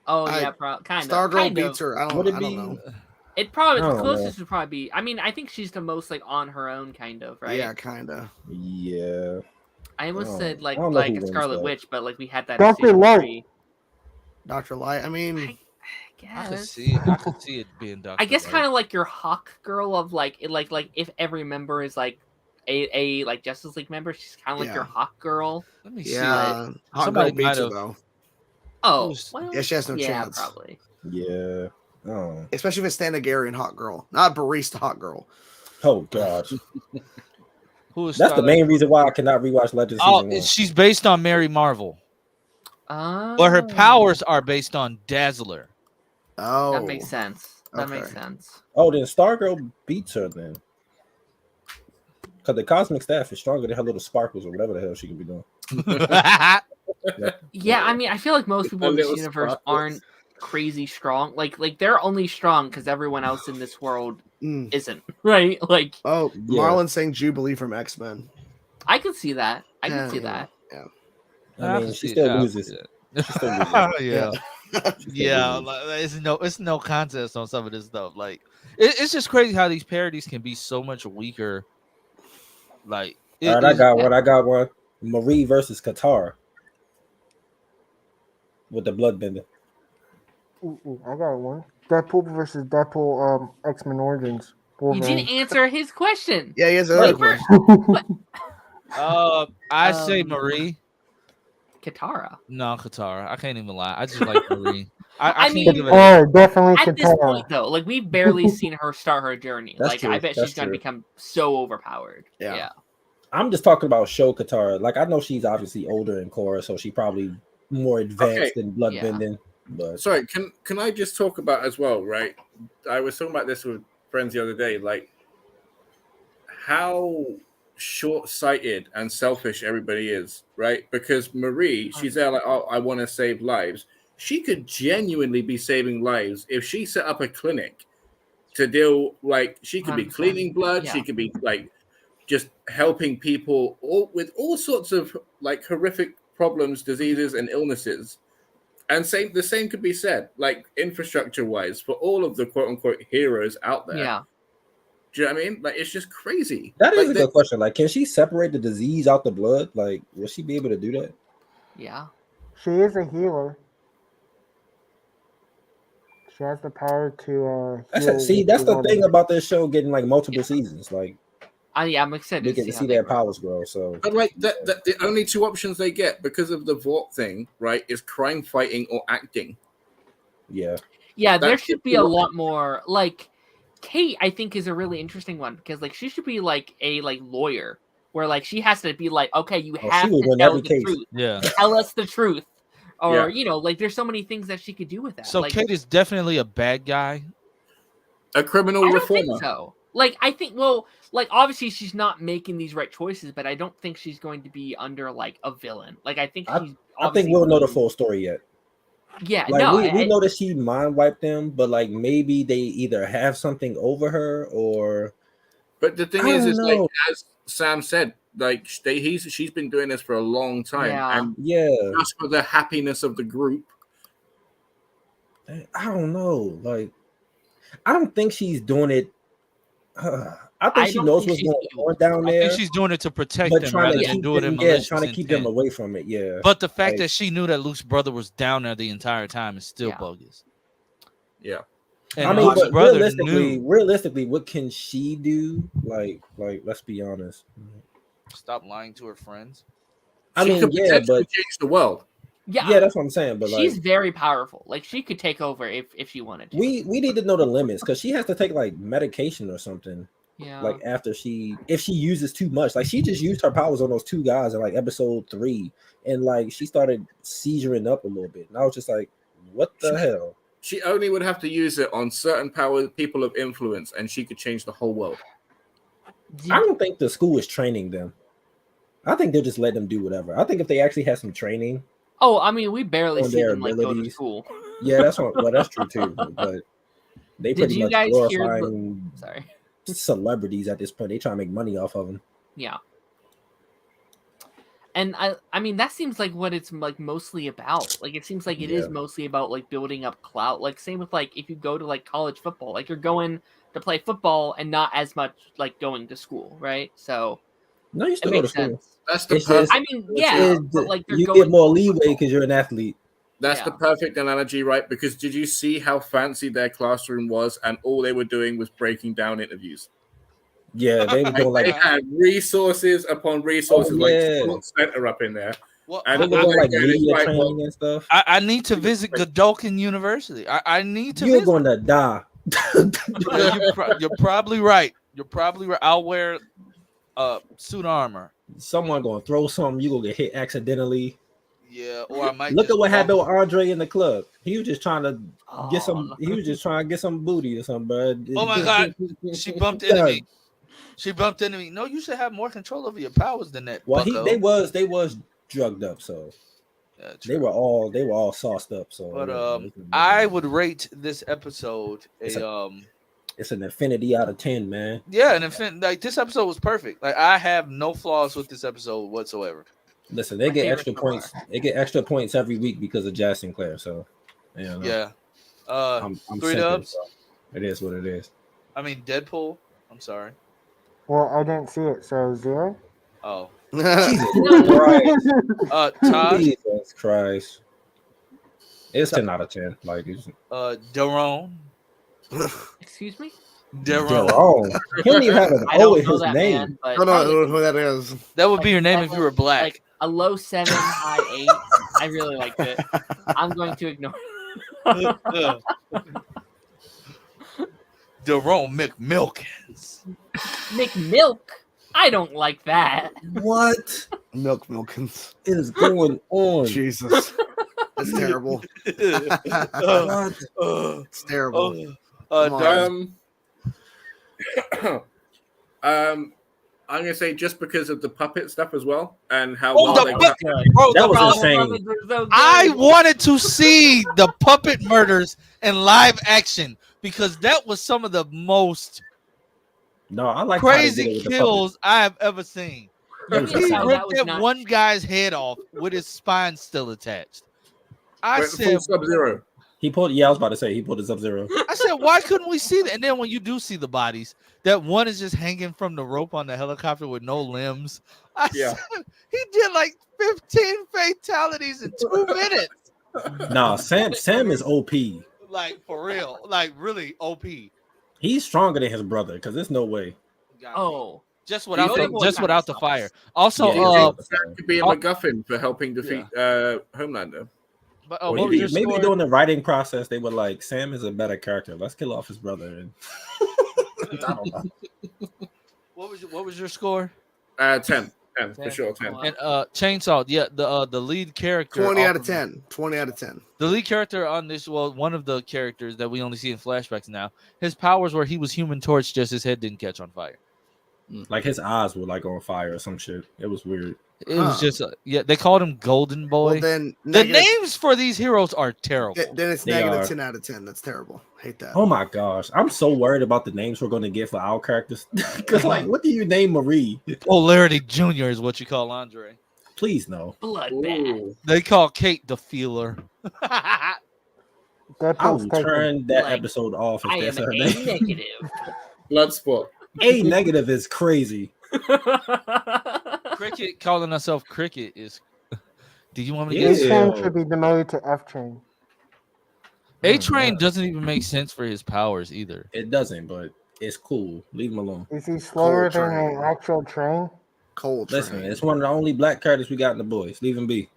Speaker 1: Oh yeah, kind of.
Speaker 7: Stargirl beats her. I don't know.
Speaker 1: It probably the closest would probably be. I mean, I think she's the most like on her own, kind of, right?
Speaker 7: Yeah, kind of.
Speaker 6: Yeah.
Speaker 1: I almost said like Scarlet Witch, but like we had that.
Speaker 3: Dr. Light.
Speaker 7: Dr. Light. I mean,
Speaker 1: I
Speaker 4: could see it being Dr.
Speaker 1: I guess
Speaker 4: Light.
Speaker 1: kind of like your Hawk Girl of like if every member is like a like Justice League member, she's kind of like your Hawk Girl.
Speaker 4: Let me see.
Speaker 7: Hawk Girl beats her though.
Speaker 1: Oh,
Speaker 7: yeah, she has no chance.
Speaker 1: Probably.
Speaker 6: Yeah. Oh.
Speaker 7: Especially if it's Thanagarian Hawk Girl, not Barista Hawk Girl.
Speaker 6: Oh gosh.
Speaker 4: That's
Speaker 6: the main reason why I cannot rewatch Legends season 1.
Speaker 4: She's based on Mary Marvel.
Speaker 1: Oh.
Speaker 4: But her powers are based on Dazzler.
Speaker 7: Oh.
Speaker 1: That makes sense. That makes sense.
Speaker 6: Oh, then Stargirl beats her then. Because the cosmic staff is stronger than her little sparkles or whatever the hell she could be doing.
Speaker 1: Yeah, I mean, I feel like most people in this universe aren't crazy strong. Like they're only strong because everyone else in this world isn't, right? Like,
Speaker 7: Marlon saying Jubilee from X-Men.
Speaker 1: I could see that. I could see that.
Speaker 7: Yeah.
Speaker 6: I mean, she still loses.
Speaker 4: Yeah. Yeah, it's no contest on some of this stuff. Like, it's just crazy how these parodies can be so much weaker. Like,
Speaker 6: all right, I got one. Marie versus Katara with the bloodbender.
Speaker 3: I got one. Deadpool versus Deadpool. X-Men Origins. Wolverine.
Speaker 1: You didn't answer his question.
Speaker 7: Yeah, he has another question.
Speaker 4: I say Marie.
Speaker 1: Katara.
Speaker 4: No, Katara. I can't even lie. I just like Marie. I
Speaker 1: mean,
Speaker 4: can't give it
Speaker 3: definitely
Speaker 1: at
Speaker 3: Katara.
Speaker 1: this point, though, like we've barely seen her start her journey.
Speaker 6: That's
Speaker 1: like
Speaker 6: true.
Speaker 1: I bet she's gonna become so overpowered. Yeah.
Speaker 6: I'm just talking about show Katara. Like I know she's obviously older than Korra, so she probably more advanced than bloodbending. But
Speaker 5: sorry, can I just talk about as well, right? I was talking about this with friends the other day, like how short-sighted and selfish everybody is, right? Because Marie, she's there like, oh, I want to save lives. She could genuinely be saving lives if she set up a clinic to deal, like she could be cleaning blood, she could be like just helping people with all sorts of like horrific problems, diseases, and illnesses. And the same could be said, like infrastructure-wise, for all of the quote-unquote heroes out there.
Speaker 1: Yeah.
Speaker 5: Do you know what I mean? Like, it's just crazy.
Speaker 6: That is a good question. Like, can she separate the disease out the blood? Like, will she be able to do that?
Speaker 1: Yeah.
Speaker 3: She is a healer. She has the power to heal.
Speaker 6: See, that's the thing about this show getting like multiple seasons. Like,
Speaker 1: I'm excited
Speaker 6: we get to see their powers grow. So,
Speaker 5: but like the only two options they get because of the Vought thing, right, is crime fighting or acting.
Speaker 6: Yeah.
Speaker 1: Yeah, there should be a lot more. Like, Kate, I think, is a really interesting one because like she should be like a lawyer where like she has to be like, okay, you have to tell the truth.
Speaker 4: Yeah.
Speaker 1: Tell us the truth. Or like there's so many things that she could do with that.
Speaker 4: So
Speaker 1: like,
Speaker 4: Kate is definitely a bad guy.
Speaker 5: A criminal reformer.
Speaker 1: I think so. Like I think like obviously she's not making these right choices, but I don't think she's going to be under like a villain. Like I think
Speaker 6: we'll know the full story yet.
Speaker 1: Yeah,
Speaker 6: like, we know that she mind wiped them, but like maybe they either have something over her or.
Speaker 5: But the thing is like as Sam said, like she's been doing this for a long time, and just for the happiness of the group.
Speaker 6: I don't know, like I don't think she's doing it. I think she knows what's going on down there.
Speaker 4: I think she's doing it to protect them rather than do it in malicious
Speaker 6: trying to keep them away from it. Yeah,
Speaker 4: but the fact that she knew that Luke's brother was down there the entire time is still bogus.
Speaker 5: Yeah,
Speaker 6: and I mean, but realistically, what can she do? Like, let's be honest.
Speaker 4: Stop lying to her friends.
Speaker 5: She could potentially change the world.
Speaker 6: Yeah, that's what I'm saying. But
Speaker 1: she's very powerful. Like she could take over if she wanted to.
Speaker 6: We need to know the limits because she has to take like medication or something.
Speaker 1: Yeah.
Speaker 6: Like if she uses too much, like she just used her powers on those two guys in like episode 3, and like she started seizuring up a little bit, and I was just like, what the hell?
Speaker 5: She only would have to use it on certain people of influence, and she could change the whole world.
Speaker 6: I don't think the school is training them. I think they'll just let them do whatever. I think if they actually had some training.
Speaker 1: Oh, I mean, we barely see them like go to school.
Speaker 6: Yeah, that's true too. But they pretty much glorifying celebrities at this point. They try to make money off of them.
Speaker 1: Yeah. And I mean that seems like what it's like mostly about. Like it seems like it is mostly about like building up clout. Like same with like if you go to like college football, like you're going to play football and not as much like going to school, right? So
Speaker 6: no, you still go to school.
Speaker 1: Sense.
Speaker 5: That's the perfect.
Speaker 1: I mean, yeah, but like
Speaker 6: you get more leeway because you're an athlete.
Speaker 5: That's the perfect analogy, right? Because did you see how fancy their classroom was, and all they were doing was breaking down interviews?
Speaker 6: Yeah, they were doing
Speaker 5: they had resources upon resources, like sports center up in there.
Speaker 4: Well,
Speaker 6: and they were doing like media training and stuff.
Speaker 4: I need to visit Godolphin University. I need to.
Speaker 6: You're going to die.
Speaker 4: You're probably right. You're probably right. I'll wear suit armor.
Speaker 6: Someone gonna throw something. You gonna get hit accidentally.
Speaker 4: Yeah, or I might
Speaker 6: look at what happened with Andre in the club. He was just trying to get some. He was just trying to get some booty or something. But
Speaker 4: oh my god, she bumped into me. She bumped into me. No, you should have more control over your powers than that.
Speaker 6: Well, they was drugged up, so they were all sauced up. So,
Speaker 4: but I would rate this episode it's
Speaker 6: an infinity out of 10, man.
Speaker 4: Yeah, like this episode was perfect. Like I have no flaws with this episode whatsoever.
Speaker 6: Listen, they get extra points. They get extra points every week because of Jazz Sinclair. So,
Speaker 4: yeah.
Speaker 6: I'm
Speaker 4: 3 dubs.
Speaker 6: So it is what it is.
Speaker 4: I mean, Deadpool. I'm sorry.
Speaker 3: Well, I didn't see it, so 0.
Speaker 4: Oh,
Speaker 6: Jesus Christ!
Speaker 4: Todd.
Speaker 6: Jesus Christ! It's 10 out of 10. Like,
Speaker 4: Daron.
Speaker 1: Excuse me.
Speaker 6: Daron. He don't even have an O in his name.
Speaker 7: Man, I don't know who that is.
Speaker 4: That would be your name if you were black.
Speaker 1: Like a low 7, high 8. I really liked it. I'm going to ignore it.
Speaker 4: Daron McMilkins.
Speaker 1: McMilk? I don't like that.
Speaker 6: What?
Speaker 7: Milkins.
Speaker 6: It is going on.
Speaker 7: Jesus. That's terrible. It's terrible.
Speaker 5: I'm gonna say just because of the puppet stuff as well, and how
Speaker 6: that was insane.
Speaker 4: I wanted to see the puppet murders in live action because that was some of the most crazy kills I have ever seen. He ripped that one guy's head off with his spine still attached. I said
Speaker 5: Sub-Zero.
Speaker 6: He pulled. Yeah, I was about to say he pulled his Sub-Zero.
Speaker 4: I said, why couldn't we see that? And then when you do see the bodies, that one is just hanging from the rope on the helicopter with no limbs. I said, he did like 15 fatalities in 2 minutes.
Speaker 6: No, Sam is OP.
Speaker 4: Like for real, like really OP.
Speaker 6: He's stronger than his brother because there's no way.
Speaker 4: Just without the fire. Also,
Speaker 5: that could be a MacGuffin for helping defeat Homelander.
Speaker 4: But
Speaker 6: maybe during the writing process, they were like, Sam is a better character. Let's kill off his brother. And I don't know.
Speaker 4: What was your score?
Speaker 5: 10 for sure. 10.
Speaker 4: And Chainsaw, the lead character.
Speaker 7: 20 out of 10. 20 out of 10.
Speaker 4: The lead character on this, one of the characters that we only see in flashbacks now, his powers were he was Human Torch, just his head didn't catch on fire.
Speaker 6: Like his eyes were like on fire or some shit. It was weird.
Speaker 4: It was just they called him Golden Boy.
Speaker 7: Well, then
Speaker 4: the names for these heroes are terrible.
Speaker 7: Then it's negative 10 out of 10. That's terrible. Hate that.
Speaker 6: Oh my gosh, I'm so worried about the names we're going to get for our characters. Because like, what do you name Marie?
Speaker 4: Polarity Junior is what you call Andre.
Speaker 6: Please no.
Speaker 1: Bloodbath.
Speaker 4: They call Kate the Feeler.
Speaker 6: I will turn that episode off if that's her name.
Speaker 1: Negative.
Speaker 5: Bloodsport.
Speaker 6: A negative is crazy.
Speaker 4: Cricket calling herself Cricket is. Do you want me to
Speaker 3: get
Speaker 4: A-Train
Speaker 3: should be demoted to F-Train.
Speaker 4: A-Train doesn't even make sense for his powers either.
Speaker 6: It doesn't, but it's cool. Leave him alone.
Speaker 3: Is he slower than an actual train?
Speaker 7: Cold.
Speaker 6: Listen, it's one of the only black characters we got in the boys. Leave him be.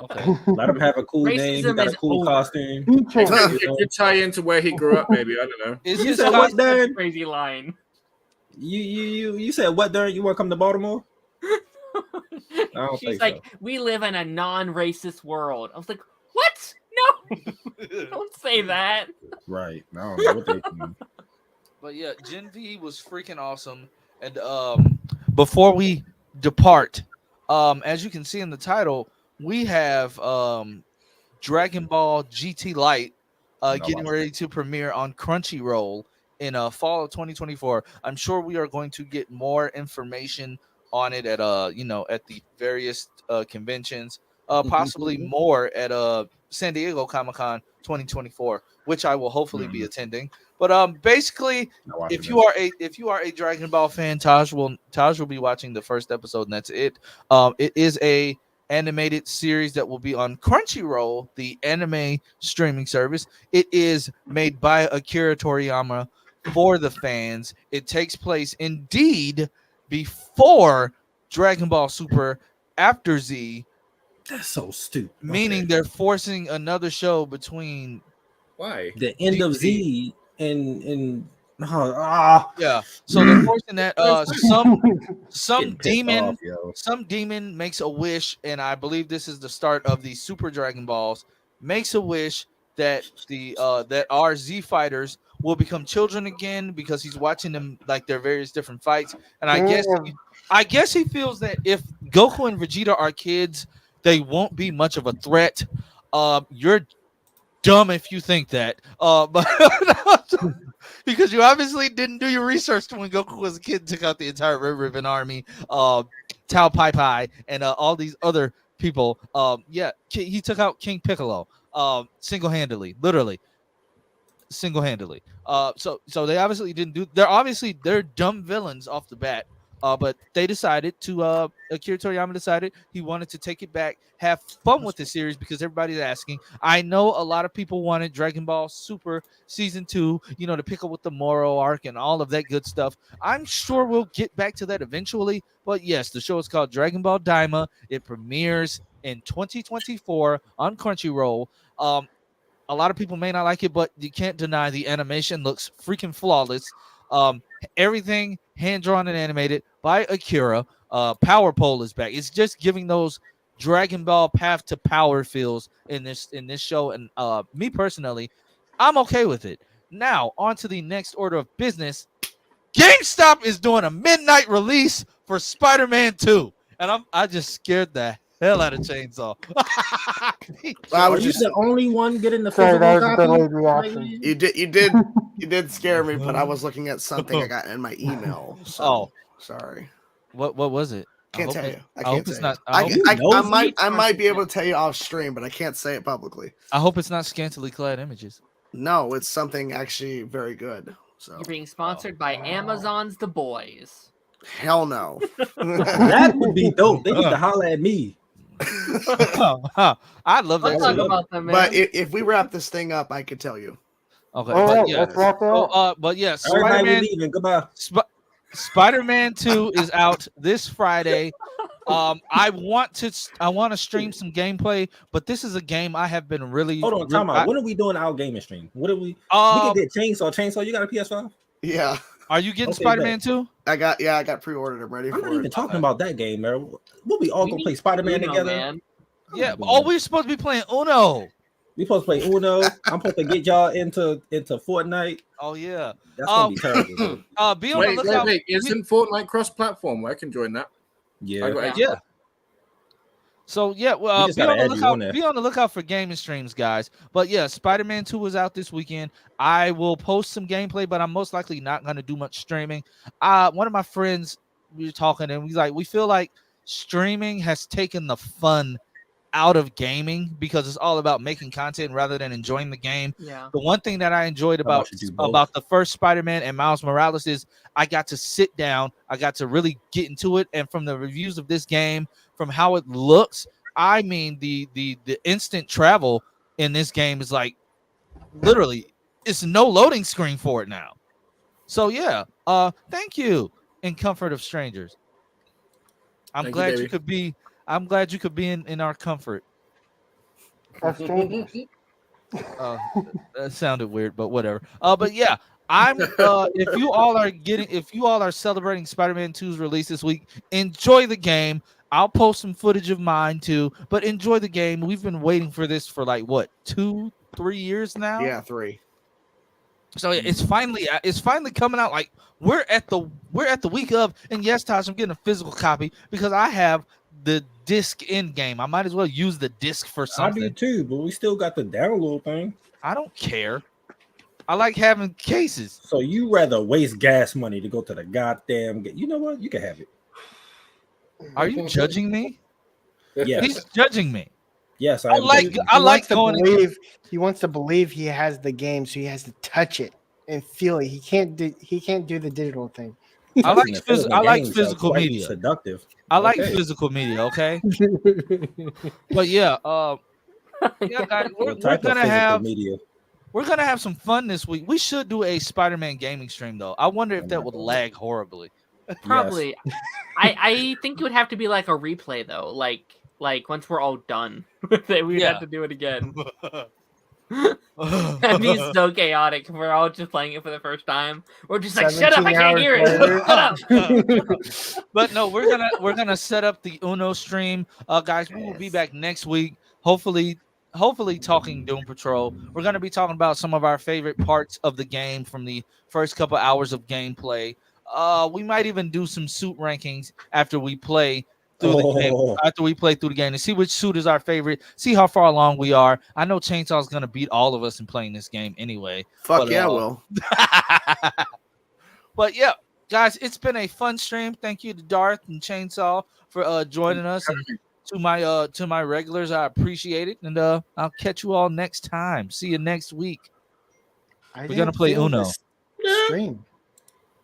Speaker 4: Okay.
Speaker 6: Let him have a cool name. He got a cool costume.
Speaker 5: It could tie into where he grew up, maybe. I don't know.
Speaker 4: Is
Speaker 6: you said what, Darren?
Speaker 1: Crazy line.
Speaker 6: You said what, Darren? You want to come to Baltimore?
Speaker 1: She's like, we live in a non-racist world. I was like, what? No, don't say that.
Speaker 6: Right. I don't know what they mean.
Speaker 4: But yeah, Gen V was freaking awesome. And before we depart, as you can see in the title, we have Dragon Ball GT Lite getting ready to premiere on Crunchyroll in fall of 2024. I'm sure we are going to get more information on it at at the various conventions, possibly more at San Diego Comic-Con 2024, which I will hopefully be attending. But basically, if you are a Dragon Ball fan, Taj will be watching the first episode, and that's it. It is a animated series that will be on Crunchyroll, the anime streaming service. It is made by Akira Toriyama for the fans. It takes place indeed before Dragon Ball Super, after Z.
Speaker 6: That's so stupid.
Speaker 4: Meaning they're forcing another show between
Speaker 6: the end of Z and
Speaker 4: yeah. So they're forcing that some demon makes a wish, and I believe this is the start of the Super Dragon Balls, makes a wish that that our Z fighters will become children again because he's watching them like their various different fights. And I guess he feels that if Goku and Vegeta are kids, they won't be much of a threat. You're dumb if you think that. But because you obviously didn't do your research when Goku was a kid and took out the entire Red Ribbon Army, Tao Pai Pai, and all these other people. He took out King Piccolo single-handedly, literally single-handedly. So they obviously didn't do. They're dumb villains off the bat. But they decided to Akira Toriyama decided he wanted to take it back, have fun with the series because everybody's asking. I know a lot of people wanted Dragon Ball Super Season 2, to pick up with the Moro arc and all of that good stuff. I'm sure we'll get back to that eventually. But yes, the show is called Dragon Ball Daima. It premieres in 2024 on Crunchyroll. A lot of people may not like it, but you can't deny the animation looks freaking flawless. Everything hand-drawn and animated by Akira. Power Pole is back. It's just giving those Dragon Ball Path to Power feels in this show, and me personally, I'm okay with it. Now, on to the next order of business. GameStop is doing a midnight release for Spider-Man 2, and I just scared the hell out of Chainsaw.
Speaker 6: Wow, you the only one getting the physical copy?
Speaker 7: You did scare me, but I was looking at something I got in my email. So, sorry.
Speaker 4: What was it?
Speaker 7: Can't tell you. I
Speaker 4: hope it's not.
Speaker 7: I might be able to tell you off stream, but I can't say it publicly.
Speaker 4: I hope it's not scantily clad images.
Speaker 7: No, it's something actually very good. So
Speaker 1: you're being sponsored by Amazon's The Boys.
Speaker 7: Hell no.
Speaker 6: That would be dope. They need to holler at me.
Speaker 4: I love that.
Speaker 1: Talk about them, man.
Speaker 7: But if we wrap this thing up, I could tell you.
Speaker 4: Okay,
Speaker 3: let's wrap it up.
Speaker 4: But yeah,
Speaker 6: Spider-Man leaving. Goodbye.
Speaker 4: Spider-Man 2 is out this Friday. I want to stream some gameplay, but this is a game I have been really.
Speaker 6: Hold on, time out. When are we doing our gaming stream? What are we? We can get Chainsaw. You got a PS5?
Speaker 7: Yeah.
Speaker 4: Are you getting Spider-Man 2?
Speaker 7: I got pre-ordered. I'm ready for it.
Speaker 6: I'm not even talking about that game, man. We'll be all gonna play Spider-Man together. Man.
Speaker 4: Yeah. We're supposed to be playing Uno.
Speaker 6: We supposed to play Uno. I'm supposed to get y'all into Fortnite.
Speaker 4: Oh yeah.
Speaker 6: That's gonna be terrible.
Speaker 4: Be on the lookout.
Speaker 5: Wait. Isn't Fortnite cross-platform? I can join that.
Speaker 6: Yeah.
Speaker 4: So yeah, be on the lookout for gaming streams, guys. But yeah, Spider-Man 2 is out this weekend. I will post some gameplay, but I'm most likely not going to do much streaming. One of my friends, we were talking, and we feel like streaming has taken the fun out of gaming because it's all about making content rather than enjoying the game.
Speaker 1: Yeah.
Speaker 4: The one thing that I enjoyed about the first Spider-Man and Miles Morales is I got to sit down, I got to really get into it, and from the reviews of this game, from how it looks, I mean the instant travel in this game is like literally it's no loading screen for it now. So yeah, thank you in comfort of strangers. I'm glad you could be in our comfort.
Speaker 3: That
Speaker 4: sounded weird, but whatever. But yeah, I'm if you all are celebrating Spider-Man 2's release this week, enjoy the game. I'll post some footage of mine too, but enjoy the game. We've been waiting for this for like what, 2-3 years now?
Speaker 7: Yeah, 3.
Speaker 4: So it's finally coming out. Like we're at the week of, and yes, Tosh, I'm getting a physical copy because I have the disc in game. I might as well use the disc for something.
Speaker 6: I do too, but we still got the download thing.
Speaker 4: I don't care. I like having cases.
Speaker 6: So you rather waste gas money to go to the goddamn? You know what? You can have it.
Speaker 4: Are you judging me?
Speaker 6: Yeah,
Speaker 4: he's judging me.
Speaker 6: Yes,
Speaker 4: I like going.
Speaker 3: He wants to believe he has the game, so he has to touch it and feel it. He can't do the digital thing.
Speaker 4: I like physical media.
Speaker 6: Seductive.
Speaker 4: I like physical media. Okay. But yeah, guys, we're gonna have some fun this week. We should do a Spider-Man gaming stream though. I wonder if that would lag horribly.
Speaker 1: Probably. Yes. I think it would have to be like a replay though. Like once we're all done, we'd have to do it again. That'd be so chaotic if we're all just playing it for the first time. We're just like, shut up, I can't hear it. Shut up.
Speaker 4: But no, we're gonna set up the Uno stream. Guys, we will be back next week. Hopefully talking Doom Patrol. We're gonna be talking about some of our favorite parts of the game from the first couple hours of gameplay. We might even do some suit rankings after we play through the game. After we play through the game to see which suit is our favorite, see how far along we are. I know Chainsaw's gonna beat all of us in playing this game anyway.
Speaker 7: Fuck yeah, Will.
Speaker 4: But yeah, guys, it's been a fun stream. Thank you to Darth and Chainsaw for joining us, and to my regulars, I appreciate it. And I'll catch you all next time. See you next week. We're gonna play Uno.
Speaker 3: Stream.